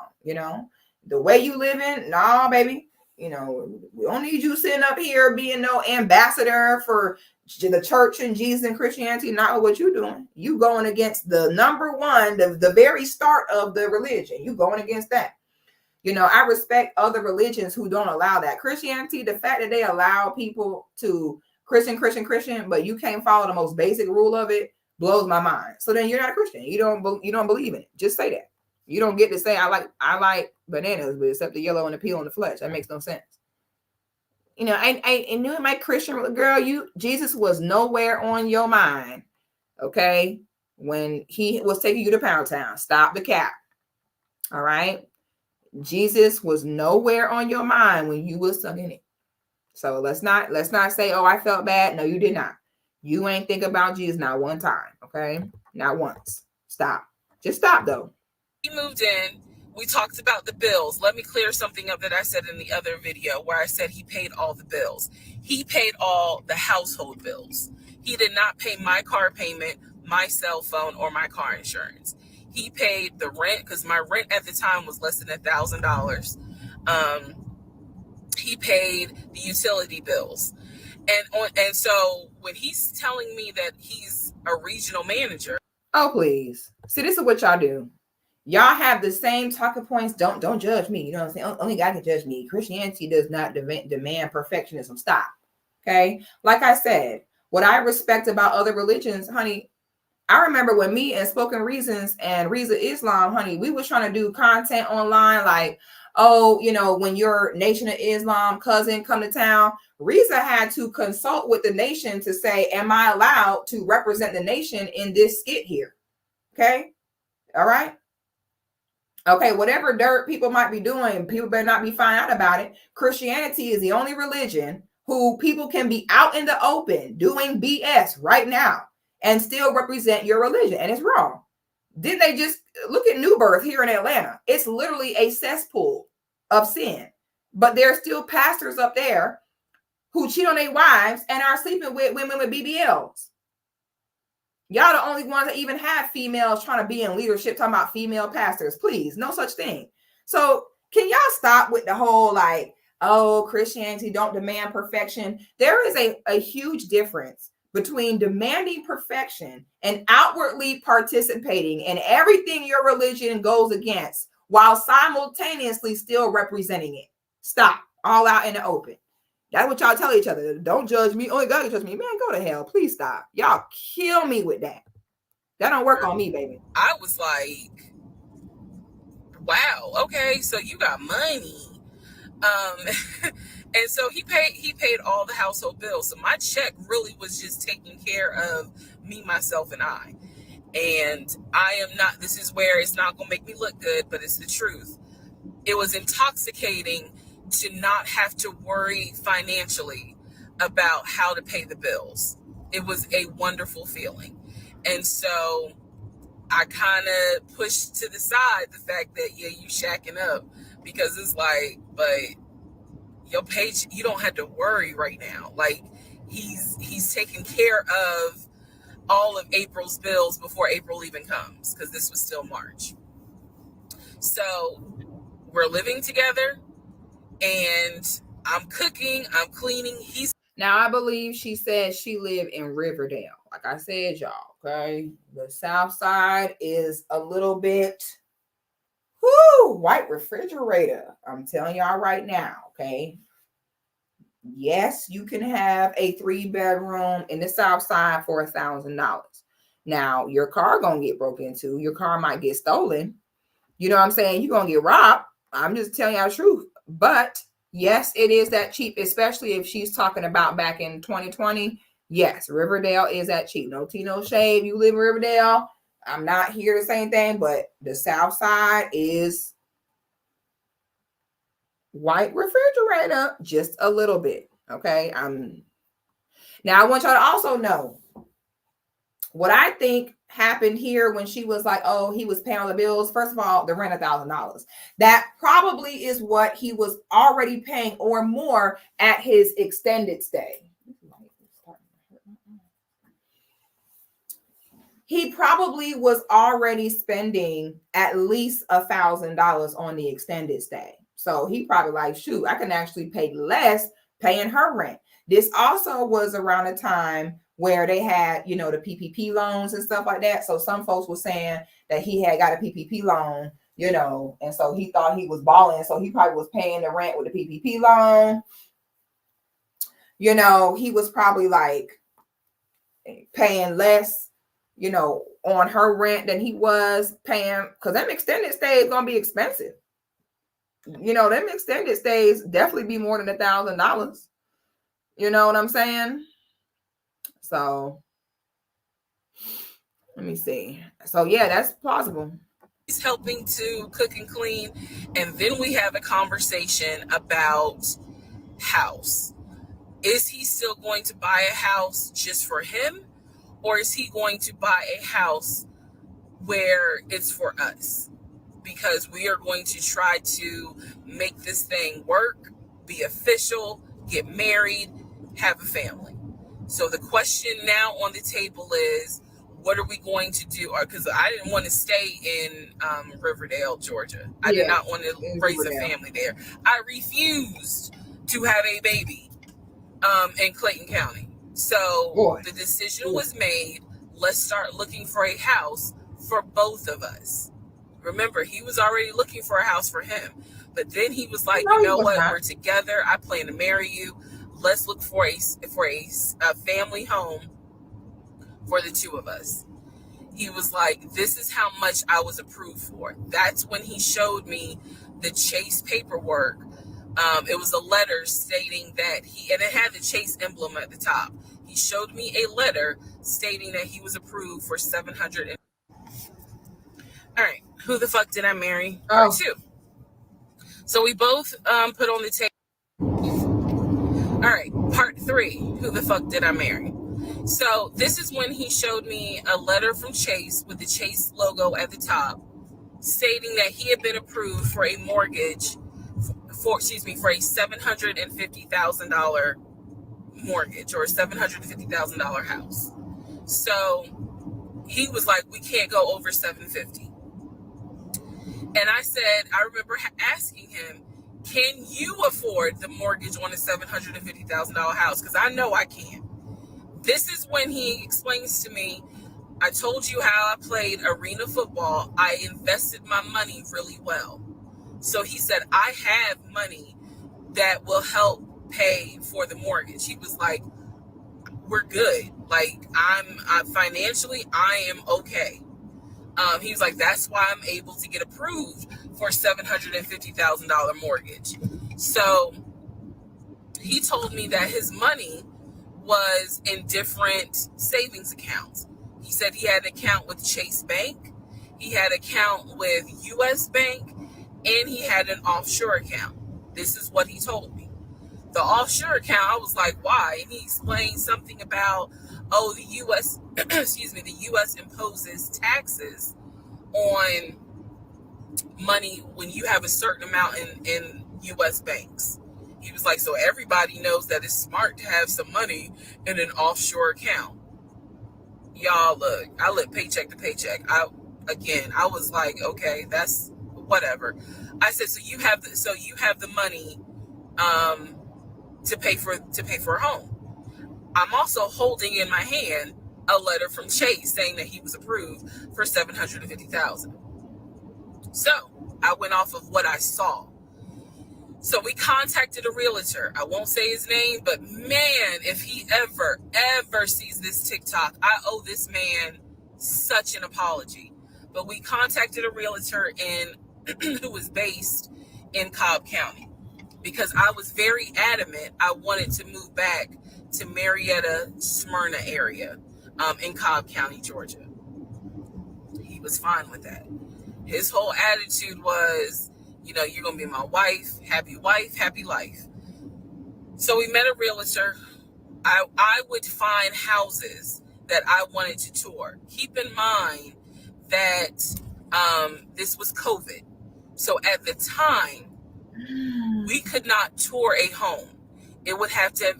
the way you live in, nah, baby. We don't need you sitting up here being no ambassador for the church and Jesus and Christianity. Not what you doing. You going against the number one, the very start of the religion. You going against that. I respect other religions who don't allow that. Christianity, the fact that they allow people to Christian, but you can't follow the most basic rule of it blows my mind. So then you're not a Christian. You don't believe in it. Just say that. You don't get to say I like bananas, but except the yellow and the peel and the flesh. That makes no sense. I knew my Christian girl, Jesus was nowhere on your mind. Okay. When he was taking you to Pound Town, stop the cap. All right. Jesus was nowhere on your mind when you was stuck in it. So let's not say, oh, I felt bad. No, you did not. You ain't think about Jesus not one time. Okay. Not once. Stop. Just stop though. He moved in. We talked about the bills. Let me clear something up that I said in the other video where I said he paid all the bills. He paid all the household bills. He did not pay my car payment, my cell phone, or my car insurance. He paid the rent because my rent at the time was less than $1,000. He paid the utility bills. And so when he's telling me that he's a regional manager. Oh, please. See, this is what y'all do. Y'all have the same talking points. Don't judge me. You know what I'm saying? Only God can judge me. Christianity does not demand perfectionism. Stop. Okay. Like I said, what I respect about other religions, honey, I remember when me and Spoken Reasons and Reza Islam, honey, we was trying to do content online like, oh, when your Nation of Islam cousin come to town, Reza had to consult with the nation to say, am I allowed to represent the nation in this skit here? Okay. All right. Okay, whatever dirt people might be doing, people better not be finding out about it. Christianity is the only religion who people can be out in the open doing BS right now and still represent your religion, and it's wrong. Didn't they just look at New Birth here in Atlanta? It's literally a cesspool of sin, but there's still pastors up there who cheat on their wives and are sleeping with women with BBLs. Y'all the only ones that even have females trying to be in leadership, talking about female pastors. Please, no such thing. So can y'all stop with the whole like, oh, Christianity don't demand perfection? There is a huge difference between demanding perfection and outwardly participating in everything your religion goes against while simultaneously still representing it. Stop. All out in the open. That's what y'all tell each other. Don't judge me. Only God can judge me. Man, go to hell. Please stop. Y'all kill me with that. That don't work on me, baby. I was like, wow, okay, so you got money. And so he paid all the household bills. So my check really was just taking care of me, myself, and I. And I am not, this is where it's not going to make me look good, but it's the truth. It was intoxicating to not have to worry financially about how to pay the bills. It was a wonderful feeling. And so I kind of pushed to the side the fact that, yeah, you shacking up, because it's like, but your page, you don't have to worry right now. Like he's taking care of all of April's bills before April even comes, because this was still March. So we're living together and I'm cooking, I'm cleaning. Now, I believe she said she lived in Riverdale. Like I said, y'all, okay? The South Side is a little bit, white refrigerator. I'm telling y'all right now, okay? Yes, you can have a 3-bedroom in the South Side for $1,000. Now, your car gonna get broken into. Your car might get stolen. You know what I'm saying? You're gonna get robbed. I'm just telling y'all the truth. But yes, it is that cheap, especially if she's talking about back in 2020. Yes, Riverdale is that cheap. No tea, no shade. You live in Riverdale. I'm not here to say anything, but the South Side is white refrigerator, just a little bit. Okay. Now I want y'all to also know what I think happened here when she was like, oh, he was paying all the bills. First of all, the rent $1,000. That probably is what he was already paying or more at his extended stay. He probably was already spending at least $1,000 on the extended stay. So he probably like, shoot, I can actually pay less paying her rent. This also was around a time where they had, the PPP loans and stuff like that. So some folks were saying that he had got a PPP loan, and so he thought he was balling. So he probably was paying the rent with the PPP loan. He was probably like paying less, on her rent than he was paying, because them extended stays gonna be expensive. Them extended stays definitely be more than $1,000. You know what I'm saying? So let me see. So yeah, that's plausible. He's helping to cook and clean. And then we have a conversation about house. Is he still going to buy a house just for him? Or is he going to buy a house where it's for us? Because we are going to try to make this thing work, be official, get married, have a family. So the question now on the table is, what are we going to do? Because I didn't want to stay in Riverdale, Georgia. I did not want to raise a family there. I refused to have a baby in Clayton County. So the decision was made, let's start looking for a house for both of us. Remember, he was already looking for a house for him. But then he was like, you know what? We're together. I plan to marry you. Let's look for a family home for the two of us. He was like, this is how much I was approved for. That's when he showed me the Chase paperwork. It was a letter stating that and it had the Chase emblem at the top. He showed me a letter stating that he was approved for $700. All right. Who the fuck did I marry? Part 2. So we both put on the table. All right. Part 3, who the fuck did I marry? So this is when he showed me a letter from Chase with the Chase logo at the top, stating that he had been approved for a mortgage for a $750,000 mortgage, or a $750,000 house. So he was like, we can't go over 750. And I said, I remember asking him, can you afford the mortgage on a $750,000 house? Because I know I can. This is when he explains to me, I told you how I played arena football. I invested my money really well. So he said, I have money that will help pay for the mortgage. He was like, we're good. Like, I'm financially, I am okay. He was like, that's why I'm able to get approved for a $750,000 mortgage. So he told me that his money was in different savings accounts. He said he had an account with Chase Bank, he had an account with US Bank, and he had an offshore account. This is what he told me. The offshore account, I was like, why? And he explained something about, the US, the US imposes taxes on money when you have a certain amount in US banks. He was like, so everybody knows that it's smart to have some money in an offshore account. Y'all, look, I live paycheck to paycheck. I was like, okay, that's whatever. I said, so you have the money to pay for a home. I'm also holding in my hand a letter from Chase saying that he was approved for $750,000. So I went off of what I saw. So we contacted a realtor. I won't say his name, but man, if he ever sees this TikTok, I owe this man such an apology. But we contacted a realtor who was based in Cobb County, because I was very adamant I wanted to move back to Marietta, Smyrna area in Cobb County, Georgia. He was fine with that. His whole attitude was, you're going to be my wife, happy life. So we met a realtor. I would find houses that I wanted to tour. Keep in mind that this was COVID. So at the time, we could not tour a home. It would have to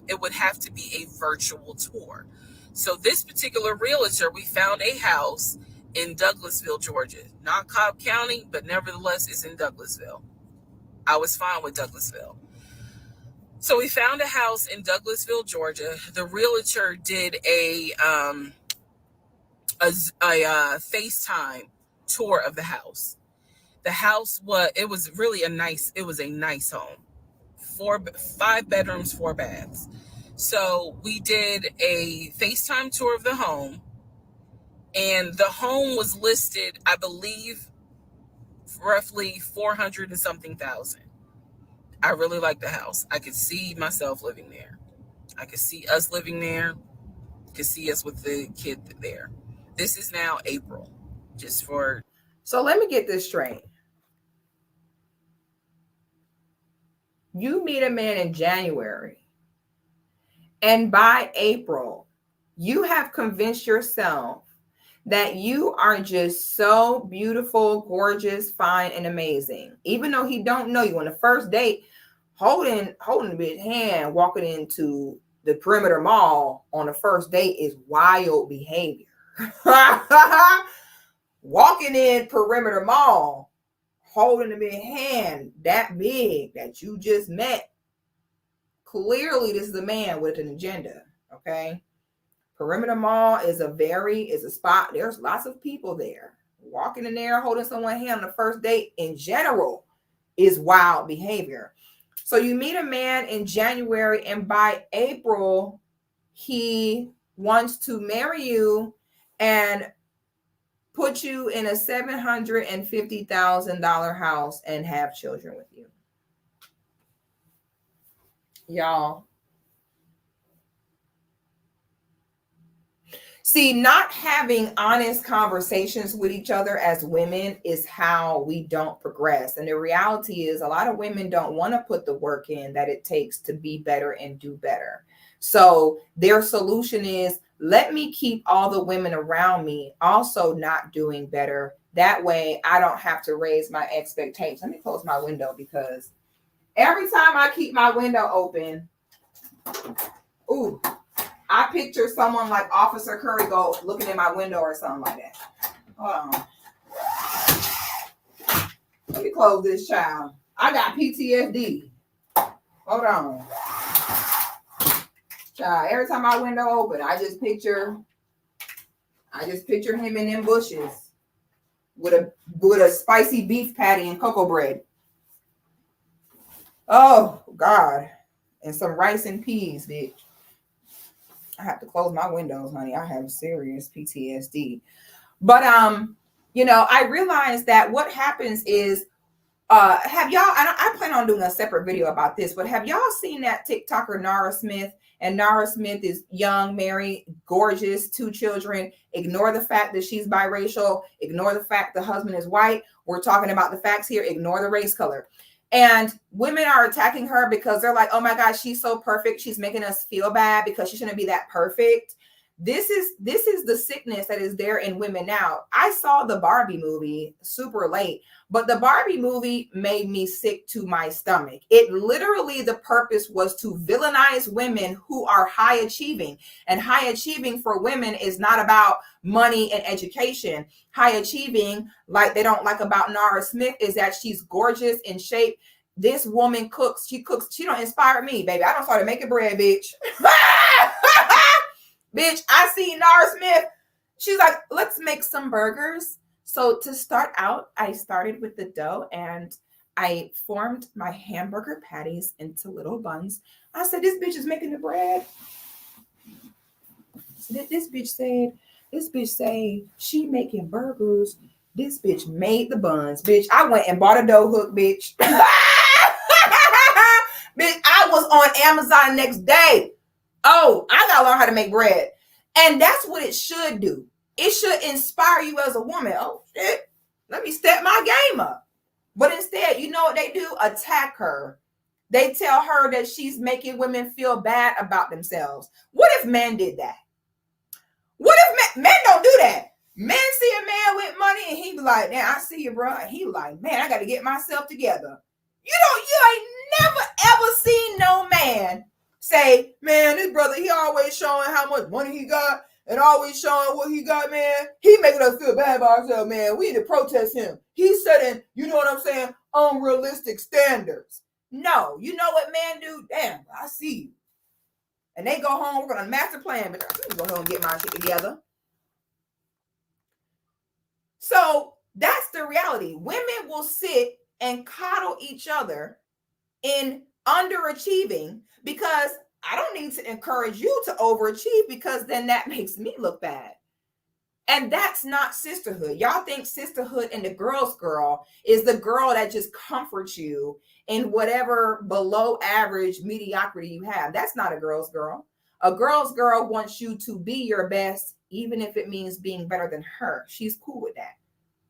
be a virtual tour. So this particular realtor, we found a house in Douglasville, Georgia. Not Cobb County, but nevertheless, it's in Douglasville. I was fine with Douglasville. So we found a house in Douglasville, Georgia. The realtor did a FaceTime tour of the house. The house was a nice home. 5 bedrooms, 4 baths. So we did a FaceTime tour of the home, and the home was listed, I believe, roughly 400 and something thousand. I really liked the house. I could see myself living there. I could see us living there. Could see us with the kid there. This is now April. So let me get this straight. You meet a man in January, and by April, you have convinced yourself that you are just so beautiful, gorgeous, fine, and amazing. Even though he don't know you on the first date, holding the bitch hand, walking into the Perimeter Mall on the first date is wild behavior. Walking in Perimeter Mall, holding the big hand that big that you just met. Clearly, this is a man with an agenda. Okay. Perimeter Mall is a spot. There's lots of people there. Walking in there, holding someone's hand on the first date in general is wild behavior. So you meet a man in January, and by April, he wants to marry you and put you in a $750,000 house and have children with you. Y'all. See, not having honest conversations with each other as women is how we don't progress. And the reality is a lot of women don't want to put the work in that it takes to be better and do better. So their solution is, let me keep all the women around me also not doing better. That way I don't have to raise my expectations. Let me close my window, because every time I keep my window open, ooh, I picture someone like Officer Curry go looking in my window or something like that. Hold on. Let me close this, child. I got PTSD. Hold on. Child, every time my window open, I just picture him in them bushes with a spicy beef patty and cocoa bread. Oh God. And some rice and peas, bitch. I have to close my windows, honey. I have serious PTSD. But I realized that what happens is, have y'all, I plan on doing a separate video about this, but have y'all seen that TikToker Nara Smith? And Nara Smith is young, married, gorgeous, 2 children. Ignore the fact that she's biracial. Ignore the fact the husband is white. We're talking about the facts here. Ignore the race color. And women are attacking her because they're like, oh my gosh, she's so perfect. She's making us feel bad because she shouldn't be that perfect. This is the sickness that is there in women now. I saw the Barbie movie super late, but the Barbie movie made me sick to my stomach. It literally, the purpose was to villainize women who are high achieving. And high achieving for women is not about money and education. High achieving, like they don't like about Nara Smith, is that she's gorgeous, in shape. This woman cooks. She don't inspire me, baby. I don't start making bread, bitch. Bitch, I see Nara Smith. She's like, let's make some burgers. So to start out, I started with the dough and I formed my hamburger patties into little buns. I said, this bitch is making the bread. So this bitch say she making burgers. This bitch made the buns, bitch. I went and bought a dough hook, bitch. Bitch, I was on Amazon next day. Oh, I gotta learn how to make bread. And that's what it should do. It should inspire you as a woman. Oh shit, let me step my game up. But instead, you know what they do? Attack her. They tell her that she's making women feel bad about themselves. What if men did that? What if men don't do that? Men see a man with money and he be like, man, I see you, bro. And he like, man, I got to get myself together. You ain't never ever seen no man say, man, this brother, he always showing how much money he got and always showing what he got, man. He making us feel bad about ourselves, man. We need to protest him. He's setting, you know what I'm saying, unrealistic standards. No, you know what men do? Damn, I see you. And they go home, work on a master plan, but I'm going to go home and get my shit together. So that's the reality. Women will sit and coddle each other in underachieving, because I don't need to encourage you to overachieve, because then that makes me look bad. And that's not sisterhood. Y'all think sisterhood and the girl's girl is the girl that just comforts you in whatever below average mediocrity you have. That's not a girl's girl. A girl's girl wants you to be your best, even if it means being better than her. She's cool with that.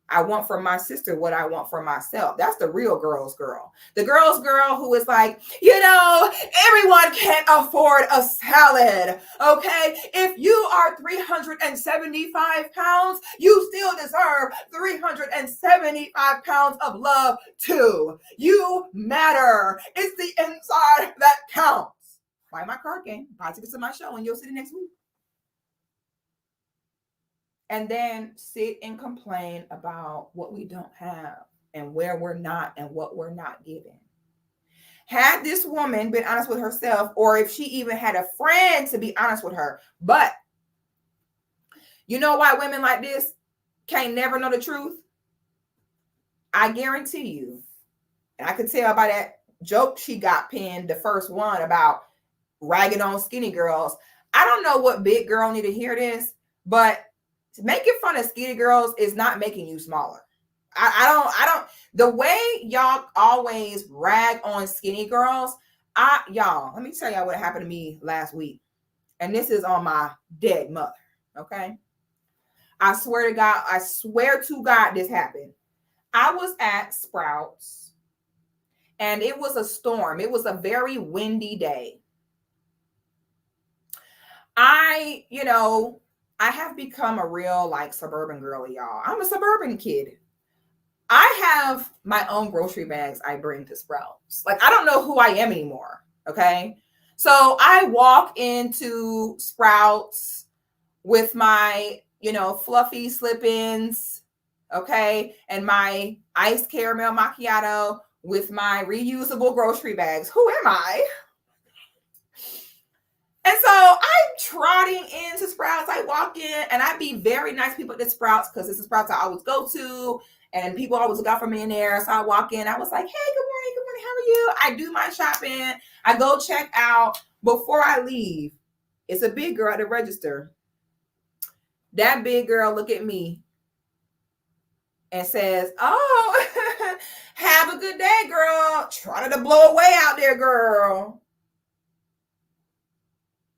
I want for my sister what I want for myself. That's the real girl's girl. The girl's girl who is like, everyone can't afford a salad. Okay. If you are 375 pounds, you still deserve 375 pounds of love too. You matter. It's the inside that counts. Buy my card game, buy tickets to my show, and you'll see it next week. And then sit and complain about what we don't have and where we're not and what we're not given. Had this woman been honest with herself, or if she even had a friend to be honest with her, but you know why women like this can't never know the truth? I guarantee you, and I could tell by that joke she got pinned, the first one about ragging on skinny girls. I don't know what big girl need to hear this, but making fun of skinny girls is not making you smaller. I don't, the way y'all always rag on skinny girls, y'all, let me tell y'all what happened to me last week. And this is on my dead mother. Okay. I swear to God, this happened. I was at Sprouts and it was a storm. It was a very windy day. I, I have become a real like suburban girly, y'all. I'm a suburban kid. I have my own grocery bags I bring to Sprouts. Like, I don't know who I am anymore. Okay. So I walk into Sprouts with my, fluffy slip-ins, okay, and my iced caramel macchiato with my reusable grocery bags. Who am I? And so I'm trotting into Sprouts. I walk in and I be very nice people at the Sprouts because this is Sprouts I always go to. And people always look out for me in there. So I walk in. I was like, hey, good morning. Good morning. How are you? I do my shopping. I go check out. Before I leave, it's a big girl at the register. That big girl look at me and says, oh, have a good day, girl. Trying to blow away out there, girl.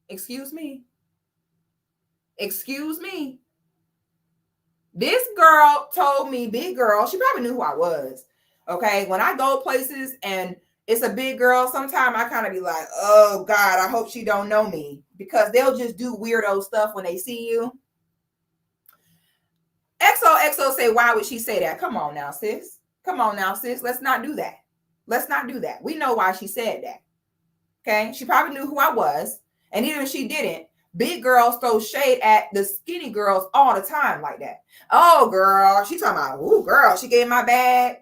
Excuse me. Excuse me. This girl told me, big girl, she probably knew who I was. Okay. When I go places and it's a big girl, sometimes I kind of be like, oh God, I hope she don't know me, because they'll just do weirdo stuff when they see you. XOXO say, why would she say that? Come on now, sis. Come on now, sis. Let's not do that. Let's not do that. We know why she said that. Okay. She probably knew who I was. And even if she didn't, big girls throw shade at the skinny girls all the time like that. Oh, girl. She talking about, ooh, girl, she gave my bag.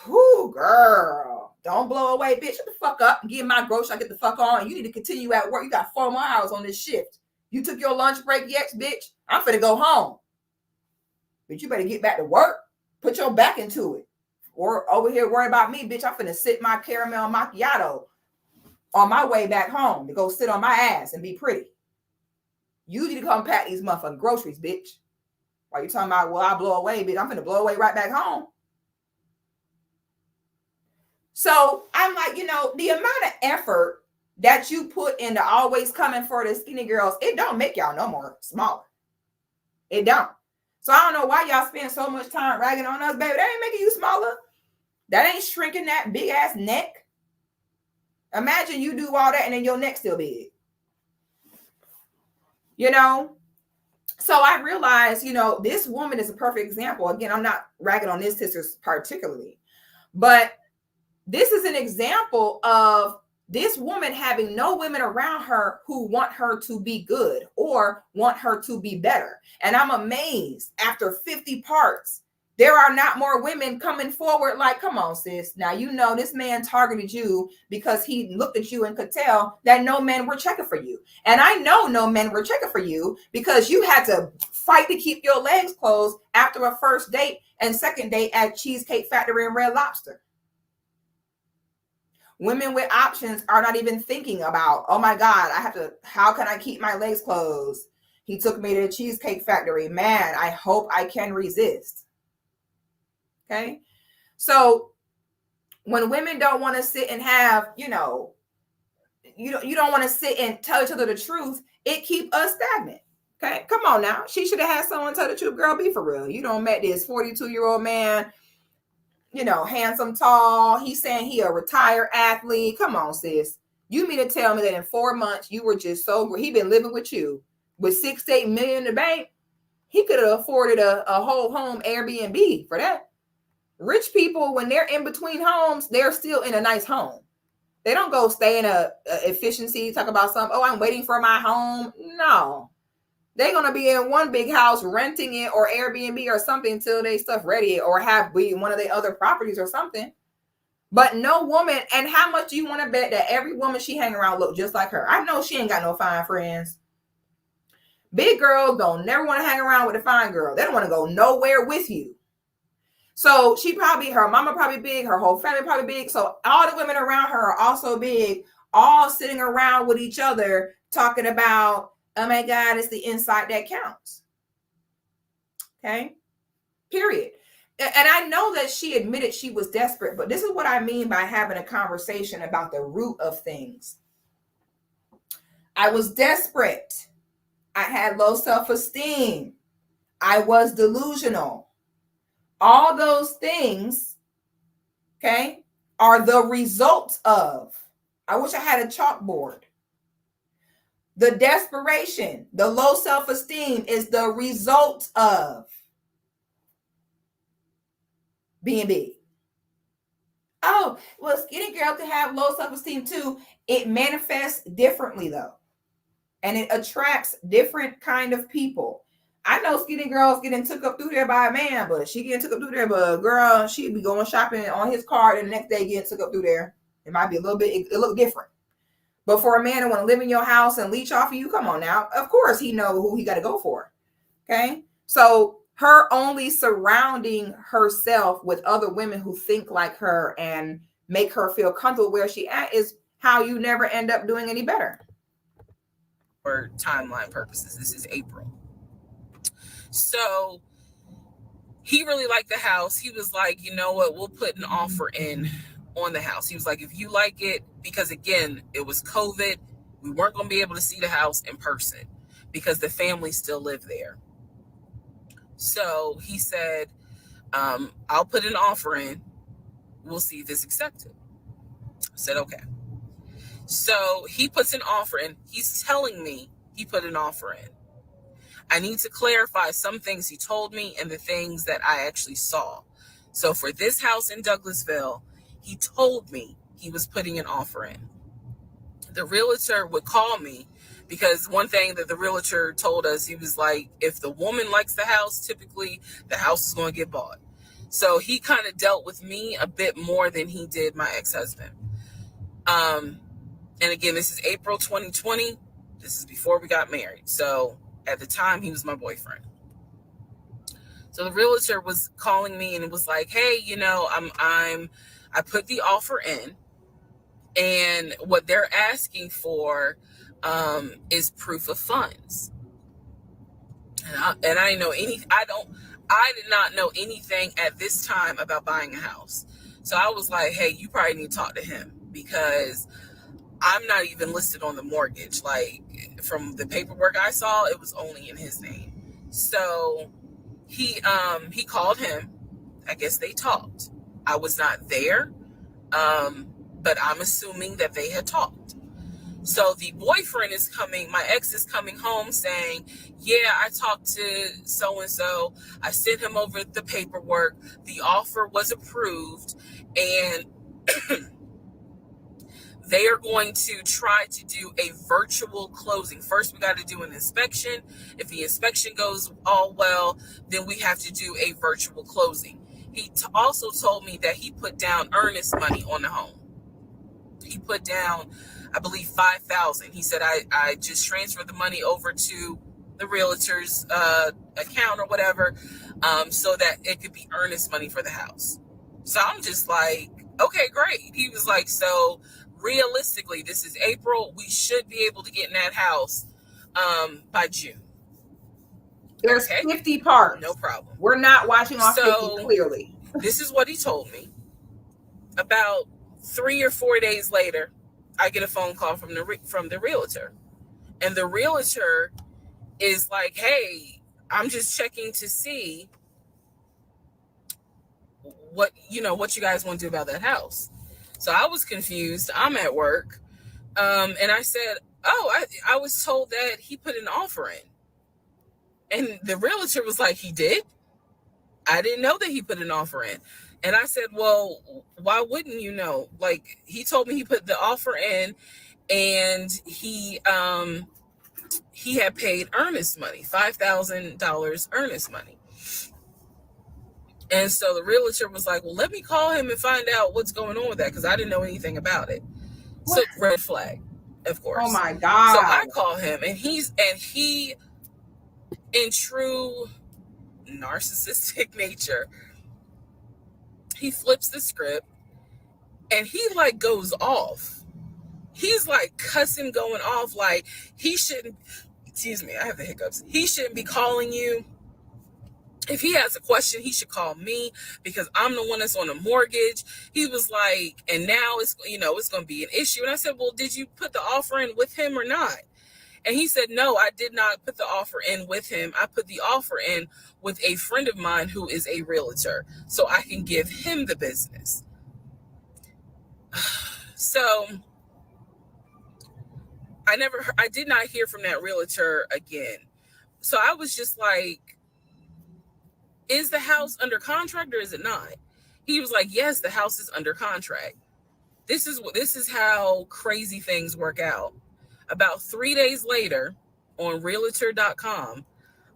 Ooh, girl. Don't blow away, bitch. Shut the fuck up. Give my groceries. I get the fuck on. You need to continue at work. You got 4 more hours on this shift. You took your lunch break yet, bitch? I'm finna go home. But you better get back to work. Put your back into it. Or over here worry about me, bitch. I'm finna sit my caramel macchiato on my way back home to go sit on my ass and be pretty. You need to come pack these motherfucking groceries, bitch. While you talking about, well, I blow away, bitch. I'm finna blow away right back home. So I'm like, the amount of effort that you put into always coming for the skinny girls, it don't make y'all no more smaller. It don't. So I don't know why y'all spend so much time ragging on us, baby. That ain't making you smaller. That ain't shrinking that big ass neck. Imagine you do all that and then your neck still big. So I realized, this woman is a perfect example. Again, I'm not ragging on this sister particularly, but this is an example of this woman having no women around her who want her to be good or want her to be better. And I'm amazed, after 50 parts, there are not more women coming forward like, come on, sis. Now, this man targeted you because he looked at you and could tell that no men were checking for you. And I know no men were checking for you because you had to fight to keep your legs closed after a first date and second date at Cheesecake Factory and Red Lobster. Women with options are not even thinking about, oh my God, how can I keep my legs closed? He took me to the Cheesecake Factory. Man, I hope I can resist. Okay. So when women don't want to sit and have, you don't want to sit and tell each other the truth, it keep us stagnant. Okay. Come on now. She should have had someone tell the truth. Girl, be for real. You don't met this 42-year-old man, handsome, tall. He's saying he a retired athlete. Come on, sis. You mean to tell me that in 4 months you were just so, he been living with you with 6 to 8 million in the bank? He could have afforded a whole home Airbnb for that. Rich people, when they're in between homes, they're still in a nice home. They don't go stay in a efficiency, talk about something. Oh, I'm waiting for my home. No. They're going to be in one big house renting it or Airbnb or something until they stuff ready or have one of the other properties or something. But no woman, and how much do you want to bet that every woman she hang around look just like her? I know she ain't got no fine friends. Big girls don't never want to hang around with a fine girl. They don't want to go nowhere with you. So her mama probably big, her whole family probably big. So all the women around her are also big, all sitting around with each other talking about, oh my God, it's the inside that counts. Okay, period. And I know that she admitted she was desperate, but this is what I mean by having a conversation about the root of things. I was desperate. I had low self-esteem. I was delusional. All those things, okay, are the result of, I wish I had a chalkboard. The desperation, the low self-esteem is the result of being big. Oh, well, skinny girl can have low self-esteem too. It manifests differently though. And it attracts different kind of people. I know skinny girls getting took up through there by a man, but she getting took up through there, but a girl, she'd be going shopping on his card and the next day getting took up through there. It might be a little bit, it look different. But for a man to want to live in your house and leech off of you, come on now. Of course he know who he got to go for. Okay. So her only surrounding herself with other women who think like her and make her feel comfortable where she at is how you never end up doing any better. For timeline purposes, this is April. So he really liked the house. He was like, you know what, we'll put an offer in on the house. He was like, if you like it, because again, it was COVID, we weren't going to be able to see the house in person because the family still lived there. So he said, I'll put an offer in. We'll see if it's accepted. I said, okay. So he puts an offer in. He's telling me he put an offer in. I need to clarify some things he told me and the things that I actually saw. So for this house in Douglasville, he told me he was putting an offer in. The realtor would call me because one thing that the realtor told us, he was like, if the woman likes the house, typically the house is going to get bought. So he kind of dealt with me a bit more than he did my ex-husband. And again, this is April 2020. This is before we got married. So at the time, he was my boyfriend. So the realtor was calling me and it was like, hey, you know, I put the offer in, and what they're asking for is proof of funds. And I know I did not know anything at this time about buying a house. So I was like, hey, you probably need to talk to him because I'm not even listed on the mortgage. Like from the paperwork I saw, it was only in his name. So he called him. I guess they talked. I was not there, but I'm assuming that they had talked. So the boyfriend is coming, my ex is coming home saying, yeah, I talked to so-and-so. I sent him over the paperwork. The offer was approved, and they are going to try to do a virtual closing. First, we got to do an inspection. If the inspection goes all well, then we have to do a virtual closing. He also told me that he put down earnest money on the home. He put down, I believe, $5,000. He said, I just transferred the money over to the realtor's account or whatever, so that it could be earnest money for the house. So I'm just like, okay, great. He was like, so realistically, this is April. We should be able to get in that house by June. There's okay? 50 parts. No problem. We're not watching off 50 clearly. This is what he told me. About 3 or 4 days later, I get a phone call from the realtor. And the realtor is like, hey, I'm just checking to see what you guys want to do about that house. So I was confused. I'm at work. And I said, oh, I was told that he put an offer in. And the realtor was like, he did? I didn't know that he put an offer in. And I said, well, why wouldn't you know? Like, he told me he put the offer in, and he had paid earnest money, $5,000 earnest money. And so the realtor was like, well, let me call him and find out what's going on with that, because I didn't know anything about it. What? So red flag, of course. Oh my God. So I call him, and he in true narcissistic nature, he flips the script and he like goes off. He's like cussing, going off, like he shouldn't, excuse me, I have the hiccups. He shouldn't be calling you. If he has a question, he should call me because I'm the one that's on a mortgage. He was like, and now it's going to be an issue. And I said, well, did you put the offer in with him or not? And he said, no, I did not put the offer in with him. I put the offer in with a friend of mine who is a realtor, so I can give him the business. So I did not hear from that realtor again. So I was just like, is the house under contract or is it not? He was like, yes, the house is under contract. This is how crazy things work out. About 3 days later, on realtor.com,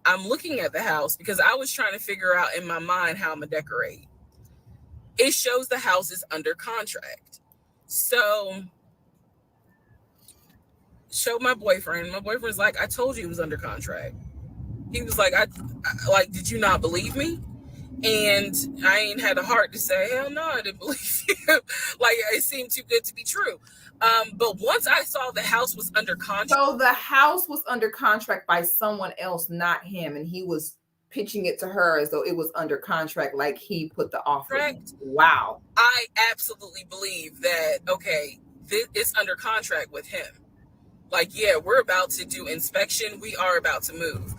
I'm looking at the house because I was trying to figure out in my mind how I'm gonna decorate. It shows the house is under contract. So showed my boyfriend. My boyfriend's like, I told you it was under contract. He was like, I like, did you not believe me? And I ain't had a heart to say, hell no, I didn't believe you. Like, it seemed too good to be true. But once I saw the house was under contract. So the house was under contract by someone else, not him. And he was pitching it to her as though it was under contract, like he put the offer in. Wow. I absolutely believe that, okay, it's under contract with him. Like, yeah, we're about to do inspection. We are about to move.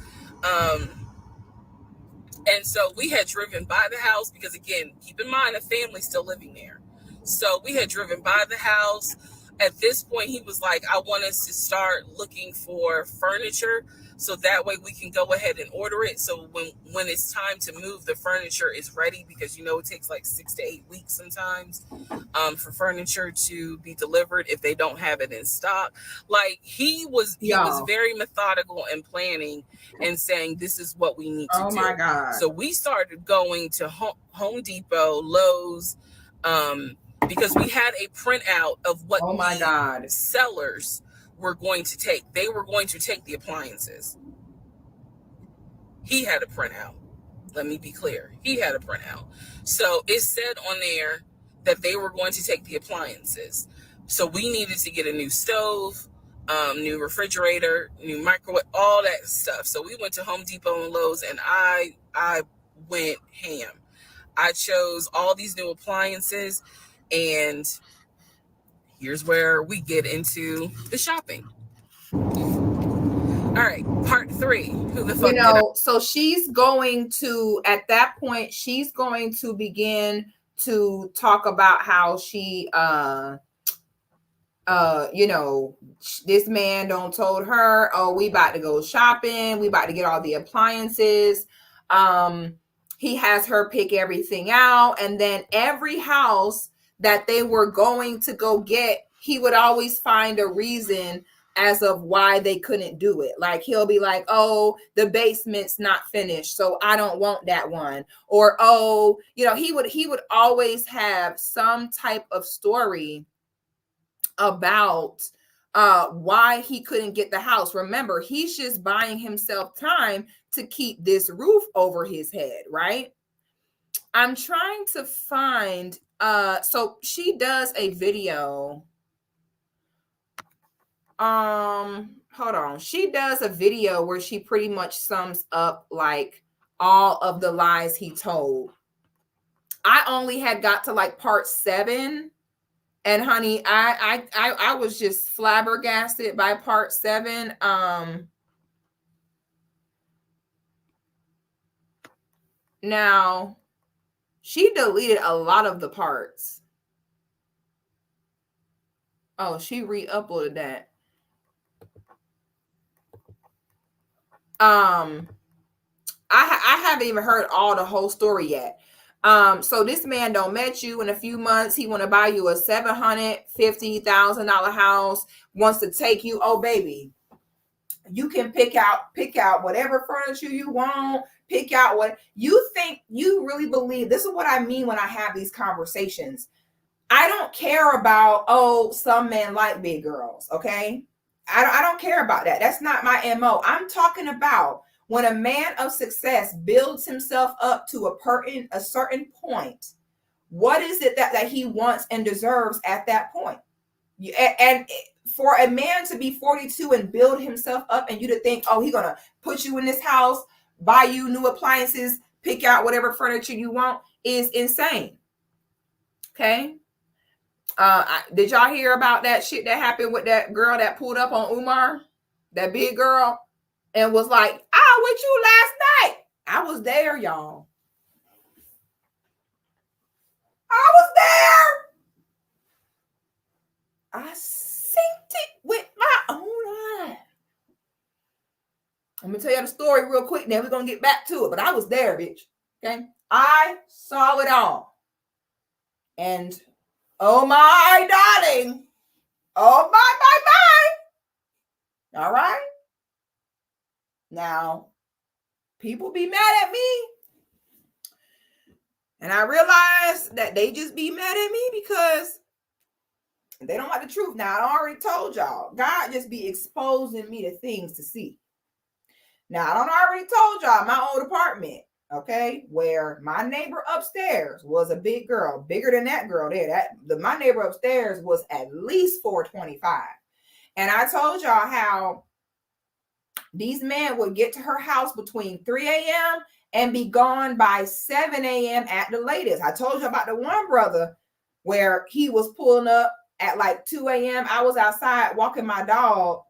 And so we had driven by the house because, again, keep in mind, a family's still living there. So we had driven by the house. At this point, he was like, I want us to start looking for furniture so that way we can go ahead and order it. So when it's time to move, the furniture is ready because, you know, it takes like 6 to 8 weeks sometimes for furniture to be delivered if they don't have it in stock. Like, he was very methodical and planning and saying, this is what we need to do. Oh my God. So we started going to Home Depot, Lowe's, because we had a printout of what sellers were going to take. They were going to take the appliances. He had a printout. Let me be clear. He had a printout. So it said on there that they were going to take the appliances. So we needed to get a new stove, new refrigerator, new microwave, all that stuff. So we went to Home Depot and Lowe's, and I went ham. I chose all these new appliances, and here's where we get into the shopping. All right, part 3. Who the fuck? So she's going to, at that point, she's going to begin to talk about how she, this man don't told her, oh, we about to go shopping. We about to get all the appliances. He has her pick everything out. And then every house that they were going to go get, he would always find a reason as of why they couldn't do it. Like, he'll be like, oh, the basement's not finished, so I don't want that one. Or, oh, he would always have some type of story about why he couldn't get the house. Remember, he's just buying himself time to keep this roof over his head, right? I'm trying to find, so she does a video. Hold on. She does a video where she pretty much sums up like all of the lies he told. I only had got to like part 7. And honey, I was just flabbergasted by part 7. Now, she deleted a lot of the parts. Oh, she re-uploaded that. I haven't even heard all the whole story yet. So this man don't met you in a few months. He want to buy you a $750,000 house, wants to take you. Oh, baby, you can pick out whatever furniture you want, pick out what you think. You really believe. This is what I mean when I have these conversations. I don't care about, oh, some men like big girls. Okay. I don't care about that. That's not my MO. I'm talking about when a man of success builds himself up to a certain point, what is it that he wants and deserves at that point? And for a man to be 42 and build himself up, and you to think, oh, he's going to put you in this house, buy you new appliances, pick out whatever furniture you want, is insane. Okay. Did y'all hear about that shit that happened with that girl that pulled up on Umar, that big girl, and was like, I was with you last night. I was there, y'all. I was there. I seen it with my own I'm gonna tell you the story real quick, then we're gonna get back to it. But I was there, bitch. Okay. I saw it all. And oh my darling. Oh my. All right. Now, people be mad at me. And I realize that they just be mad at me because they don't like the truth. Now, I already told y'all, God just be exposing me to things to see. Now, I don't already told y'all my old apartment, okay, where my neighbor upstairs was a big girl, bigger than that girl there. My neighbor upstairs was at least 425. And I told y'all how these men would get to her house between 3 a.m. and be gone by 7 a.m. at the latest. I told you about the one brother where he was pulling up at like 2 a.m. I was outside walking my dog,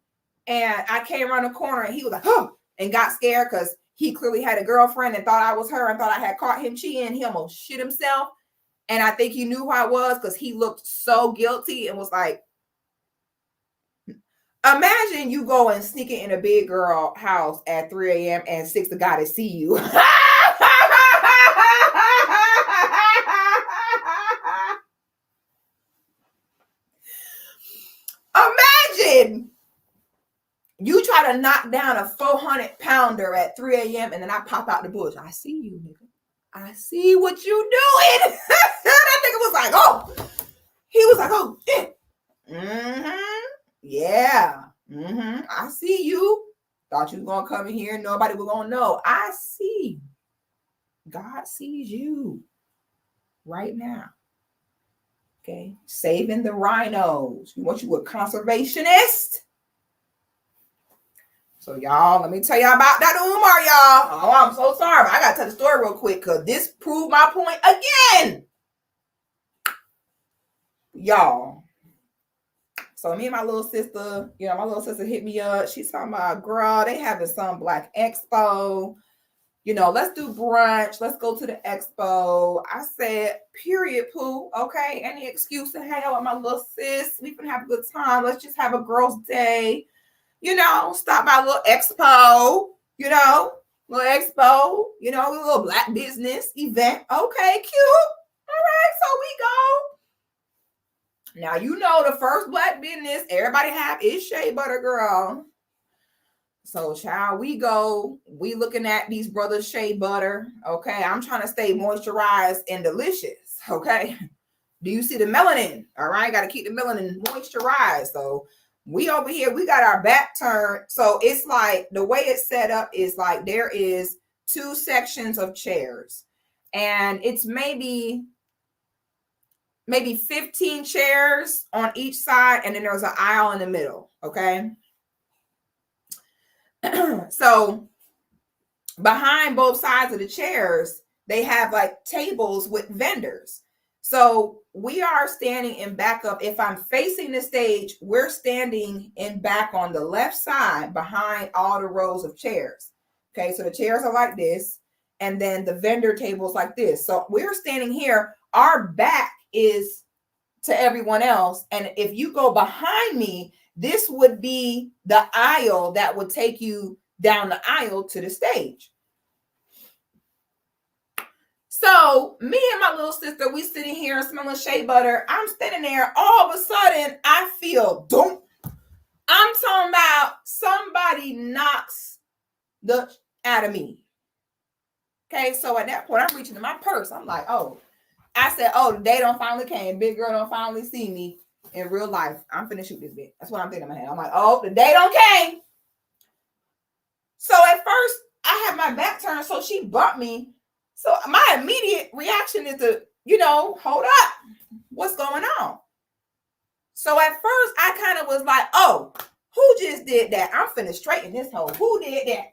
and I came around the corner, and he was like, oh, and got scared because he clearly had a girlfriend and thought I was her and thought I had caught him cheating. He almost shit himself. And I think he knew who I was because he looked so guilty and was like, imagine you go and sneak it in a big girl house at 3 a.m. and Sixthegoddis see you. Imagine you try to knock down a 400-pounder at 3 a.m. and then I pop out the bush. I see you, nigga. I see what you doing. That nigga was like, oh. He was like, oh, shit. Mm-hmm. Yeah. Mm-hmm. I see you. Thought you was going to come in here and nobody was going to know. I see. God sees you right now. Okay. Saving the rhinos. You want you a conservationist? So, y'all, let me tell y'all about that Umar, y'all. Oh, I'm so sorry, but I got to tell the story real quick because this proved my point again. Y'all. So me and my little sister, my little sister hit me up. She's talking about, girl, they having some Black expo. Let's do brunch. Let's go to the expo. I said, period, poo. Okay, any excuse to hang out with my little sis. We can have a good time. Let's just have a girls' day. Stop by a little expo. Little expo. A little Black business event. Okay, cute. All right, so we go. Now, the first Black business everybody have is Shea Butter, girl. So, child, we go. We looking at these brothers Shea Butter. Okay, I'm trying to stay moisturized and delicious. Okay, do you see the melanin? All right, got to keep the melanin moisturized. So, we over here, we got our back turned. So, it's like the way it's set up is like there is 2 sections of chairs, and it's maybe 15 chairs on each side, and then there's an aisle in the middle, okay? So behind both sides of the chairs, they have like tables with vendors. So we are standing in backup. If I'm facing the stage, we're standing in back on the left side behind all the rows of chairs. Okay, so the chairs are like this, and then the vendor tables like this. So we're standing here, our back is to everyone else. And if you go behind me, this would be the aisle that would take you down the aisle to the stage. So me and my little sister, we sitting here smelling Shea Butter. I'm standing there. All of a sudden, I feel doom. I'm talking about somebody knocks the out of me. Okay, so at that point, I'm reaching to my purse. I'm like, oh. I said, oh, the day don't finally came. Big girl don't finally see me in real life. I'm finna shoot this bitch. That's what I'm thinking in my head. I'm like, oh, the day don't came. So at first, I had my back turned, so she bumped me. So my immediate reaction is to, hold up. What's going on? So at first, I kind of was like, oh, who just did that? I'm finna straighten this hoe. Who did that?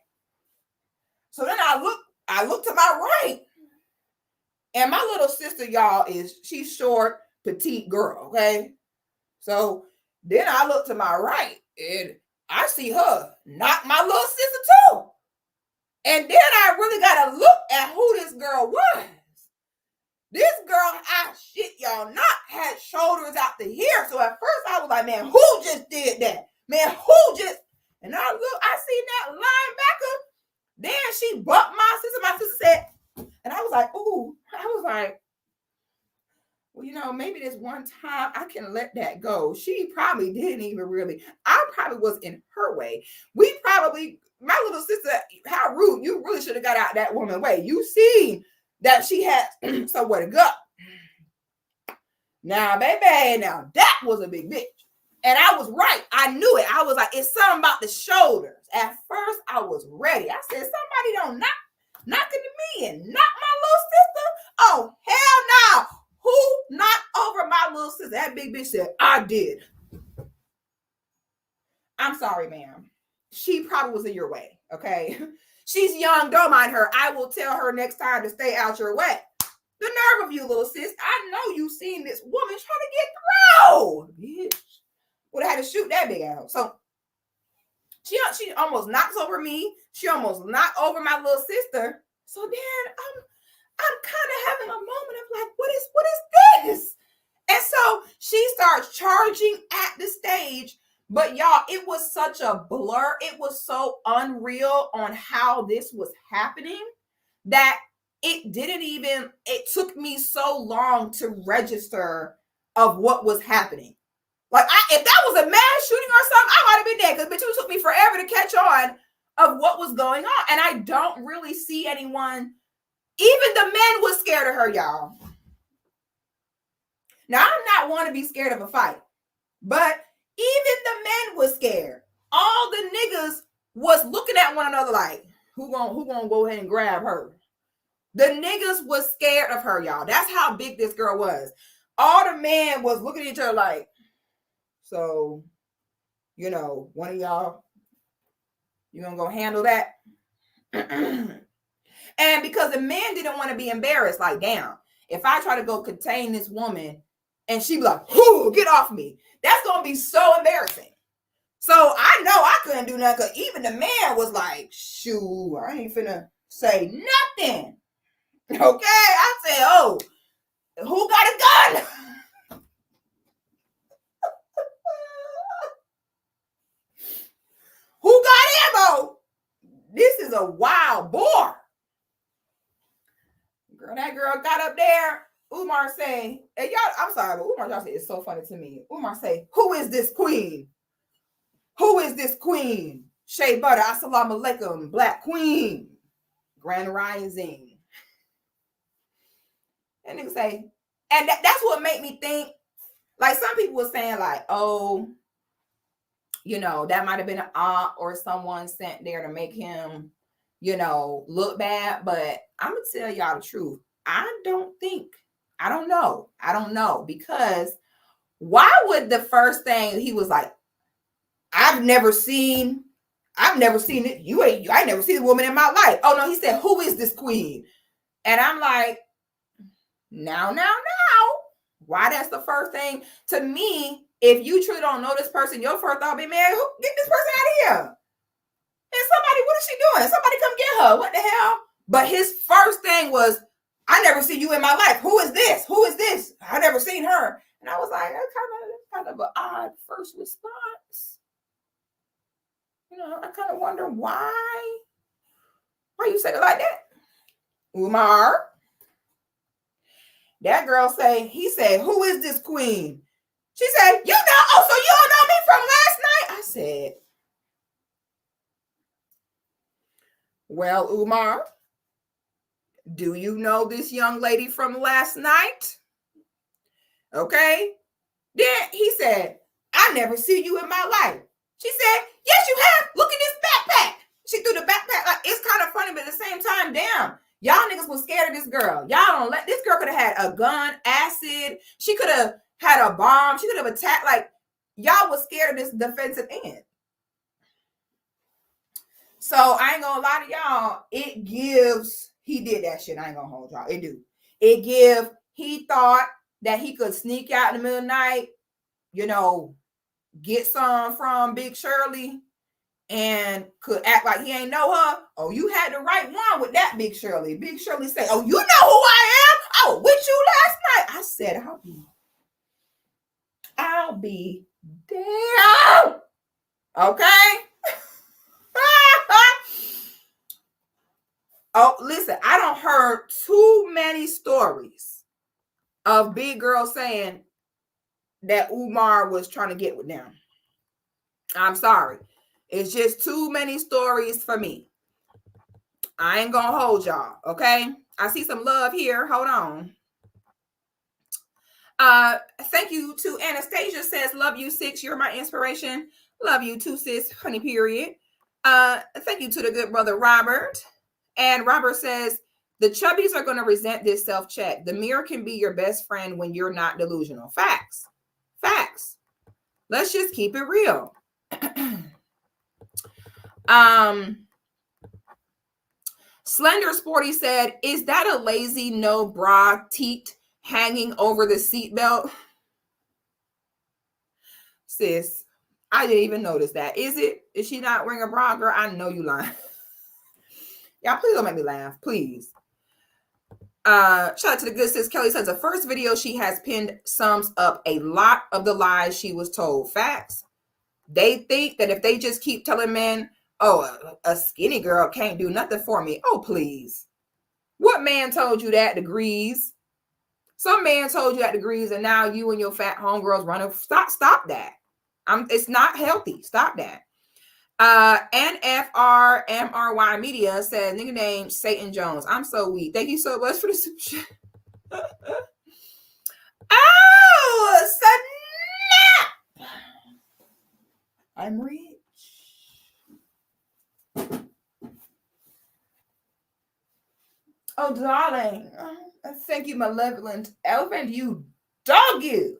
So then I look to my right. And my little sister, y'all, she's short, petite girl, okay? So then I look to my right and I see her knock my little sister too. And then I really got to look at who this girl was. This girl, I shit y'all not, had shoulders out to here. So at first I was like, man, who just did that? Man, who just? And I seen that linebacker. Then she bumped my sister. My sister said, and I was like, ooh, I was like, well, you know, maybe this one time I can let that go. She probably didn't even really, I probably was in her way. My little sister, how rude, you really should have got out that woman's way. You see that she had somewhere to go. Now, baby, now that was a big bitch. And I was right. I knew it. I was like, it's something about the shoulders. At first, I was ready. I said, somebody don't knock into me and knock my little sister. Oh, hell no. Who knocked over my little sister? That big bitch said, I did. I'm sorry, ma'am. She probably was in your way, okay? She's young. Don't mind her. I will tell her next time to stay out your way. The nerve of you, little sis. I know you seen this woman trying to get through. Bitch. Would have had to shoot that big out. So she almost knocks over me. She almost knocked over my little sister. So then I'm kind of having a moment of like, what is this? And so she starts charging at the stage. But y'all, it was such a blur. It was so unreal on how this was happening that it took me so long to register of what was happening. Like, if that was a mass shooting or something, I might have been dead, because it took me forever to catch on of what was going on. And I don't really see anyone, even the men was scared of her, y'all. Now, I'm not one to be scared of a fight, but even the men was scared. All the niggas was looking at one another like, who gonna go ahead and grab her? The niggas was scared of her, y'all. That's how big this girl was. All the men was looking at each other like, so, you know, one of y'all, you gonna go handle that? And because the men didn't want to be embarrassed, like, damn, if I try to go contain this woman and she be like, whoo, get off me, that's gonna be so embarrassing. So I know I couldn't do nothing, because even the man was like, shoo, I ain't finna say nothing. Okay, I said, oh, who got a gun? Who got ammo? This is a wild boar. Girl, that girl got up there. Umar say, and y'all, I'm sorry, but Umar, y'all say it's so funny to me. Umar say, who is this queen? Who is this queen? Shea Butter, assalamu alaikum, black queen. Grand rising. And nigga say, and that's what made me think, like, some people were saying like, oh, you know, that might have been an aunt or someone sent there to make him, you know, look bad. But I'm going to tell y'all the truth. I don't know. Because why would the first thing he was like, I've never seen it. I never seen the woman in my life. Oh no, he said, who is this queen? And I'm like, now. Why that's the first thing? To me, if you truly don't know this person, your first thought be, man, get this person out of here. And somebody, what is she doing? Somebody come get her. What the hell? But his first thing was, I never see you in my life. Who is this? Who is this? I never seen her. And I was like, that's kind of an odd first response. You know, I kind of wonder why you said it like that. Umar. That girl he said, who is this queen? She said, you know, oh, so you don't know me from last night? I said, well, Umar, do you know this young lady from last night? Okay. Then he said, I never see you in my life. She said, yes, you have. Look at this backpack. She threw the backpack. Like, it's kind of funny, but at the same time, damn. Y'all niggas was scared of this girl. Y'all don't let this girl could have had a gun, acid. She could have had a bomb. She could have attacked. Like, y'all was scared of this defensive end. So I ain't gonna lie to y'all. It gives, he did that shit. I ain't gonna hold y'all. It do. He thought that he could sneak out in the middle of the night, you know, get some from Big Shirley, and could act like he ain't know her. Oh, you had the right one with that, Big Shirley. Big Shirley say, oh, you know who I am? I was with you last night. I said, I'll be damn. Okay? Oh, listen, I don't heard too many stories of big girls saying that Umar was trying to get with them. I'm sorry. It's just too many stories for me. I ain't gonna hold y'all, okay? I see some love here. Hold on. Thank you to Anastasia says, love you, Six. You're my inspiration. Love you too, sis. Honey, period. Thank you to the good brother Robert. And Robert says, the chubbies are going to resent this self-check. The mirror can be your best friend when you're not delusional. Facts. Facts. Let's just keep it real. Slender Sporty said, is that a lazy no bra teat hanging over the seatbelt? Sis, I didn't even notice that. Is it? Is she not wearing a bra, girl? I know you lying. Y'all, please don't make me laugh, please. Shout out to the good sis. Kelly says the first video she has pinned sums up a lot of the lies she was told. Facts. They think that if they just keep telling men, oh, a skinny girl can't do nothing for me. Oh, please. What man told you that, Degrees? Some man told you that, Degrees, and now you and your fat homegirls running. Stop that. It's not healthy. Stop that. NFRMRY Media says, nigga named Satan Jones. I'm so weak. Thank you so much for the super chat. Oh, snap! I'm rich. Oh, darling. Thank you, malevolent elephant. You dog you.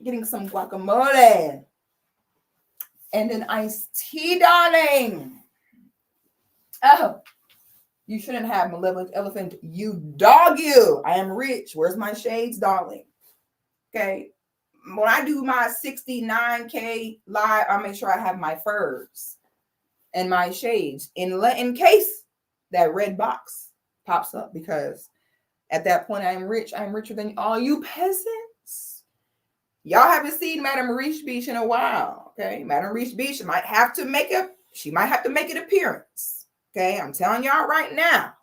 Getting some guacamole. And an iced tea, darling. Oh, you shouldn't have malevolent elephant. You dog you. I am rich. Where's my shades, darling? Okay. When I do my 69K live, I'll make sure I have my furs and my shades in case that red box pops up, because at that point I'm rich. I'm richer than all you peasants. Y'all haven't seen Madame Reach Beach in a while. Okay. Madame Reach Beach might have to make an appearance. Okay. I'm telling y'all right now.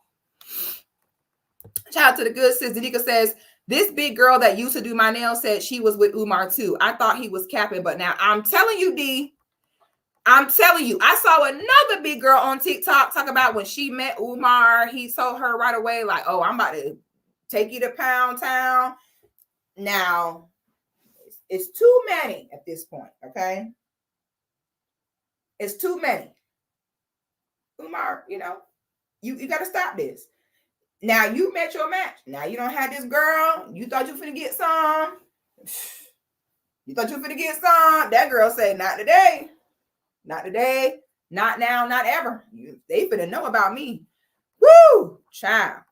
Shout out to the good sis. Danica says, this big girl that used to do my nails said she was with Umar too. I thought he was capping, but now I'm telling you, D, I'm telling you, I saw another big girl on TikTok talk about when she met Umar, he told her right away, like, oh, I'm about to take you to Pound Town. Now, it's too many at this point, okay? It's too many. Umar, you know, you got to stop this. Now, you met your match. Now, you don't have this girl. You thought you were finna get some. You thought you were finna get some. That girl said, not today. Not today. Not now. Not ever. They finna know about me. Woo! Child.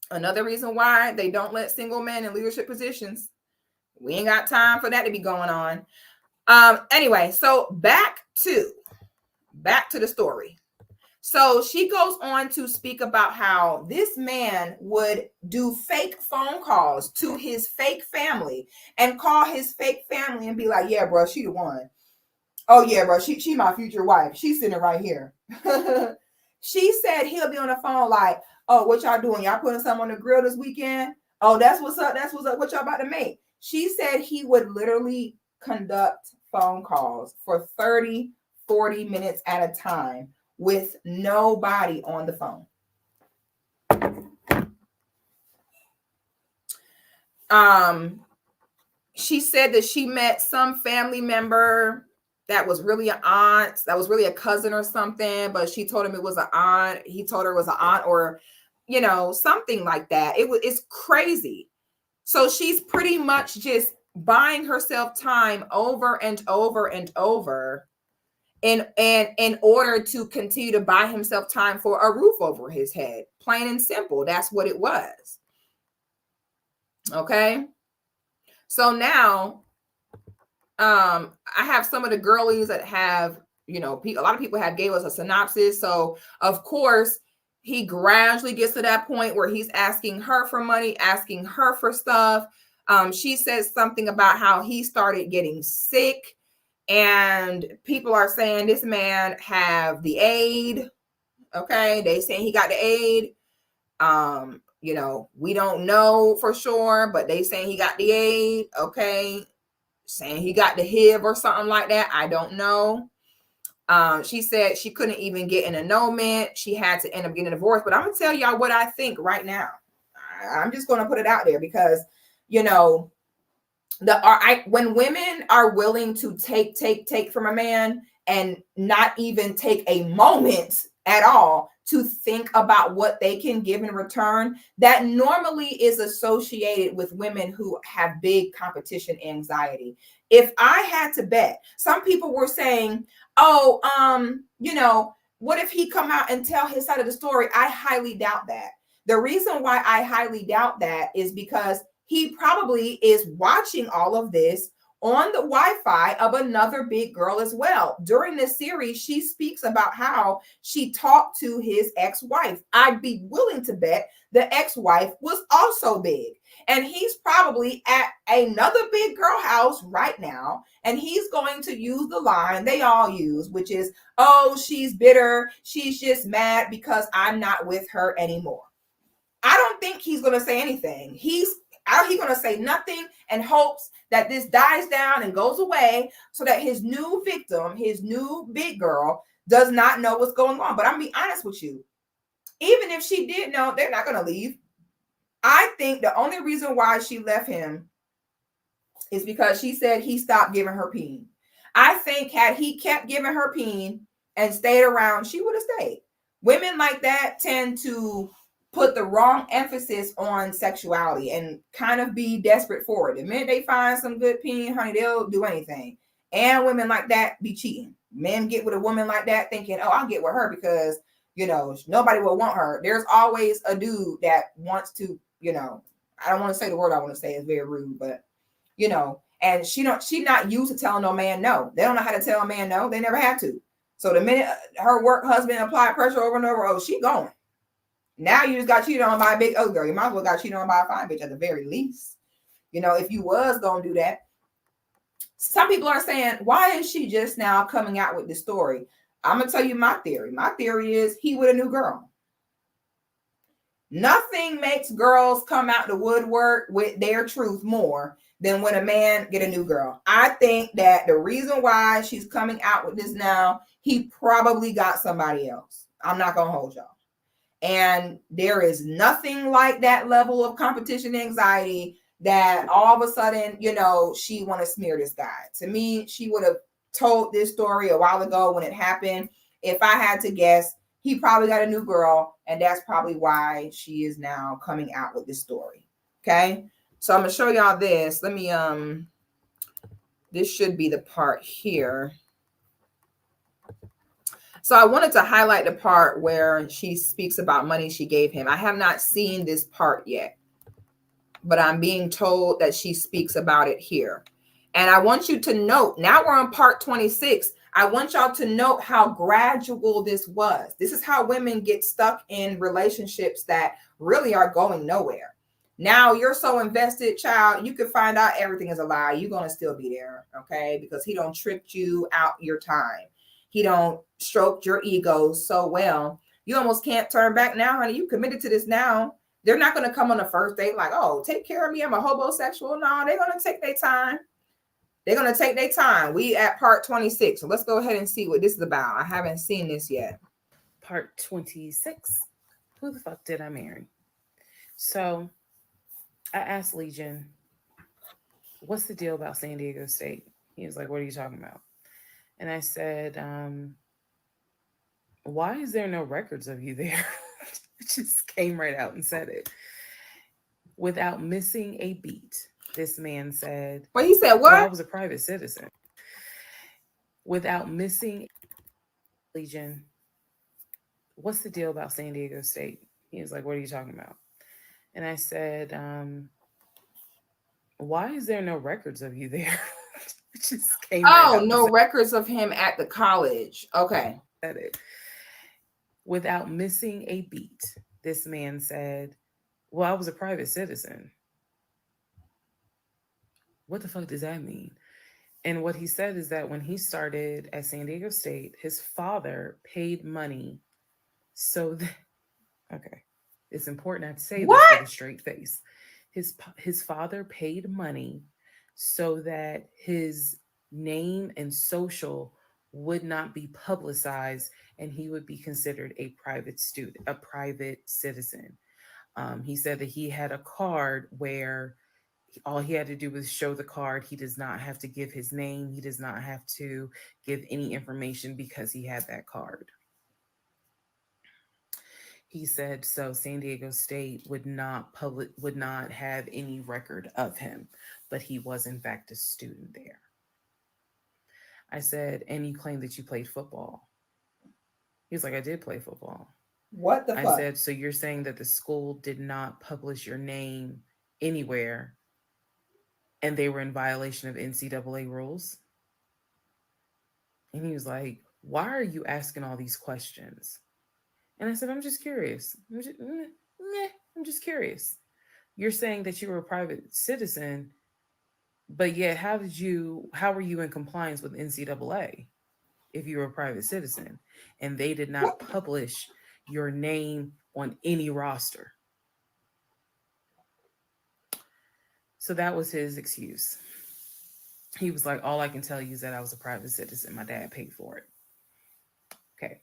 Another reason why they don't let single men in leadership positions. We ain't got time for that to be going on. Anyway, so back to the story. So she goes on to speak about how this man would do fake phone calls to his fake family and call his fake family and be like, yeah, bro, she the one. Oh, yeah, bro, she my future wife. She's sitting right here. She said he'll be on the phone like, oh, what y'all doing? Y'all putting something on the grill this weekend? Oh, that's what's up. That's what's up. What y'all about to make? She said he would literally conduct phone calls for 30, 40 minutes at a time with nobody on the phone. She said that she met some family member that was really an aunt, that was really a cousin or something, but she told him it was an aunt. He told her it was an aunt, or, you know, something like that. It's crazy. So she's pretty much just buying herself time over and over and over in order to continue to buy himself time for a roof over his head. Plain and simple. That's what it was. Okay. So now, I have some of the girlies that have, you know, a lot of people have gave us a synopsis. So of course, he gradually gets to that point where he's asking her for money, asking her for stuff. She says something about how he started getting sick, and people are saying this man have the aid. Okay, they saying he got the aid. You know, we don't know for sure, but they saying he got the aid. Okay, saying he got the HIV or something like that. I don't know. She said she couldn't even get an annulment. She had to end up getting a divorce. But I'm gonna tell y'all what I think right now. I'm just gonna put it out there because, you know, when women are willing to take from a man and not even take a moment at all to think about what they can give in return, that normally is associated with women who have big competition anxiety. If I had to bet, some people were saying, oh, you know, what if he come out and tell his side of the story? I highly doubt that. The reason why I highly doubt that is because he probably is watching all of this on the Wi-Fi of another big girl as well. During this series, she speaks about how she talked to his ex-wife. I'd be willing to bet the ex-wife was also big. And he's probably at another big girl house right now. And he's going to use the line they all use, which is, oh, she's bitter. She's just mad because I'm not with her anymore. I don't think he's going to say anything. He's going to say nothing and hopes that this dies down and goes away so that his new victim, his new big girl, does not know what's going on. But I'm going to be honest with you. Even if she did know, they're not going to leave. I think the only reason why she left him is because she said he stopped giving her peen. I think had he kept giving her peen and stayed around, she would have stayed. Women like that tend to put the wrong emphasis on sexuality and kind of be desperate for it. The minute they find some good peen, honey, they'll do anything. And women like that be cheating. Men get with a woman like that thinking, oh, I'll get with her because, you know, nobody will want her. There's always a dude that wants to, you know, I don't want to say the word I want to say, it's very rude, but, you know, and she not used to telling no man no. They don't know how to tell a man no. They never had to. So the minute her work husband applied pressure over and over, oh, she going. Now you just got cheated on by a big old girl. You might as well got cheated on by a fine bitch at the very least. You know, if you was going to do that. Some people are saying, why is she just now coming out with this story? I'm going to tell you my theory. My theory is he with a new girl. Nothing makes girls come out the woodwork with their truth more than when a man get a new girl. I think that the reason why she's coming out with this now, he probably got somebody else. I'm not going to hold y'all. And there is nothing like that level of competition anxiety that all of a sudden, you know, she want to smear this guy. To me, she would have told this story a while ago when it happened. If I had to guess, he probably got a new girl, and that's probably why she is now coming out with this story. Okay, so I'm gonna show y'all this. Let me this should be the part here. So I wanted to highlight the part where she speaks about money she gave him. I have not seen this part yet, but I'm being told that she speaks about it here. And I want you to note, now we're on part 26. I want y'all to note how gradual this was. This is how women get stuck in relationships that really are going nowhere. Now you're so invested, child, you can find out everything is a lie. You're going to still be there, okay? Because he don't trick you out your time. He don't stroke your ego so well. You almost can't turn back now, honey. You committed to this now. They're not going to come on the first date like, oh, take care of me. I'm a homosexual. No, they're going to take their time. They're going to take their time. We at part 26. So let's go ahead and see what this is about. I haven't seen this yet. Part 26. Who the fuck did I marry? So I asked Legion, what's the deal about San Diego State? He was like, what are you talking about? And I said, why is there no records of you there? Just came right out and said it. Without missing a beat, this man said, well, he said, what? Well, I was a private citizen. Without missing, Legion, what's the deal about San Diego State? He was like, what are you talking about? And I said, why is there no records of you there? Just came right out no records of him at the college. Okay. Said it. Without missing a beat, this man said, well, I was a private citizen. What the fuck does that mean? And what he said is that when he started at San Diego State, his father paid money So, okay, it's important not to say this What? with a straight face. His father paid money so that his name and social would not be publicized, and he would be considered a private student, a private citizen. He said that he had a card where all he had to do was show the card. He does not have to give his name. He does not have to give any information because he had that card. He said so San Diego State would not have any record of him, but he was in fact a student there. I said, and you claim that you played football. He was like, I did play football. What the I fuck? said, so you're saying that the school did not publish your name anywhere and they were in violation of NCAA rules? And he was like, why are you asking all these questions? And I said, I'm just curious. I'm just curious. You're saying that you were a private citizen, but yet how were you in compliance with NCAA if you were a private citizen and they did not publish your name on any roster? So that was his excuse. He was like, all I can tell you is that I was a private citizen. My dad paid for it. Okay.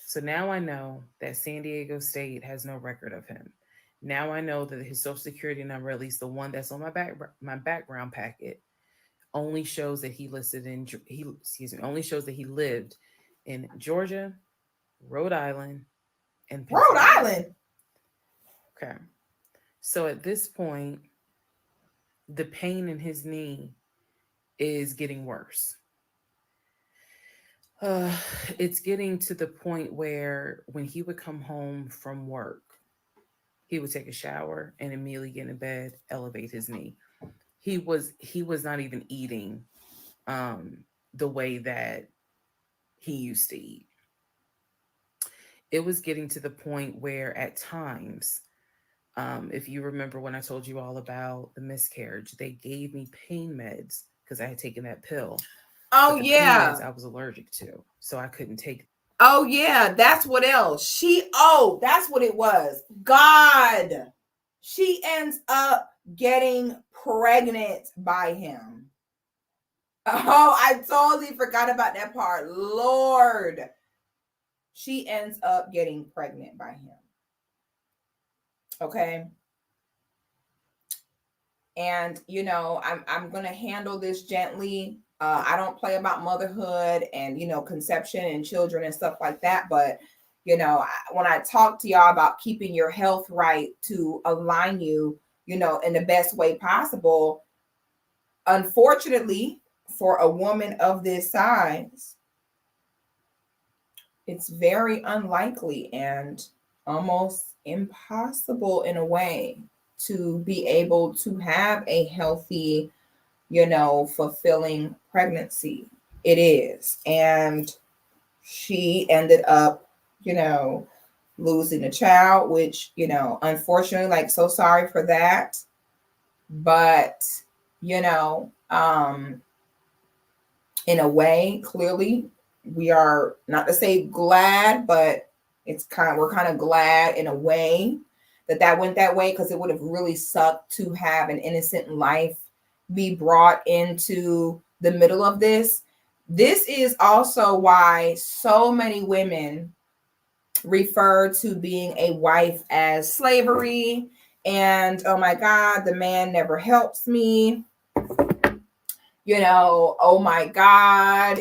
So now I know that San Diego State has no record of him. Now I know that his social security number, at least the one that's on my background packet, only shows that he lived in Georgia, Rhode Island, and Rhode Pennsylvania. Island. Okay. So at this point, the pain in his knee is getting worse. It's getting to the point where when he would come home from work, he would take a shower and immediately get in bed, elevate his knee. He was not even eating the way that he used to eat. It was getting to the point where at times, if you remember when I told you all about the miscarriage, they gave me pain meds because I had taken that pill. Oh, But the yeah. pain meds I was allergic to, so I couldn't take. Oh, yeah. That's what else. That's what it was. God. She ends up getting pregnant by him. Oh, I totally forgot about that part. Lord. She ends up getting pregnant by him. Okay. And, I'm going to handle this gently. I don't play about motherhood and, conception and children and stuff like that. But, when I talk to y'all about keeping your health right to align you, in the best way possible, unfortunately, for a woman of this size, it's very unlikely and almost impossible in a way to be able to have a healthy, fulfilling pregnancy. It is. And she ended up, losing a child, which, unfortunately, so sorry for that. But, in a way, clearly, we are not to say glad, but we're kind of glad in a way that went that way, because it would have really sucked to have an innocent life be brought into the middle of this. This is also why so many women refer to being a wife as slavery. And oh my God, the man never helps me. Oh my God,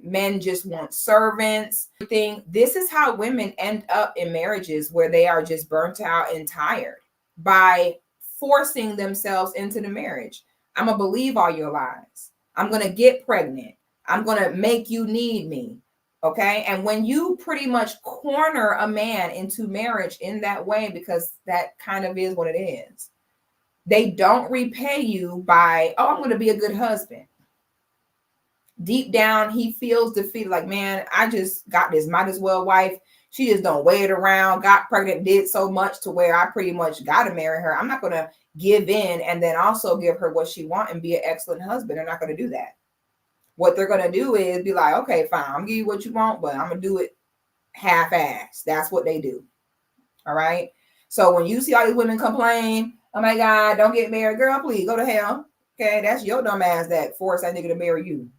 men just want servants. This is how women end up in marriages where they are just burnt out and tired by forcing themselves into the marriage. I'm going to believe all your lies. I'm going to get pregnant. I'm going to make you need me. Okay. And when you pretty much corner a man into marriage in that way, because that kind of is what it is, they don't repay you by, I'm going to be a good husband. Deep down, he feels defeated. Like, man, I just got this might as well wife. She just don't wait around, got pregnant, did so much to where I pretty much got to marry her. I'm not going to give in and then also give her what she wants and be an excellent husband. They're not going to do that. What they're going to do is be like, okay, fine, I'm going to give you what you want, but I'm going to do it half-assed. That's what they do. All right. So when you see all these women complain, oh my God, don't get married, girl, please go to hell. Okay, that's your dumb ass that forced that nigga to marry you.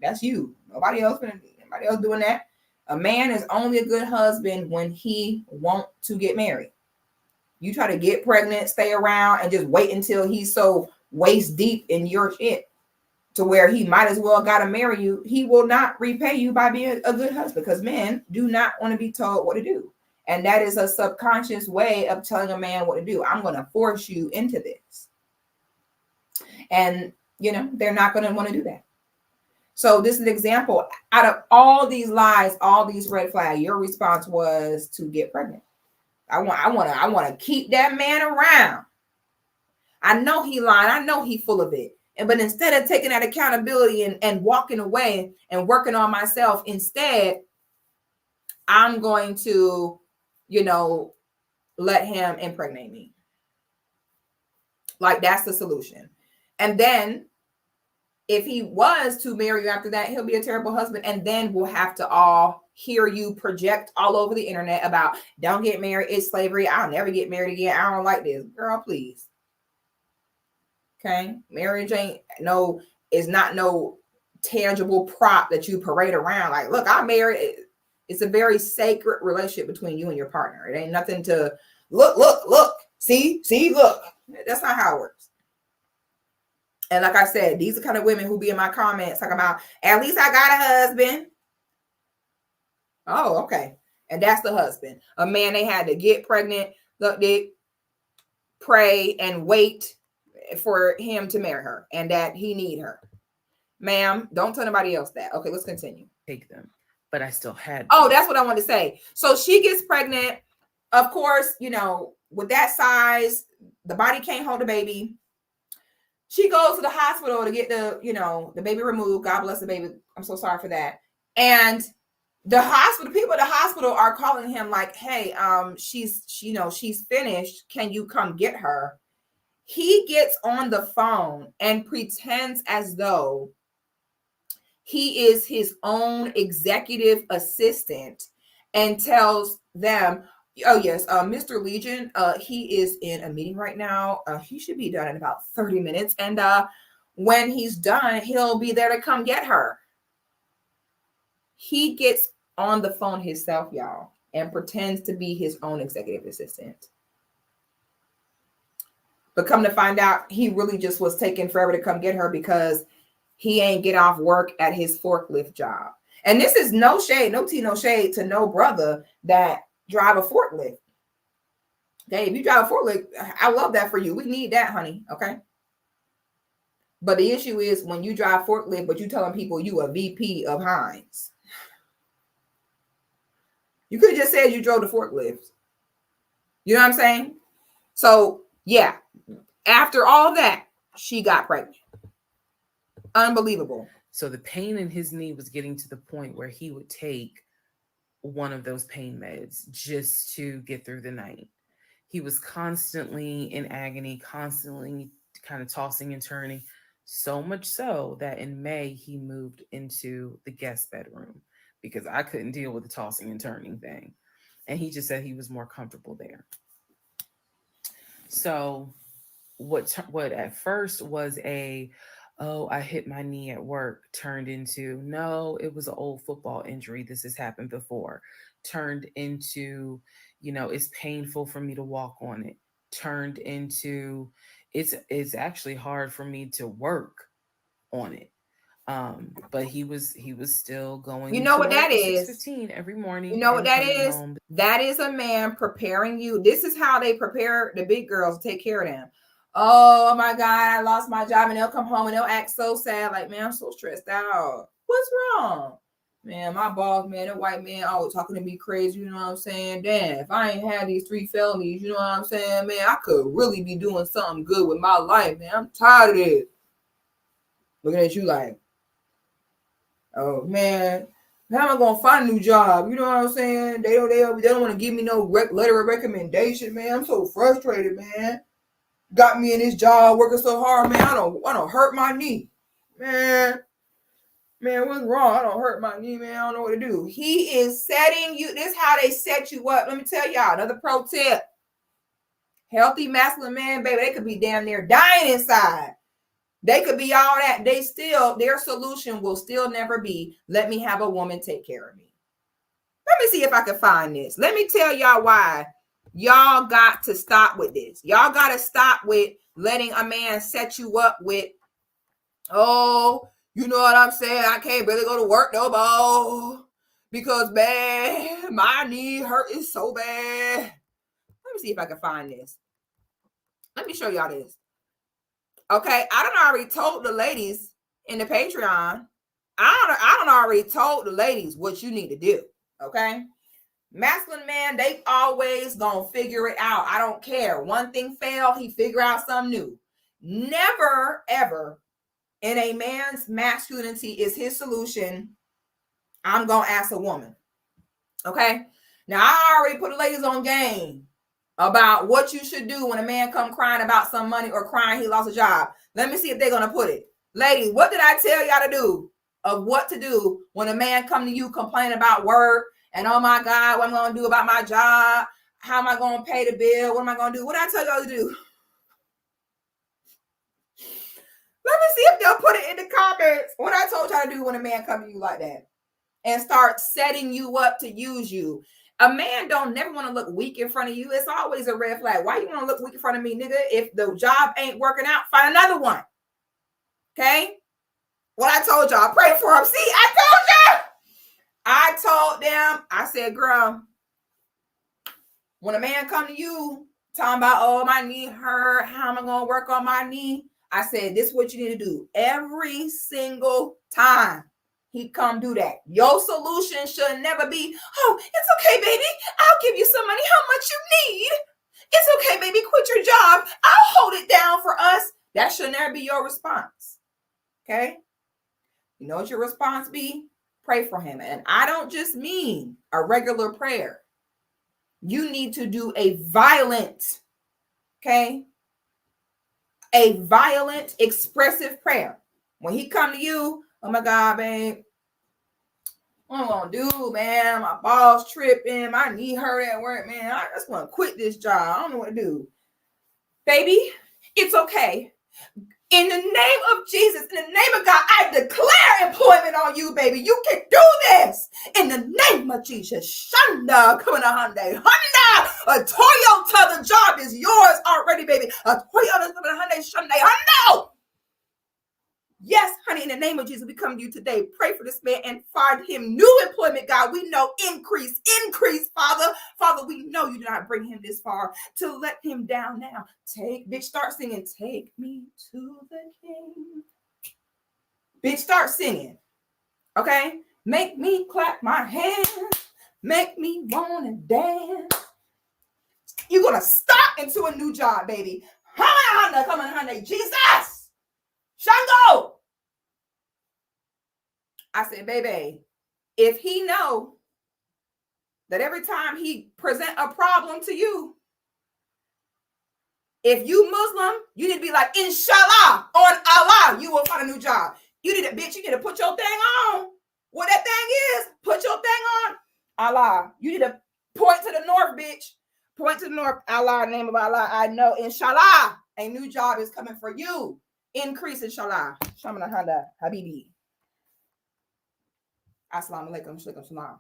That's you. Nobody else doing that. A man is only a good husband when he wants to get married. You try to get pregnant, stay around, and just wait until he's so waist deep in your shit to where he might as well gotta marry you. He will not repay you by being a good husband, because men do not want to be told what to do. And that is a subconscious way of telling a man what to do. I'm going to force you into this. And, they're not going to want to do that. So this is an example. Out of all these lies, all these red flags, your response was to get pregnant. I want to keep that man around. I know he lying. I know he full of it. But instead of taking that accountability and walking away and working on myself, instead, I'm going to, let him impregnate me. Like, that's the solution. And then if he was to marry you after that, he'll be a terrible husband. And then we'll have to all hear you project all over the internet about don't get married, it's slavery, I'll never get married again, I don't like this. Girl, please. Okay? Marriage is not no tangible prop that you parade around. Like, look, I'm married. It's a very sacred relationship between you and your partner. It ain't nothing to look, see, look. That's not how it works. And like I said, these are kind of women who be in my comments talking about, at least I got a husband. Oh, okay. And that's the husband. A man they had to get pregnant, look, they pray and wait for him to marry her and that he need her. Ma'am, don't tell nobody else that. Okay, let's continue. Take them. But I still had them. Oh, that's what I wanted to say. So she gets pregnant. Of course, with that size, the body can't hold the baby. She goes to the hospital to get the baby removed. God bless the baby. I'm so sorry for that. And the people at the hospital are calling him like, hey, she's finished. Can you come get her? He gets on the phone and pretends as though he is his own executive assistant and tells them, oh, yes, Mr. Legion, he is in a meeting right now. He should be done in about 30 minutes. And when he's done, he'll be there to come get her. He gets on the phone himself, y'all, and pretends to be his own executive assistant. But come to find out, he really just was taking forever to come get her because he ain't get off work at his forklift job. And this is no shade, no tea, no shade to no brother that drive a forklift. Okay, if you drive a forklift, I love that for you. We need that, honey. Okay. But the issue is when you drive forklift, but you telling people you a VP of Heinz. You could have just said you drove the forklift. You know what I'm saying? So yeah, after all that, she got pregnant. Unbelievable. So the pain in his knee was getting to the point where he would take one of those pain meds just to get through the night. He was constantly in agony, constantly kind of tossing and turning, so much so that in May he moved into the guest bedroom because I couldn't deal with the tossing and turning thing. And he just said he was more comfortable there. So what at first was I hit my knee at work, turned into, no, it was an old football injury. This has happened before. Turned into, it's painful for me to walk on it. Turned into, it's actually hard for me to work on it. But he was still going. You know what that is? 6:15 every morning. You know what that is? Home. That is a man preparing you. This is how they prepare the big girls to take care of them. Oh my God, I lost my job, and they'll come home and they'll act so sad, like, man, I'm so stressed out. What's wrong? Man, my boss, man, that white man always talking to me crazy, you know what I'm saying? Damn, if I ain't had these 3 felonies, you know what I'm saying, man, I could really be doing something good with my life, man. I'm tired of this. Looking at you like, oh man, how am I gonna find a new job? You know what I'm saying? They don't want to give me no letter of recommendation, man. I'm so frustrated, man. Got me in this job working so hard, man. I don't hurt my knee, man. Man, what's wrong? I don't hurt my knee, man. I don't know what to do. He is setting you. This is how they set you up. Let me tell y'all another pro tip. Healthy masculine man, baby, they could be damn near dying inside. They could be all that. They still, their solution will still never be, let me have a woman take care of me. Let me see if I can find this. Let me tell y'all why y'all got to stop with this. Y'all got to stop with letting a man set you up with, oh, you know what I'm saying? I can't really go to work no more because, man, my knee hurt is so bad. Let me see if I can find this. Let me show y'all this. Okay, I done already told the ladies in the Patreon. I done already told the ladies what you need to do. Okay, masculine man, they always gonna figure it out. I don't care. One thing failed, he figure out something new. Never ever in a man's masculinity is his solution, I'm gonna ask a woman. Okay, now I already put the ladies on game about what you should do when a man come crying about some money or crying he lost a job. Let me see if they're gonna put it. Ladies, what did I tell y'all to do of what to do when a man come to you complaining about work and, oh my God, what am I gonna do about my job? How am I gonna pay the bill? What am I gonna do? What did I tell y'all to do? Let me see if they'll put it in the comments what I told y'all to do when a man come to you like that and start setting you up to use you. A man don't never want to look weak in front of you. It's always a red flag. Why you want to look weak in front of me, nigga? If the job ain't working out, find another one. Okay? What I told y'all, pray for him. See, I told them, I said, girl, when a man come to you talking about, oh, my knee hurt, how am I going to work on my knee? I said, this is what you need to do every single time he come do that. Your solution should never be, oh, it's okay, baby. I'll give you some money. How much you need? It's okay, baby. Quit your job. I'll hold it down for us. That should never be your response. Okay? You know what your response be? Pray for him. And I don't just mean a regular prayer. You need to do a violent, okay? A violent, expressive prayer. When he come to you, oh my God, babe, what am I gonna do, man? My balls tripping, my knee hurt at work, man. I just want to quit this job. I don't know what to do. Baby, it's okay. In the name of Jesus, in the name of God, I declare employment on you, baby. You can do this. In the name of Jesus. Shanda, coming to Hyundai. Honda, a Toyota, the job is yours already, baby. A Toyota, coming to Hyundai, Shanda, Honda. Yes, honey, in the name of Jesus, we come to you today. Pray for this man and find him new employment, God. We know increase, Father. Father, we know you did not bring him this far to let him down now. Bitch, start singing. Take me to the king. Bitch, start singing. Okay? Make me clap my hands. Make me want to dance. You're going to stop into a new job, baby. Honda, come on, Honda. Jesus. Shango! I said, baby, if he know that every time he present a problem to you, if you Muslim, you need to be like, inshallah, on Allah, you will find a new job. You need to, bitch, you need to put your thing on. What that thing is, put your thing on. Allah. You need to point to the north, bitch. Point to the north. Allah, name of Allah, I know, inshallah, a new job is coming for you. Increase, inshallah. Shamana Handa, Habibi. Assalamu alaikum, shalikum salam.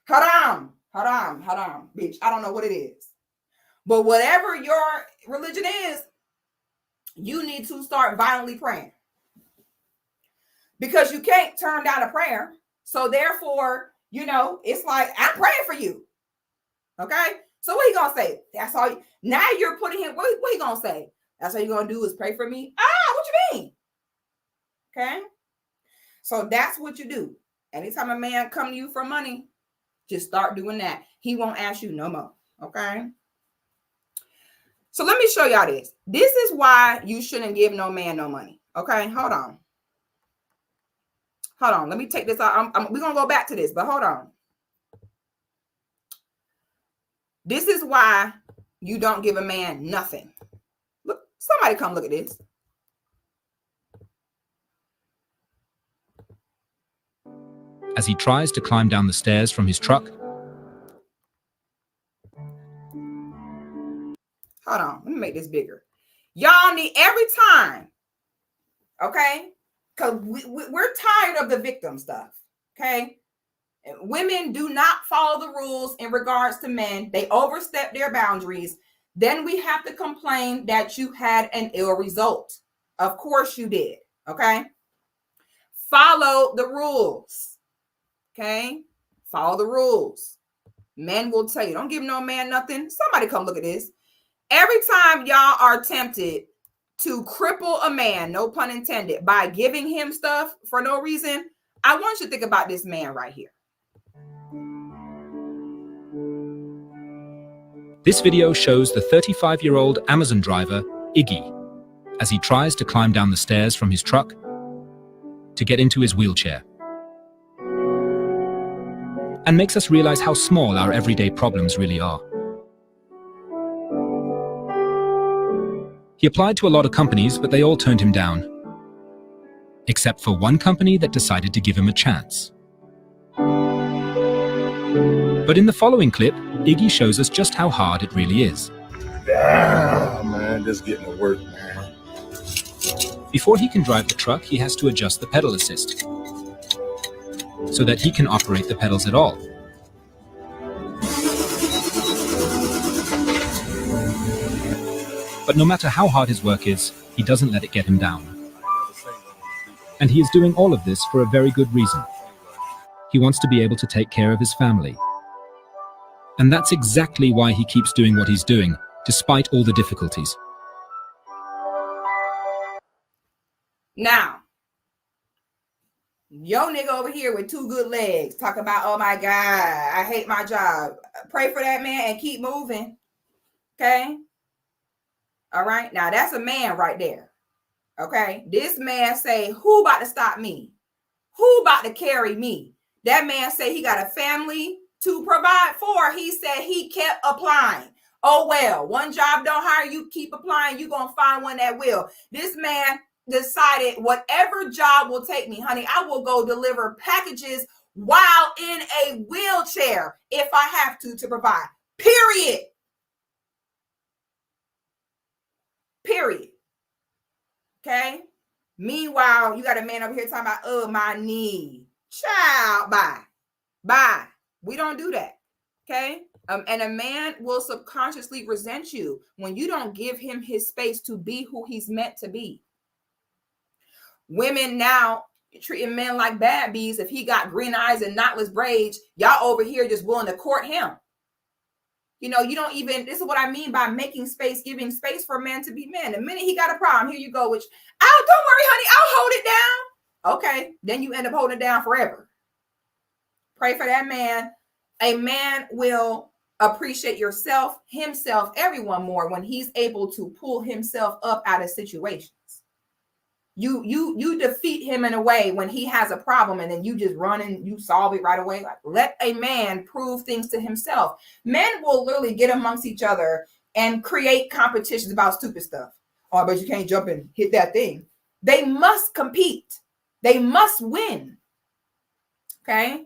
Haram, haram, haram, bitch. I don't know what it is. But whatever your religion is, you need to start violently praying. Because you can't turn down a prayer. So therefore, you know, it's like, I'm praying for you. Okay? So what he gonna say? That's all. Now you're putting him, what he gonna say? That's all you're going to do is pray for me? What you mean? Okay? So that's what you do. Anytime a man come to you for money, just start doing that. He won't ask you no more. Okay? So let me show y'all this. This is why you shouldn't give no man no money. Okay? Hold on. Hold on. Let me take this out. We're going to go back to this, but hold on. This is why you don't give a man nothing. Look, somebody come look at this. as he tries to climb down the stairs from his truck. Hold on, let me make this bigger. Y'all need every time, okay? Because we're tired of the victim stuff, okay? Women do not follow the rules in regards to men. They overstep their boundaries. Then we have to complain that you had an ill result. Of course you did, okay? Follow the rules, okay? Follow the rules. Men will tell you, don't give no man nothing. Somebody come look at this. Every time y'all are tempted to cripple a man, no pun intended, by giving him stuff for no reason, I want you to think about this man right here. This video shows the 35-year-old Amazon driver, Iggy, as he tries to climb down the stairs from his truck to get into his wheelchair, and makes us realize how small our everyday problems really are. He applied to a lot of companies, but they all turned him down, except for one company that decided to give him a chance. But in the following clip, Iggy shows us just how hard it really is. Damn, man, just getting to work, man. Before he can drive the truck, he has to adjust the pedal assist so that he can operate the pedals at all. But no matter how hard his work is, he doesn't let it get him down. And he is doing all of this for a very good reason. He wants to be able to take care of his family. And that's exactly why he keeps doing what he's doing, despite all the difficulties. Now, yo nigga over here with two good legs talk about, oh my God, I hate my job. Pray for that man and keep moving. Okay? All right? Now, that's a man right there. Okay? This man say, who about to stop me? Who about to carry me? That man say he got a family to provide for. He said he kept applying. Oh, well, one job don't hire you, keep applying, you're going to find one that will. This man decided whatever job will take me, honey, I will go deliver packages while in a wheelchair if I have to provide. Period. Period. Okay? Meanwhile, you got a man over here talking about, oh, my knee. Child, bye. Bye. We don't do that. Okay? And a man will subconsciously resent you when you don't give him his space to be who he's meant to be. Women now treating men like bad bees. If he got green eyes and knotless braids, y'all over here just willing to court him. You know, you don't even, this is what I mean by making space, giving space for men to be men. The minute he got a problem, here you go, which, oh, don't worry, honey, I'll hold it down. Okay, then you end up holding it down forever. Pray for that man. A man will appreciate yourself, himself, everyone more when he's able to pull himself up out of situations. You defeat him in a way when he has a problem and then you just run and you solve it right away. Like, let a man prove things to himself. Men will literally get amongst each other and create competitions about stupid stuff. Oh, but you can't jump and hit that thing. They must compete. They must win. Okay?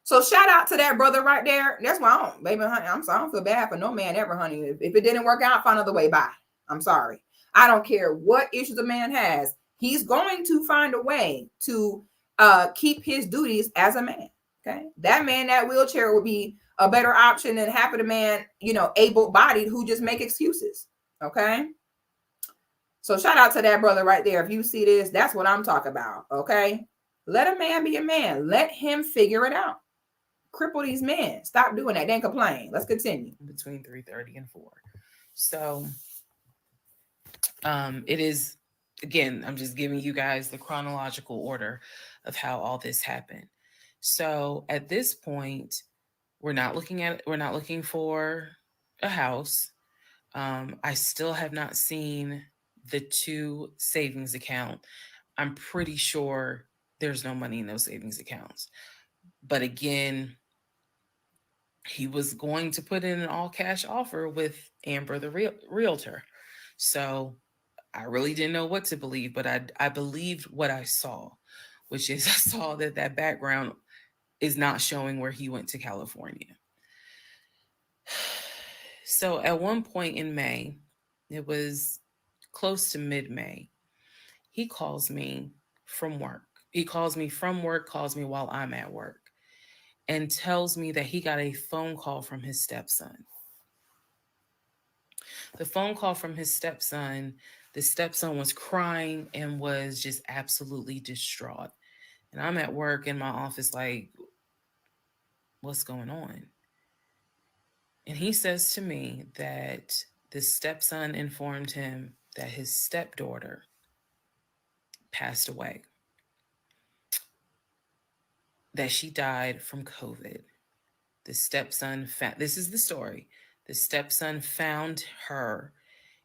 So shout out to that brother right there. That's why I don't, baby, honey, I'm sorry. I don't feel bad for no man ever, honey. If it didn't work out, find another way. Bye. I'm sorry. I don't care what issues a man has. He's going to find a way to keep his duties as a man. Okay. That man, that wheelchair would be a better option than half of the man, you know, able-bodied who just make excuses. Okay. So shout out to that brother right there. If you see this, that's what I'm talking about. Okay. Let a man be a man. Let him figure it out. Cripple these men. Stop doing that. Then complain. Let's continue. Between 3:30 and 4. So it is, again, I'm just giving you guys the chronological order of how all this happened. So at this point, we're not looking for a house. I still have not seen the 2 savings account. I'm pretty sure there's no money in those savings accounts. But again, he was going to put in an all cash offer with Amber, the realtor. So I really didn't know what to believe, but I believed what I saw, which is I saw that background is not showing where he went to California. So at one point in May, it was close to mid-May, he calls me from work. He calls me from work, calls me while I'm at work, and tells me that he got a phone call from his stepson. The phone call from his stepson, the stepson was crying and was just absolutely distraught. And I'm at work in my office like, what's going on? And he says to me that the stepson informed him that his stepdaughter passed away, that she died from COVID. The stepson, this is the story. The stepson found her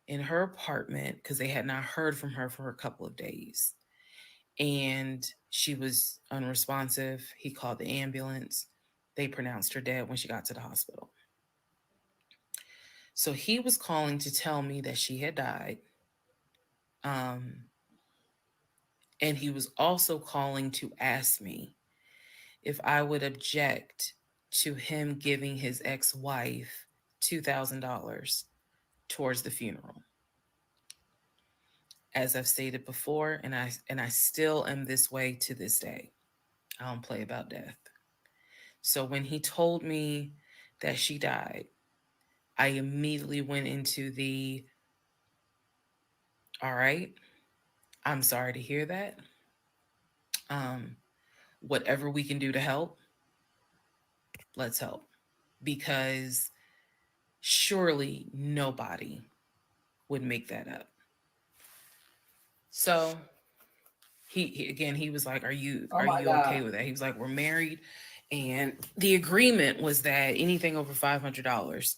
in her apartment because they had not heard from her for a couple of days. And she was unresponsive. He called the ambulance. They pronounced her dead when she got to the hospital. So he was calling to tell me that she had died. And he was also calling to ask me if I would object to him giving his ex-wife $2,000 towards the funeral. As I've stated before, and I still am this way to this day. I don't play about death. So when he told me that she died, I immediately went into the, all right, I'm sorry to hear that. Whatever we can do to help, let's help. Because surely nobody would make that up. So he was like, are you okay with that? He was like, we're married. And the agreement was that anything over $500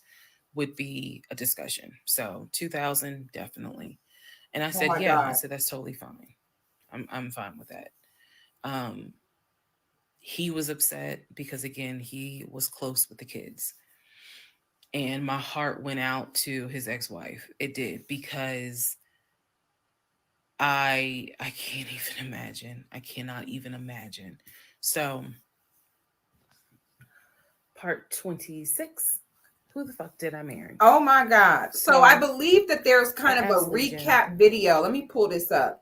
would be a discussion. So $2,000, definitely. And I said, yeah, God. I said, that's totally fine. I'm fine with that. He was upset because, again, he was close with the kids. And my heart went out to his ex-wife. It did, because I can't even imagine. I cannot even imagine. So, part 26. Who the fuck did I marry? Oh my God. So I believe that there's kind of a recap video. Let me pull this up.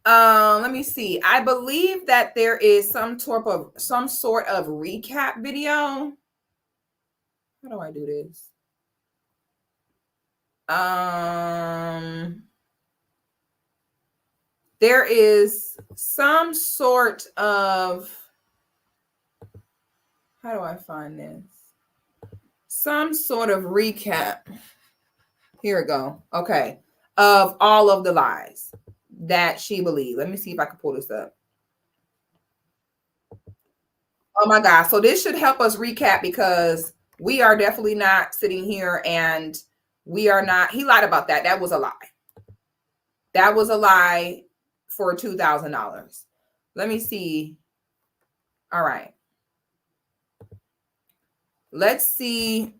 Let me see. I believe that there is some sort of recap video. How do I do this? There is some sort of, how do I find this? Some sort of recap. Here we go. Okay. Of all of the lies that she believed. Let me see if I can pull this up. Oh my God. So this should help us recap, because we are definitely not sitting here and we are not. He lied about that. That was a lie. That was a lie for $2,000. Let me see. All right. Let's see.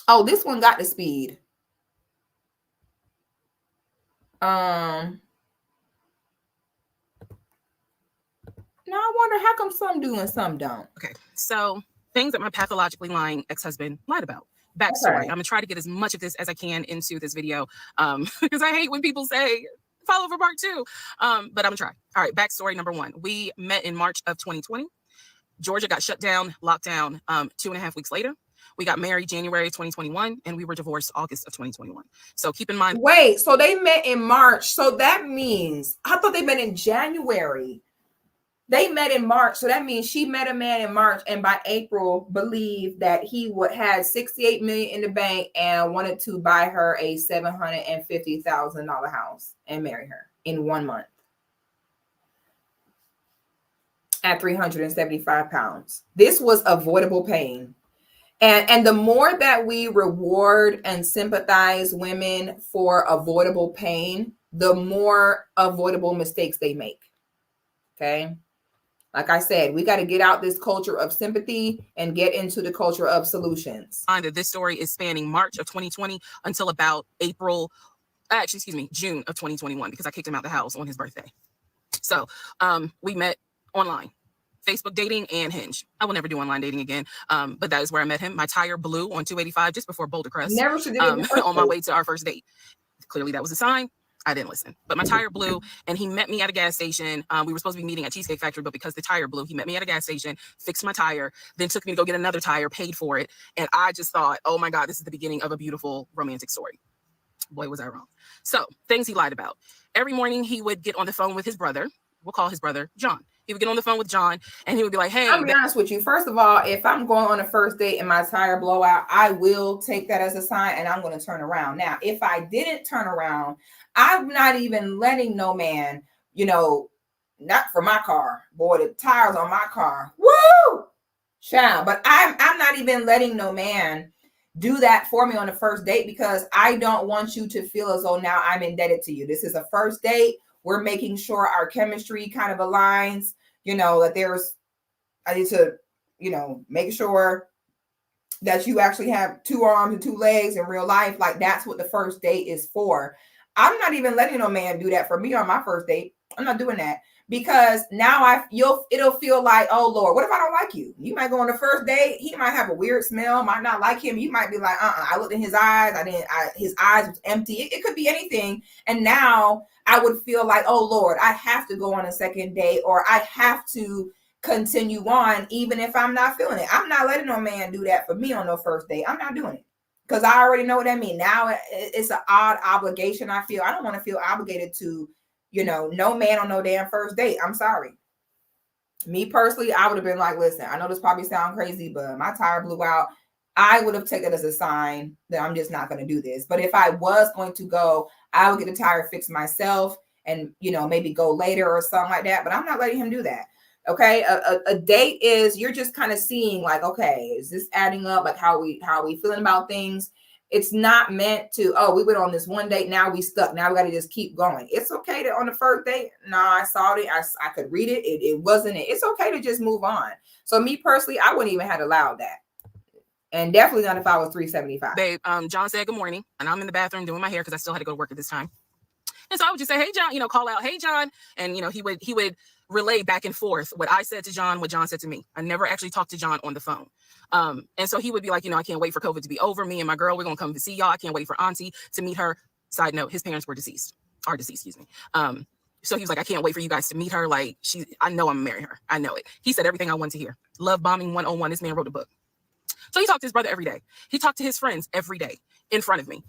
Oh, this one got the speed. Now I wonder how come some do and some don't. Okay, so things that my pathologically lying ex-husband lied about. Backstory. I'm gonna try to get as much of this as I can into this video, because I hate when people say follow for part 2. But I'm gonna try. All right, backstory number 1. We met in March of 2020. Georgia got shut down, locked down 2.5 weeks later. We got married January 2021, and we were divorced August of 2021. So keep in mind. Wait, so they met in March. So that means, I thought they met in January. They met in March. So that means she met a man in March, and by April believed that he had $68 million in the bank and wanted to buy her a $750,000 house and marry her in 1 month at 375 pounds. This was avoidable pain. And the more that we reward and sympathize women for avoidable pain, the more avoidable mistakes they make. Okay. Like I said, we got to get out this culture of sympathy and get into the culture of solutions. This story is spanning March of 2020 until about June of 2021, because I kicked him out the house on his birthday. So we met online, Facebook dating and Hinge. I will never do online dating again. But that is where I met him. My tire blew on 285 just before Boulder Crest. Never should have on my way to our first date. Clearly that was a sign. I didn't listen, but my tire blew and he met me at a gas station. We were supposed to be meeting at Cheesecake Factory, but because the tire blew, he met me at a gas station, fixed my tire, then took me to go get another tire, paid for it. And I just thought, oh my God, this is the beginning of a beautiful romantic story. Boy, was I wrong. So things he lied about. Every morning he would get on the phone with his brother. We'll call his brother John. He would get on the phone with John and he would be like, hey. I'll be honest with you. First of all, if I'm going on a first date and my tire blow out, I will take that as a sign and I'm going to turn around. Now, if I didn't turn around, I'm not even letting no man, not for my car. Boy, the tires on my car. Woo! Child. But I'm not even letting no man do that for me on the first date because I don't want you to feel as though now I'm indebted to you. This is a first date. We're making sure our chemistry kind of aligns, that I need to, make sure that you actually have 2 arms and 2 legs in real life. Like that's what the first date is for. I'm not even letting no man do that for me on my first date. I'm not doing that because now it'll feel like, oh Lord, what if I don't like you? You might go on the first date. He might have a weird smell, might not like him. You might be like, I looked in his eyes. His eyes was empty. It could be anything. And now I would feel like, oh Lord, I have to go on a second date or I have to continue on even if I'm not feeling it. I'm not letting no man do that for me on no first date. I'm not doing it because I already know what that means. Now it's an odd obligation. I feel I don't want to feel obligated to, no man on no damn first date. I'm sorry. Me personally, I would have been like, listen, I know this probably sounds crazy, but my tire blew out. I would have taken it as a sign that I'm just not going to do this. But if I was going to go, I would get the tire fixed myself and, maybe go later or something like that. But I'm not letting him do that. Okay. A date is you're just kind of seeing like, okay, is this adding up? Like how we feeling about things? It's not meant to, we went on this one date. Now we stuck. Now we got to just keep going. It's okay to on the first date. No, I saw it. I could read it. It wasn't it. It's okay to just move on. So me personally, I wouldn't even have allowed that. And definitely not if I was 375. Babe, John said good morning. And I'm in the bathroom doing my hair because I still had to go to work at this time. And so I would just say, hey, John, call out, hey, John. And, he would relay back and forth what I said to John, what John said to me. I never actually talked to John on the phone. And so he would be like, I can't wait for COVID to be over. Me and my girl, we're going to come to see y'all. I can't wait for Auntie to meet her. Side note, his parents are deceased, excuse me. So he was like, I can't wait for you guys to meet her. Like, I know I'm gonna marry her. I know it. He said everything I wanted to hear. Love bombing 101. This man wrote a book. So he talked to his brother every day. He talked to his friends every day in front of me.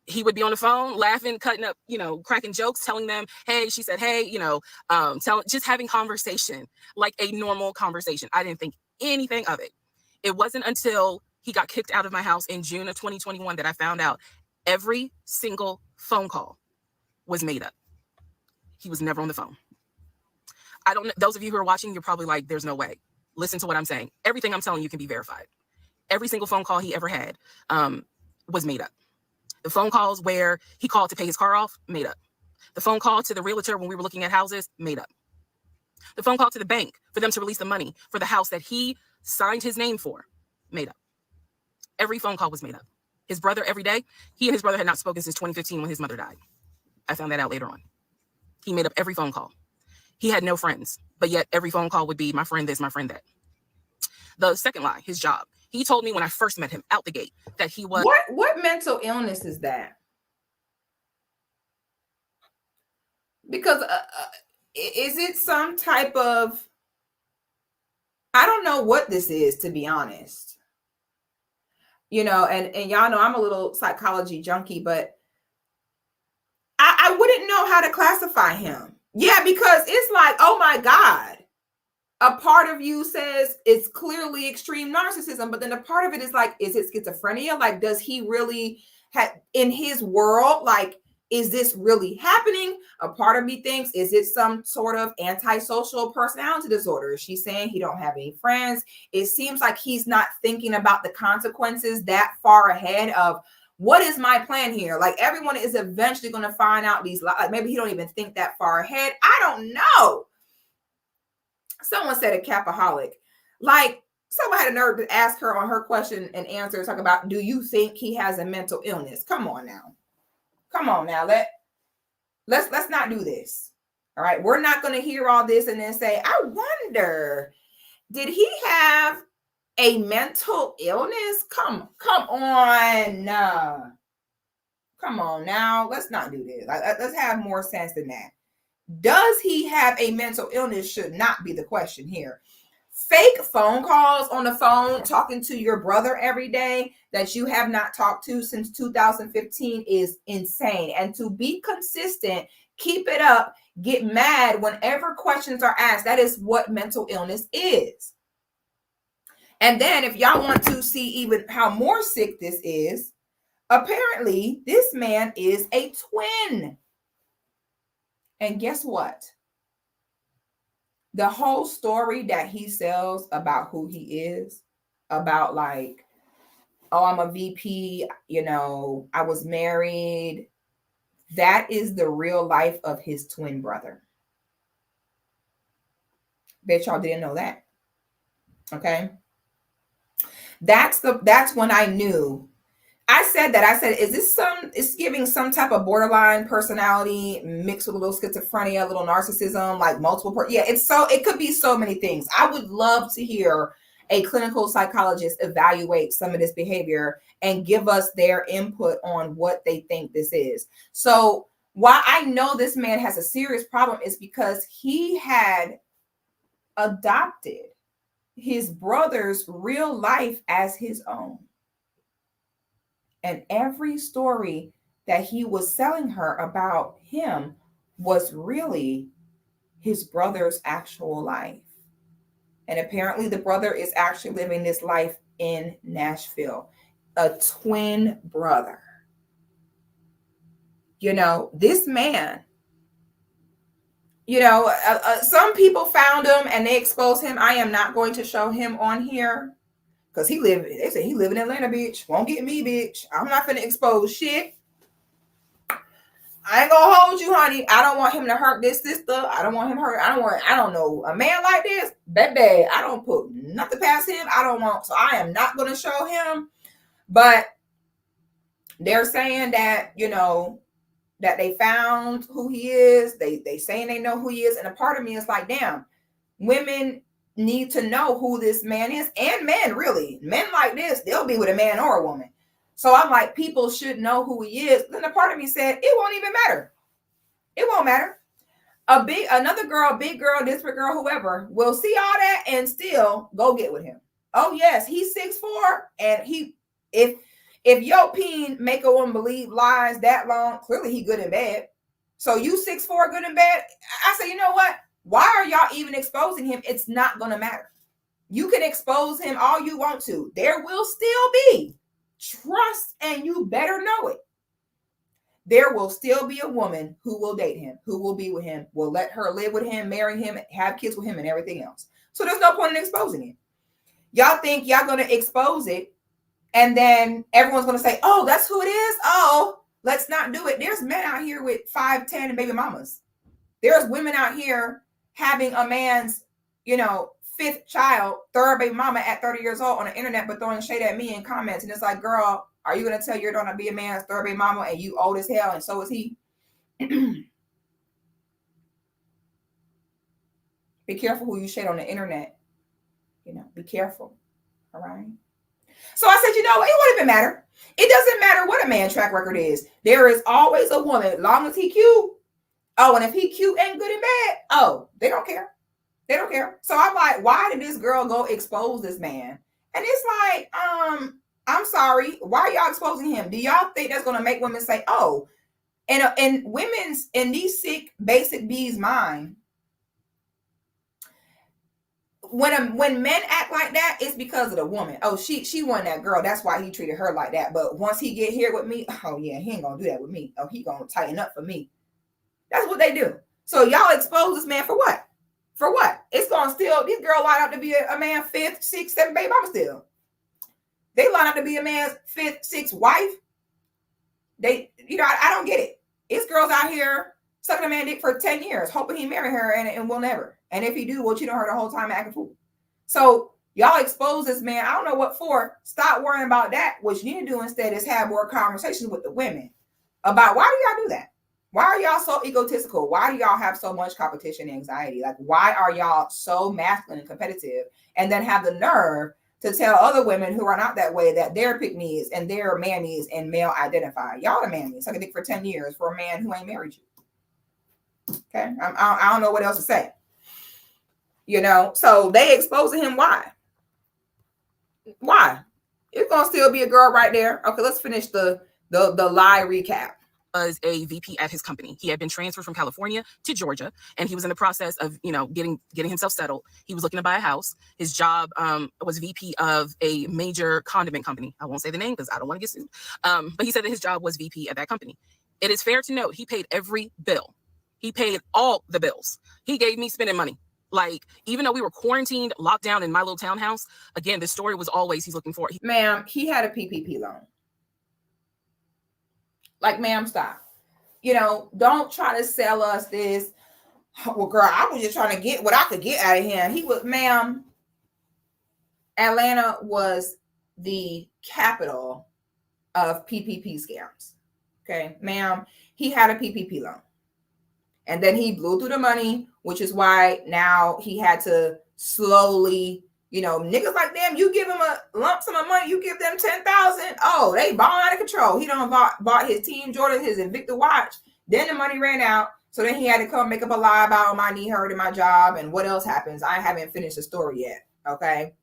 He would be on the phone laughing, cutting up, cracking jokes, telling them, hey, she said, hey, just having conversation, like a normal conversation. I didn't think anything of it. It wasn't until he got kicked out of my house in June of 2021 that I found out every single phone call was made up. He was never on the phone. I don't know. Those of you who are watching, you're probably like, there's no way. Listen to what I'm saying. Everything I'm telling you can be verified. Every single phone call he ever had was made up. The phone calls where he called to pay his car off, made up. The phone call to the realtor when we were looking at houses, made up. The phone call to the bank for them to release the money for the house that he signed his name for, made up. Every phone call was made up. His brother, every day, he and his brother had not spoken since 2015 when his mother died. I found that out later on. He made up every phone call. He had no friends, but yet every phone call would be my friend this, my friend that. The second lie, his job. He told me when I first met him out the gate that he was... What mental illness is that? Because is it some type of... I don't know what this is, to be honest. And y'all know I'm a little psychology junkie, but I wouldn't know how to classify him. Yeah, because it's like, oh my God. A part of you says it's clearly extreme narcissism, but then a part of it is like, is it schizophrenia? Like, does he really have in his world, like, is this really happening? A part of me thinks, is it some sort of antisocial personality disorder? Is she saying he don't have any friends? It seems like he's not thinking about the consequences that far ahead of what is my plan here? Like, everyone is eventually going to find out these, like, maybe he don't even think that far ahead. I don't know. Someone said a capaholic. Like, someone had a nerve to ask her on her question and answer, talk about, do you think he has a mental illness? Come on now. Come on now. Let's not do this. All right. We're not going to hear all this and then say, I wonder, did he have a mental illness? Come on. Come on now. Let's not do this. Let's have more sense than that. Does he have a mental illness should not be the question here. Fake phone calls on the phone, talking to your brother every day that you have not talked to since 2015 is insane. And to be consistent, keep it up, get mad whenever questions are asked. That is what mental illness is. And then if y'all want to see even how more sick this is, apparently this man is a twin. And guess what? The whole story that he sells about who he is, about like, oh, I'm a VP, you know, I was married. That is the real life of his twin brother. Bet y'all didn't know that. Okay. That's when I knew. I said, is this it's giving some type of borderline personality mixed with a little schizophrenia, a little narcissism, like multiple. Yeah, it could be so many things. I would love to hear a clinical psychologist evaluate some of this behavior and give us their input on what they think this is. So why I know this man has a serious problem is because he had adopted his brother's real life as his own. And every story that he was selling her about him was really his brother's actual life. And apparently the brother is actually living this life in Nashville, a twin brother. You know, this man, you know, some people found him and they exposed him. I am not going to show him on here. Because they say he live in Atlanta, bitch. Won't get me, bitch. I'm not finna expose shit. I ain't gonna hold you, honey. I don't want him to hurt this sister. I don't want him hurt. I don't know. A man like this, baby, I don't put nothing past him. So I am not gonna show him. But they're saying that, you know, that they found who he is. They saying they know who he is. And a part of me is like, damn, women need to know who this man is, and men, really. Men like this, they'll be with a man or a woman. So I'm like, people should know who he is. Then a part of me said, it won't even matter. It won't matter. Another girl, big girl, desperate girl, whoever, will see all that and still go get with him. Oh yes, he's 6'4", and if your peen make a woman believe lies that long, clearly he good in bed. So you 6'4", good in bed. I say, you know what? Why are y'all even exposing him? It's not going to matter. You can expose him all you want to. There will still be trust, and you better know it. There will still be a woman who will date him, who will be with him, will let her live with him, marry him, have kids with him, and everything else. So there's no point in exposing it. Y'all think y'all going to expose it, and then everyone's going to say, oh, that's who it is? Oh, let's not do it. There's men out here with 5, 10, and baby mamas. There's women out here having a man's, you know, 5th child, 3rd baby mama at 30 years old on the internet, but throwing shade at me in comments. And it's like, girl, are you going to tell you're going to be a man's 3rd baby mama and you old as hell and so is he? Be careful who you shade on the internet. You know, be careful. All right. So I said, you know what? It won't even matter. It doesn't matter what a man's track record is. There is always a woman, as long as he cute. Oh, and if he cute and good in bed, oh, they don't care. They don't care. So I'm like, why did this girl go expose this man? And it's like, I'm sorry. Why are y'all exposing him? Do y'all think that's going to make women say, oh, and women's, in these sick, basic bees mind, when men act like that, it's because of the woman. Oh, she wasn't that girl. That's why he treated her like that. But once he get here with me, oh yeah, he ain't going to do that with me. Oh, he going to tighten up for me. That's what they do. So y'all expose this man for what? For what? It's going to still, these girls line up to be a man's 5th, 6th, 7th baby mama still. They line up to be a man's 5th, 6th wife. They, you know, I don't get it. It's girls out here sucking a man dick for 10 years, hoping he marry her and will never. And if he do, we'll cheat on her the whole time acting fool. So y'all expose this man. I don't know what for. Stop worrying about that. What you need to do instead is have more conversations with the women about why do y'all do that? Why are y'all so egotistical? Why do y'all have so much competition and anxiety? Like, why are y'all so masculine and competitive, and then have the nerve to tell other women who are not that way that they're pick-me's and they're mammies and male identified? Y'all are mammies. Suck a dick for 10 years for a man who ain't married you. Okay, I don't know what else to say. You know, so they exposing him. Why? Why? It's gonna still be a girl right there. Okay, let's finish the lie recap. Was a VP at his company. He had been transferred from California to Georgia, and he was in the process of, getting himself settled. He was looking to buy a house. His job was VP of a major condiment company. I won't say the name because I don't want to get sued. But he said that his job was VP at that company. It is fair to note he paid every bill. He paid all the bills. He gave me spending money. Like, even though we were quarantined, locked down in my little townhouse, again, the story was always he's looking for it. Ma'am, he had a PPP loan. Like, ma'am, stop. Don't try to sell us this. Well, girl, I was just trying to get what I could get out of him. He was, ma'am, Atlanta was the capital of PPP scams. Okay, ma'am, he had a PPP loan. And then he blew through the money, which is why now he had to slowly, niggas like them, you give him a lump sum of money, you give them 10,000. Oh, they balling out of control. He done bought his Team Jordan, his Invicta watch. Then the money ran out. So then he had to come make up a lie about my knee hurt in my job and what else happens. I haven't finished the story yet. Okay.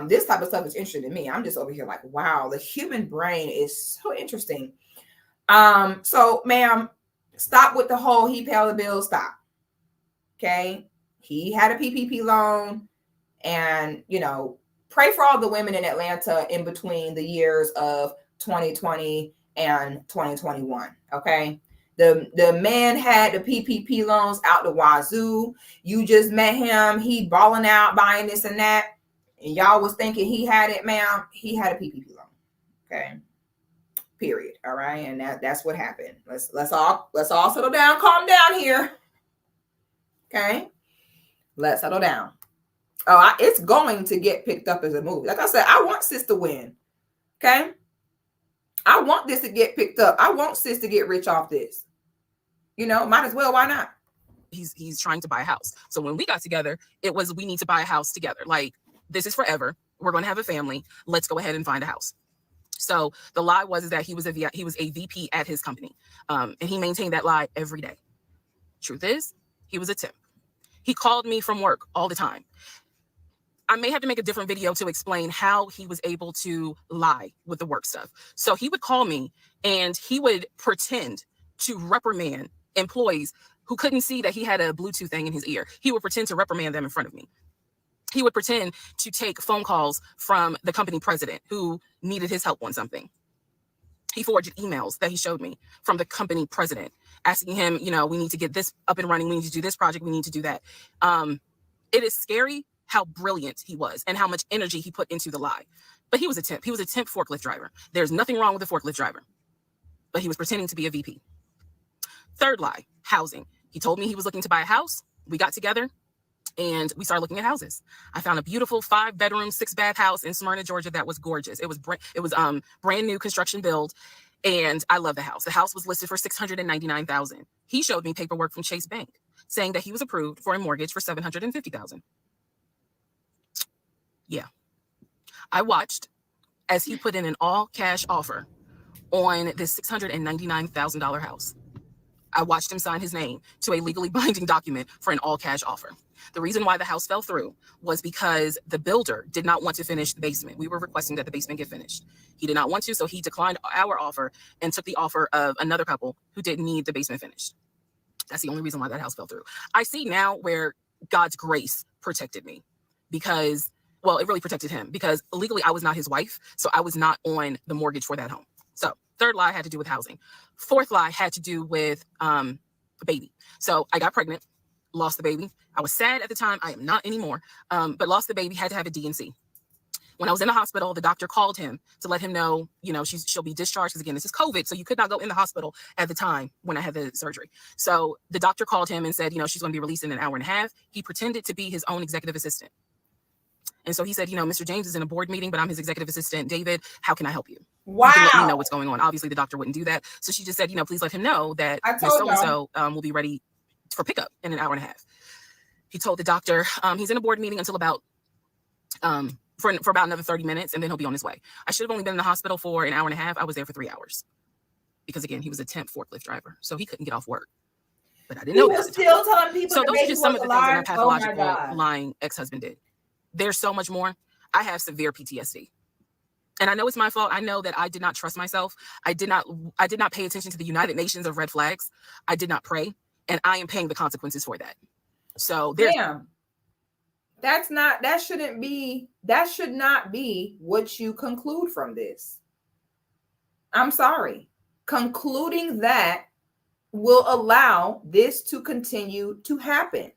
This type of stuff is interesting to me. I'm just over here like, wow, the human brain is so interesting. So ma'am, stop with the whole he paid all the bills. Stop. Okay. He had a PPP loan, and, pray for all the women in Atlanta in between the years of 2020 and 2021. Okay. The man had the PPP loans out the wazoo. You just met him. He balling out, buying this and that. And y'all was thinking he had it, ma'am. He had a PPP loan. Okay. Period. All right. And that's what happened. Let's all settle down, calm down here. Okay. Let's settle down. Oh, it's going to get picked up as a movie. Like I said, I want Sis to win. Okay. I want this to get picked up. I want Sis to get rich off this. Might as well. Why not? He's trying to buy a house. So when we got together, it was, we need to buy a house together. Like, this is forever. We're going to have a family. Let's go ahead and find a house. So the lie was that he was a VP at his company. And he maintained that lie every day. Truth is, he was a temp. He called me from work all the time. I may have to make a different video to explain how he was able to lie with the work stuff. So he would call me and he would pretend to reprimand employees who couldn't see that he had a Bluetooth thing in his ear. He would pretend to reprimand them in front of me. He would pretend to take phone calls from the company president who needed his help on something. He forwarded emails that he showed me from the company president asking him, we need to get this up and running. We need to do this project. We need to do that. It is scary how brilliant he was and how much energy he put into the lie. But he was a temp. He was a temp forklift driver. There's nothing wrong with a forklift driver. But he was pretending to be a VP. Third lie, housing. He told me he was looking to buy a house. We got together and we started looking at houses. I found a beautiful 5-bedroom, 6-bath house in Smyrna, Georgia that was gorgeous. It was brand new construction build, and I love the house. The house was listed for $699,000. He showed me paperwork from Chase Bank saying that he was approved for a mortgage for $750,000. Yeah. I watched as he put in an all-cash offer on this $699,000 house. I watched him sign his name to a legally binding document for an all-cash offer. The reason why the house fell through was because the builder did not want to finish the basement. We were requesting that the basement get finished. He did not want to, so he declined our offer and took the offer of another couple who didn't need the basement finished. That's the only reason why that house fell through. I see now where God's grace protected me because, well, it really protected him because legally I was not his wife, so I was not on the mortgage for that home. So third lie had to do with housing. Fourth lie had to do with a baby. So I got pregnant, lost the baby. I was sad at the time. I am not anymore, but lost the baby, had to have a D&C. When I was in the hospital, the doctor called him to let him know, she'll be discharged because, again, this is COVID, so you could not go in the hospital at the time when I had the surgery. So the doctor called him and said, she's going to be released in an hour and a half. He pretended to be his own executive assistant. And so he said, Mr. James is in a board meeting, but I'm his executive assistant. David, how can I help you? Wow. You can let me know what's going on. Obviously, the doctor wouldn't do that. So she just said, please let him know that I Miss told so-and-so will be ready for pickup in an hour and a half. He told the doctor he's in a board meeting until about for about another 30 minutes, and then he'll be on his way. I should have only been in the hospital for an hour and a half. I was there for 3 hours because, again, he was a temp forklift driver, so he couldn't get off work. But I didn't know that. He was still telling people so the those baby are just some was of the things that my alive. pathological lying ex-husband did. There's so much more. I have severe PTSD. And I know it's my fault. I know that I did not trust myself. I did not pay attention to the United Nations of red flags. I did not pray, and I am paying the consequences for that. So there's that should not be what you conclude from this. I'm sorry. Concluding that will allow this to continue to happen.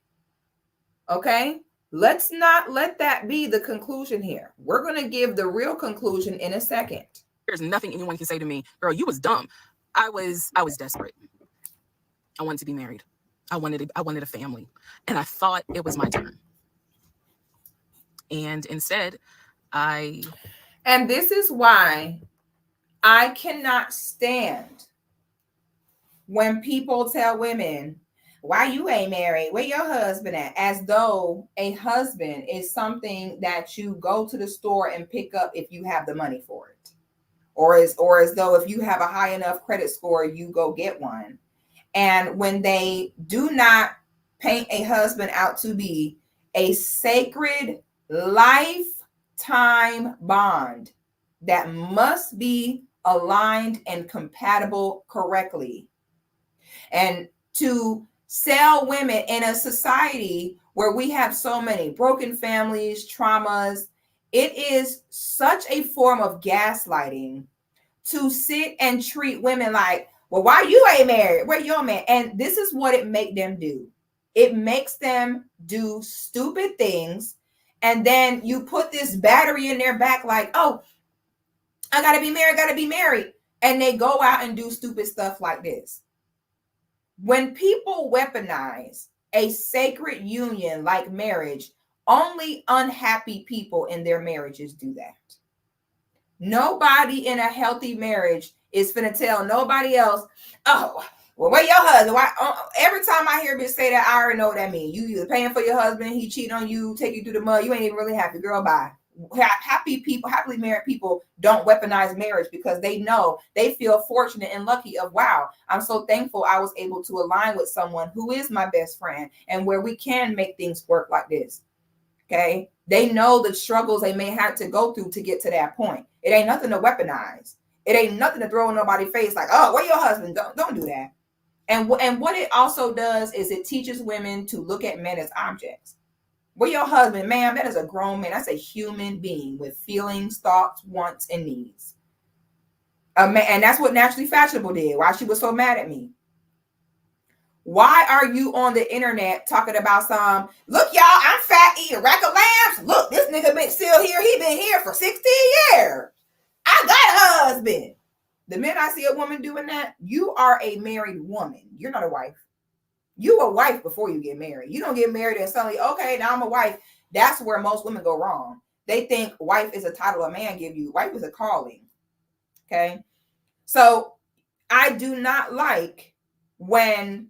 Okay? Let's not let that be the conclusion here. We're going to give the real conclusion in a second. There's nothing anyone can say to me, girl, you was dumb. I was desperate. I wanted to be married. I wanted a family. And I thought it was my turn. And instead, And this is why I cannot stand when people tell women, why you ain't married? Where your husband at? As though a husband is something that you go to the store and pick up if you have the money for it. Or as though if you have a high enough credit score, you go get one. And when they do not paint a husband out to be a sacred lifetime bond that must be aligned and compatible correctly. And to sell women in a society where we have so many broken families, traumas, it is such a form of gaslighting to sit and treat women like, well, why you ain't married? Where your man? And this is what it make them do. It makes them do stupid things. And then you put this battery in their back like, oh, I gotta be married. And they go out and do stupid stuff like this. When people weaponize a sacred union like marriage, only unhappy people in their marriages do that. Nobody in a healthy marriage is finna tell nobody else, oh, well, where your husband? Why? Every time I hear bitch say that, I already know what that means. You either paying for your husband, he cheat on you, take you through the mud. You ain't even really happy, girl. Bye. Happily married people don't weaponize marriage because they know, they feel fortunate and lucky of, wow, I'm so thankful I was able to align with someone who is my best friend and where we can make things work like this. Okay. They know the struggles they may have to go through to get to that point. It ain't nothing to weaponize. It ain't nothing to throw in nobody's face like, oh, where your husband? Don't do that. And what it also does is it teaches women to look at men as objects. Where your husband, ma'am, that is a grown man. That's a human being with feelings, thoughts, wants, and needs. And that's what Naturally Fashionable did. Why she was so mad at me. Why are you on the internet talking about some, look, y'all, I'm fat, eating a rack of lambs. Look, this nigga been still here. He been here for 16 years. I got a husband. The minute I see a woman doing that, you are a married woman. You're not a wife. You a wife before you get married. You don't get married and suddenly, okay, now I'm a wife. That's where most women go wrong. They think wife is a title a man give you. Wife is a calling. Okay. So I do not like when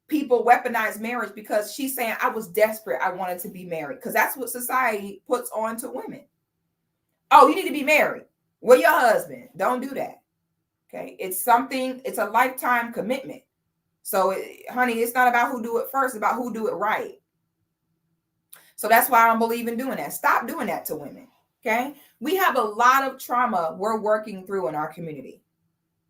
people weaponize marriage because she's saying, I was desperate. I wanted to be married. Because that's what society puts on to women. Oh, you need to be married. Well, your husband. Don't do that. Okay. It's a lifetime commitment. So, honey, it's not about who do it first, it's about who do it right. So that's why I don't believe in doing that. Stop doing that to women. Okay. We have a lot of trauma we're working through in our community.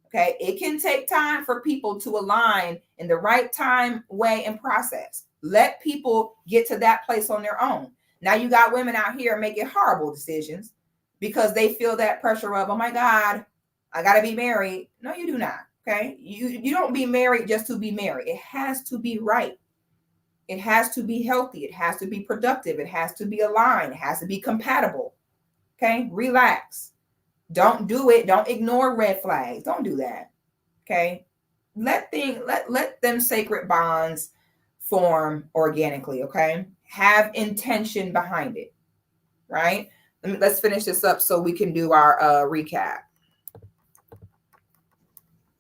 Okay. It can take time for people to align in the right time, way, and process. Let people get to that place on their own. Now you got women out here making horrible decisions because they feel that pressure of, oh my God, I got to be married. No, you do not. Okay. You don't be married just to be married. It has to be right. It has to be healthy. It has to be productive. It has to be aligned. It has to be compatible. Okay. Relax. Don't do it. Don't ignore red flags. Don't do that. Okay. Let them sacred bonds form organically. Okay. Have intention behind it. Right. Let's finish this up so we can do our recap.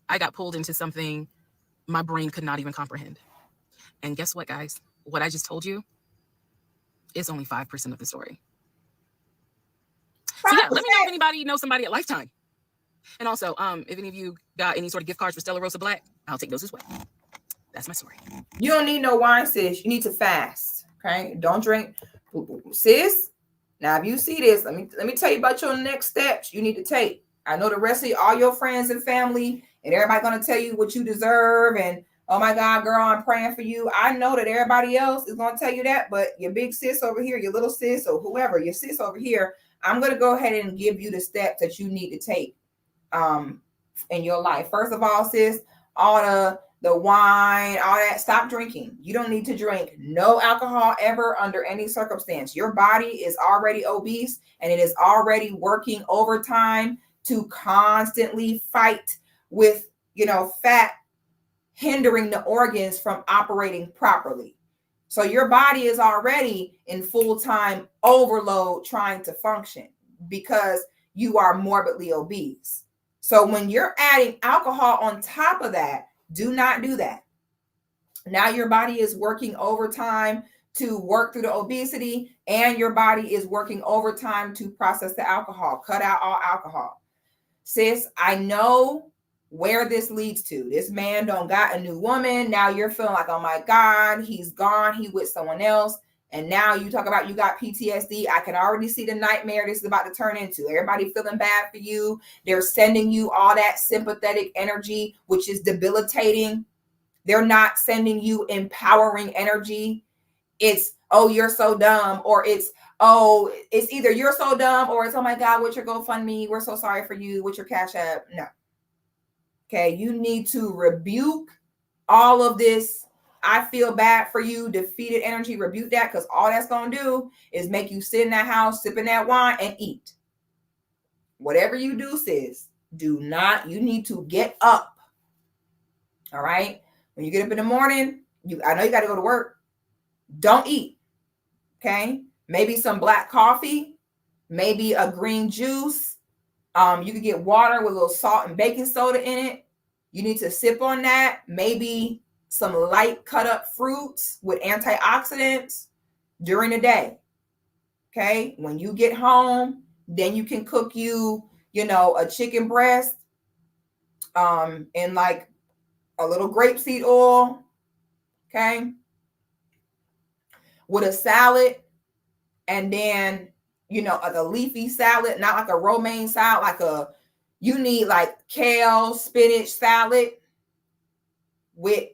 I got pulled into something my brain could not even comprehend. And guess what, guys? What I just told you is only 5% of the story. So yeah, let me know if anybody knows somebody at Lifetime. And also, if any of you got any sort of gift cards for Stella Rosa Black, I'll take those as well. That's my story. You don't need no wine, sis. You need to fast. Okay, don't drink, sis. Now, if you see this, let me tell you about your next steps you need to take. I know the rest of all your friends and family and everybody gonna tell you what you deserve and oh my God, girl, I'm praying for you. I know that everybody else is gonna tell you that, but your big sis over here, your little sis or whoever, your sis over here, I'm gonna go ahead and give you the steps that you need to take in your life. First of all, sis, all the wine, all that, stop drinking. You don't need to drink no alcohol ever under any circumstance. Your body is already obese and it is already working overtime to constantly fight with, fat hindering the organs from operating properly. So your body is already in full-time overload trying to function because you are morbidly obese. So when you're adding alcohol on top of that, do not do that. Now your body is working overtime to work through the obesity, and your body is working overtime to process the alcohol. Cut out all alcohol. Sis, I know where this leads to. This man don't got a new woman. Now you're feeling like, oh my God, he's gone. He with someone else. And now you talk about you got PTSD. I can already see the nightmare this is about to turn into. Everybody feeling bad for you. They're sending you all that sympathetic energy, which is debilitating. They're not sending you empowering energy. It's, oh, you're so dumb, or it's either you're so dumb, or it's, oh my God, what's your GoFundMe? We're so sorry for you. What's your Cash App? No. Okay, you need to rebuke all of this. I feel bad for you, defeated energy. Rebuke that, because all that's going to do is make you sit in that house, sipping that wine and eat. Whatever you do, sis, you need to get up. All right? When you get up in the morning, I know you got to go to work. Don't eat. Okay? Maybe some black coffee, maybe a green juice. You could get water with a little salt and baking soda in it. You need to sip on that. Maybe some light cut up fruits with antioxidants during the day. Okay? When you get home, then you can cook a chicken breast in like a little grapeseed oil. Okay? With a salad, and then like a leafy salad, not like a romaine salad, you need like kale, spinach salad with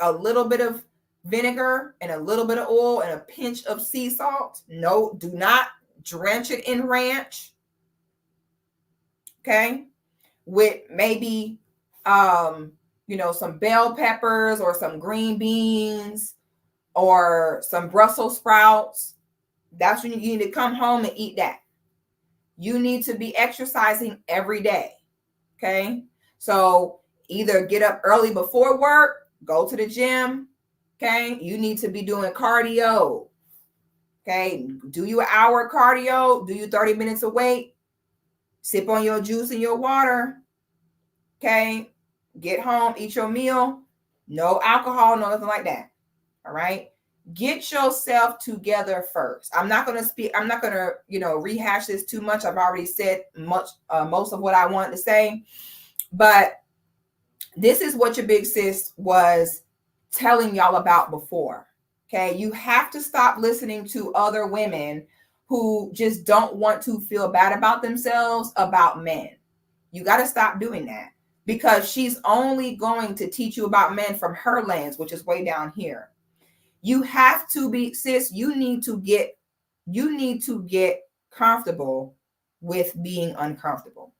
a little bit of vinegar and a little bit of oil and a pinch of sea salt. No, do not drench it in ranch. Okay? With maybe some bell peppers or some green beans or some Brussels sprouts. That's when you need to come home and eat that. You need to be exercising every day. Okay? So either get up early before work, go to the gym. Okay? You need to be doing cardio. Okay? Do you an hour cardio? Do you 30 minutes of weight? Sip on your juice and your water. Okay? Get home, eat your meal. No alcohol, no nothing like that. All right? Get yourself together first. I'm not going to rehash this too much. I've already said most of what I wanted to say, but this is what your big sis was telling y'all about before. Okay. You have to stop listening to other women who just don't want to feel bad about themselves about men. You got to stop doing that, because she's only going to teach you about men from her lens, which is way down here. You have to be, sis, you need to get comfortable with being uncomfortable.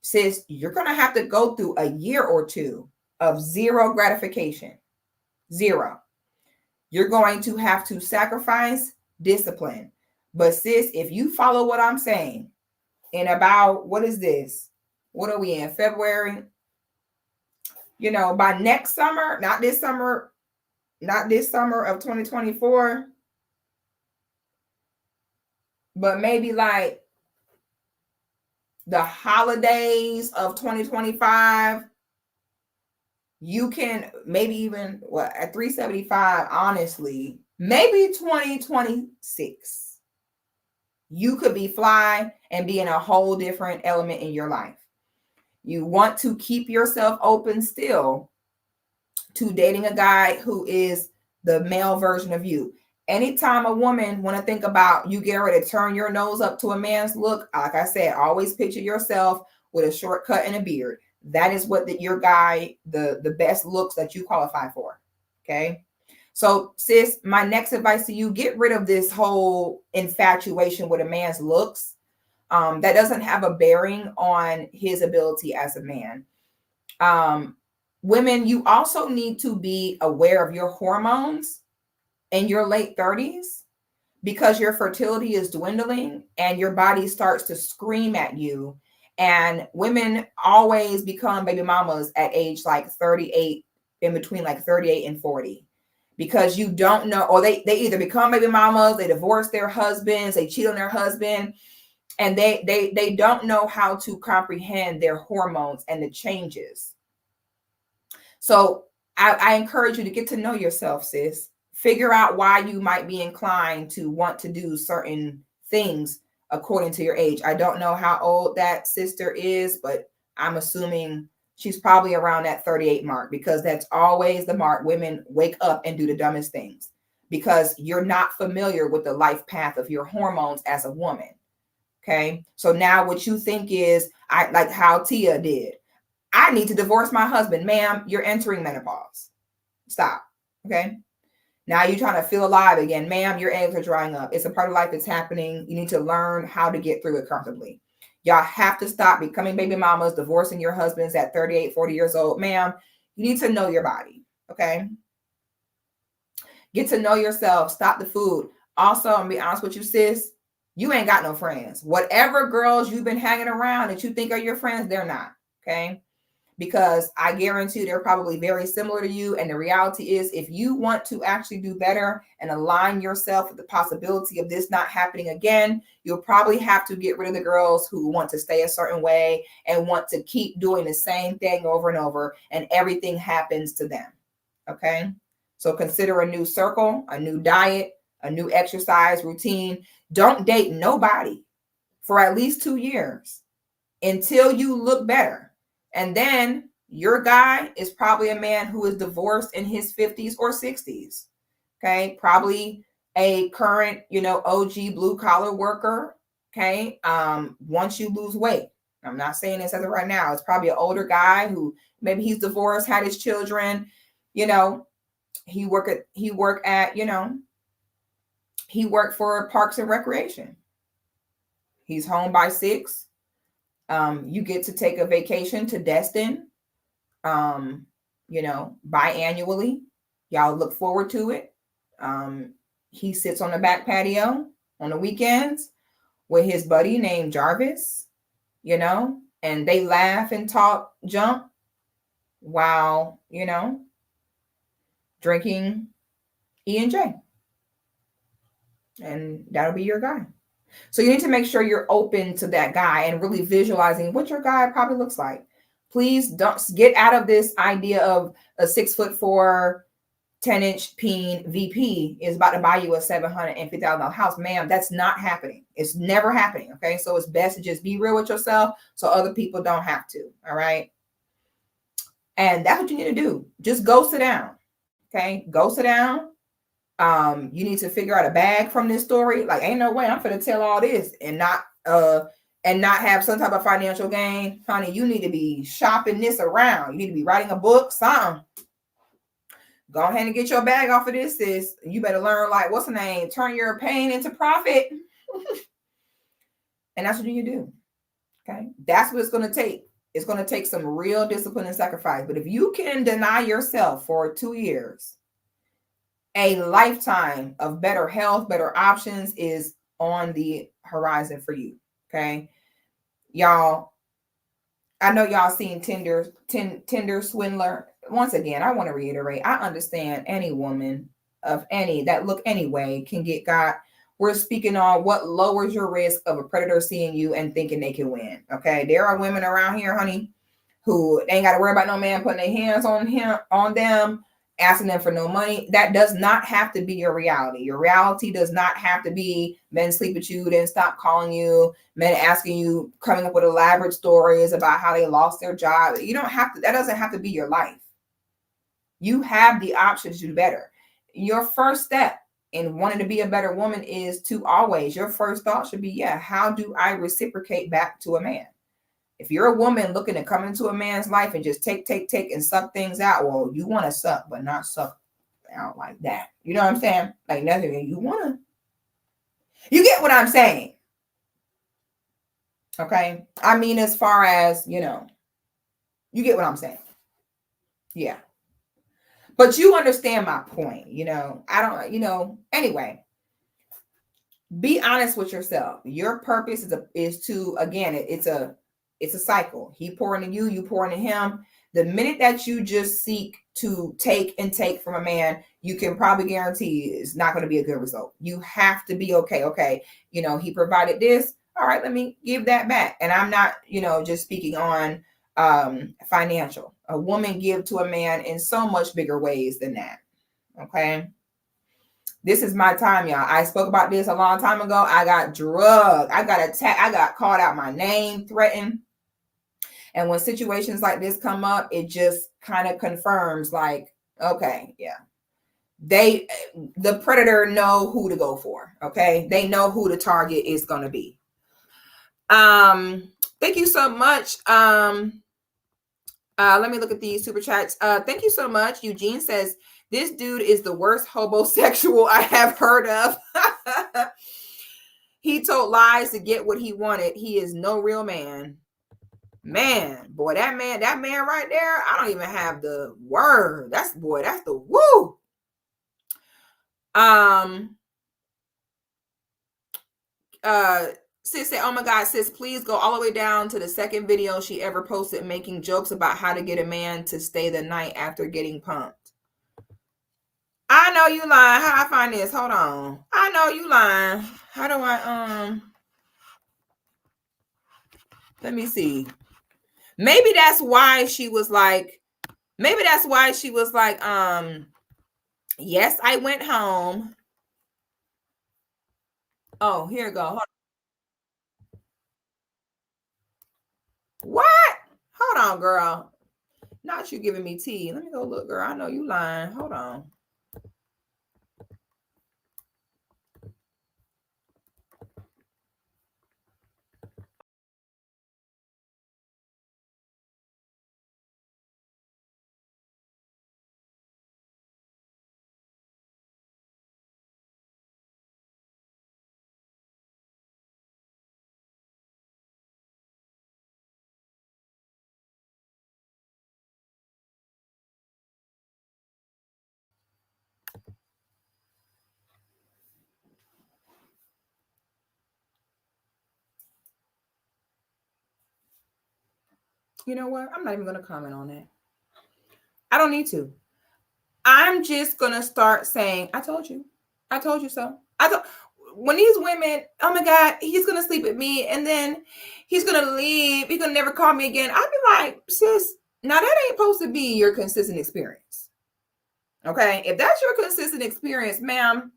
Sis, you're going to have to go through a year or two of zero gratification. Zero. You're going to have to sacrifice discipline. But sis, if you follow what I'm saying, in about, what is this? What are we in? February? By next summer, not this summer of 2024, but maybe like the holidays of 2025, you can maybe even at 375, honestly, maybe 2026, you could be fly and be in a whole different element in your life. You want to keep yourself open still to dating a guy who is the male version of you. Anytime a woman want to think about you getting ready to turn your nose up to a man's look, like I said, always picture yourself with a short cut and a beard. That is what your guy, the best looks that you qualify for. Okay. So sis, my next advice to you, get rid of this whole infatuation with a man's looks. That doesn't have a bearing on his ability as a man. Women, you also need to be aware of your hormones in your late 30s, because your fertility is dwindling and your body starts to scream at you. And women always become baby mamas at age like 38, in between like 38 and 40, because you don't know, or they either become baby mamas, they divorce their husbands, they cheat on their husband, and they don't know how to comprehend their hormones and the changes. So I encourage you to get to know yourself, sis. Figure out why you might be inclined to want to do certain things according to your age. I don't know how old that sister is, but I'm assuming she's probably around that 38 mark, because that's always the mark. Women wake up and do the dumbest things because you're not familiar with the life path of your hormones as a woman. Okay. So now what you think is, like how Tia did. I need to divorce my husband. Ma'am, you're entering menopause. Stop. Okay. Now you're trying to feel alive again. Ma'am, your eggs are drying up. It's a part of life that's happening. You need to learn how to get through it comfortably. Y'all have to stop becoming baby mamas, divorcing your husbands at 38, 40 years old. Ma'am, you need to know your body. Okay. Get to know yourself. Stop the food. Also, I'm gonna be honest with you, sis. You ain't got no friends. Whatever girls you've been hanging around that you think are your friends, they're not. Okay. Because I guarantee they're probably very similar to you. And the reality is, if you want to actually do better and align yourself with the possibility of this not happening again, you'll probably have to get rid of the girls who want to stay a certain way and want to keep doing the same thing over and over, and everything happens to them. Okay. So consider a new circle, a new diet, a new exercise routine. Don't date nobody for at least 2 years until you look better. And then your guy is probably a man who is divorced in his 50s or 60s. Okay. Probably a current, OG blue collar worker. Okay. Once you lose weight, I'm not saying this as of right now. It's probably an older guy who maybe he's divorced, had his children, he worked for Parks and Recreation. He's home by 6. You get to take a vacation to Destin, biannually. Y'all look forward to it. He sits on the back patio on the weekends with his buddy named Jarvis, and they laugh and talk junk while, drinking E&J. And that'll be your guy. So you need to make sure you're open to that guy and really visualizing what your guy probably looks like. Please don't get out of this idea of a 6'4", 10-inch peen VP is about to buy you a $750,000 house. Ma'am, that's not happening. It's never happening. Okay. So it's best to just be real with yourself so other people don't have to. All right. And that's what you need to do. Just go sit down. Okay. Go sit down. You need to figure out a bag from this story. Like, ain't no way I'm going to tell all this and not have some type of financial gain. Honey, you need to be shopping this around. You need to be writing a book, something. Go ahead and get your bag off of this, sis. You better learn, like, what's the name? Turn your pain into profit. And that's what you do. Okay. That's what it's going to take. It's going to take some real discipline and sacrifice. But if you can deny yourself for 2 years, a lifetime of better health, better options is on the horizon for you. Okay. Y'all, I know y'all seen Tinder swindler. Once again, I want to reiterate, I understand any woman of any that look anyway can get got. We're speaking on what lowers your risk of a predator seeing you and thinking they can win. Okay. There are women around here, honey, who ain't got to worry about no man putting their hands on them, asking them for no money. That does not have to be your reality. Your reality does not have to be men sleep with you, then stop calling you, men asking you, coming up with elaborate stories about how they lost their job. You don't have to, that doesn't have to be your life. You have the option to do better. Your first step in wanting to be a better woman is to always, your first thought should be, yeah, how do I reciprocate back to a man? If you're a woman looking to come into a man's life and just take and suck things out, well, you want to suck, but not suck out like that. You know what I'm saying? Like nothing. You get what I'm saying? Okay. I mean, as far as, you get what I'm saying. Yeah. But you understand my point, anyway. Be honest with yourself. Your purpose is to, again, it's a cycle. He pouring into you, you pouring into him. The minute that you just seek to take from a man, you can probably guarantee it's not going to be a good result. You have to be okay. He provided this. All right, let me give that back. And I'm not, just speaking on financial. A woman give to a man in so much bigger ways than that. Okay. This is my time, y'all. I spoke about this a long time ago. I got drugged. I got attacked. I got called out my name, threatened. And when situations like this come up, it just kind of confirms like, okay, yeah. The predator know who to go for. Okay. They know who the target is going to be. Thank you so much. Let me look at these super chats. Thank you so much. Eugene says, this dude is the worst homosexual I have heard of. He told lies to get what he wanted. He is no real man. Man, boy, that man right there, I don't even have the word. That's the woo. Sis said, oh my God, sis, please go all the way down to the second video she ever posted making jokes about how to get a man to stay the night after getting pumped. I know you lying. How I find this? Hold on. I know you lying. How do I let me see. Maybe that's why she was like, yes, I went home. Oh, here you go. Hold on. What? Hold on, girl. Not you giving me tea. Let me go look, girl. I know you lying. Hold on. You know what? I'm not even going to comment on that. I don't need to. I'm just going to start saying, I told you so. When these women, oh my God, he's going to sleep with me and then he's going to leave. He's going to never call me again. I'd be like, sis, now that ain't supposed to be your consistent experience. Okay. If that's your consistent experience, ma'am,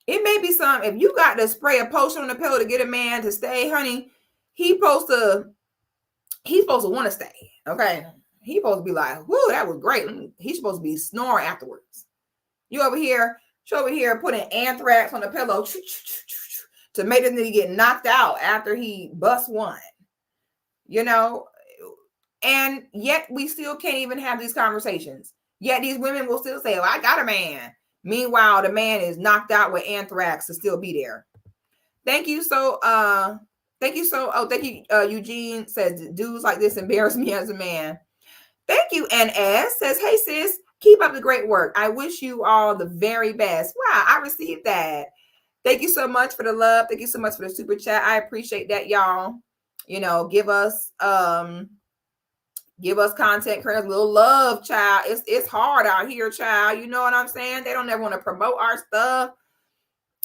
it may be if you got to spray a potion on the pillow to get a man to stay, honey, he's supposed to want to stay. Okay. He's supposed to be like, whoo, that was great. He's supposed to be snoring afterwards. She over here putting anthrax on the pillow to make this nigga get knocked out after he busts one. And yet we still can't even have these conversations. Yet these women will still say, oh, I got a man. Meanwhile, the man is knocked out with anthrax to still be there. Thank you. Eugene says, dudes like this embarrass me as a man. Thank you. And S says, hey, sis, keep up the great work. I wish you all the very best. Wow, I received that. Thank you so much for the love. Thank you so much for the super chat. I appreciate that, y'all. Give us content, creators a little love, child. It's hard out here, child. You know what I'm saying? They don't ever want to promote our stuff.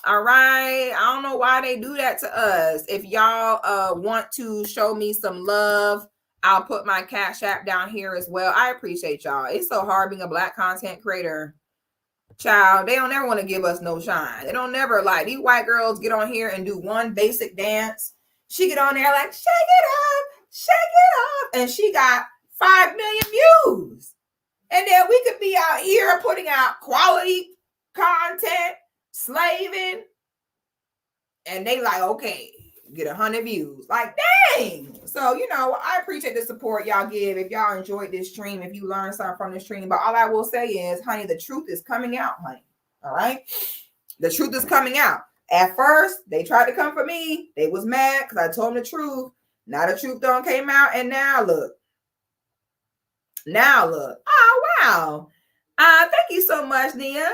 All right. I don't know why they do that to us. If y'all want to show me some love, I'll put my Cash App down here as well. I appreciate y'all. It's so hard being a Black content creator. Child, they don't ever want to give us no shine. They don't never like these white girls get on here and do one basic dance. She get on there like, shake it up, and she got 5 million views. And then we could be out here putting out quality content, slaving, and they like, okay, get 100 views. Like, dang. So, you know, I appreciate the support y'all give. If y'all enjoyed this stream, if you learned something from this stream, but all I will say is, honey, the truth is coming out, honey. All right? The truth is coming out. At first, they tried to come for me. They was mad because I told them the truth. Now the truth don't came out, and now look. Now look. Oh, wow. Thank you so much, Nia.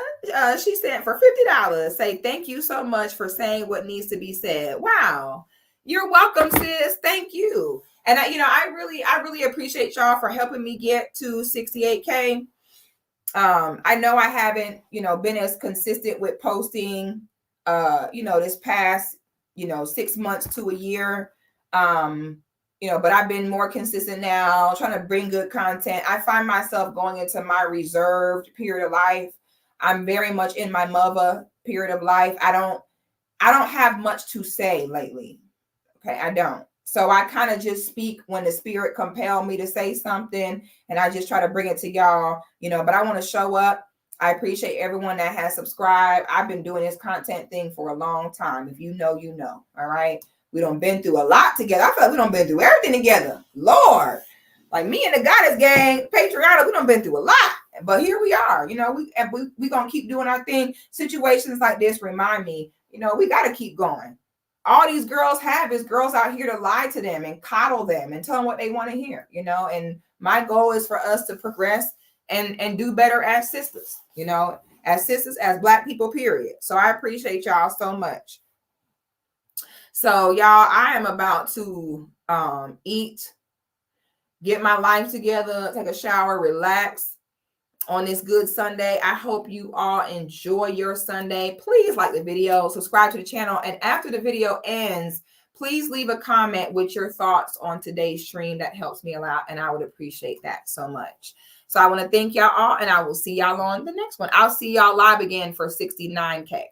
She said for $50. Say thank you so much for saying what needs to be said. Wow. You're welcome, sis. Thank you. And I really appreciate y'all for helping me get to 68K. I know I haven't, been as consistent with posting, this past, 6 months to a year. But I've been more consistent now, trying to bring good content. I find myself going into my reserved period of life. I'm very much in my mother period of life. I don't have much to say lately. Okay, I don't. So I kind of just speak when the spirit compelled me to say something, and I just try to bring it to y'all, but I want to show up. I appreciate everyone that has subscribed. I've been doing this content thing for a long time. If you know, you know. All right. We done been through a lot together. I feel like we done been through everything together. Lord, like me and the Goddess gang, Patriotic, we done been through a lot. But here we are. We gonna keep doing our thing. Situations like this remind me, we got to keep going. All these girls have is girls out here to lie to them and coddle them and tell them what they want to hear. And my goal is for us to progress and do better as sisters. As sisters, as Black people. Period. So I appreciate y'all so much. So y'all, I am about to eat, get my life together, take a shower, relax on this good Sunday. I hope you all enjoy your Sunday. Please like the video, subscribe to the channel, and after the video ends, please leave a comment with your thoughts on today's stream. That helps me a lot, and I would appreciate that so much. So I want to thank y'all all, and I will see y'all on the next one. I'll see y'all live again for 69K.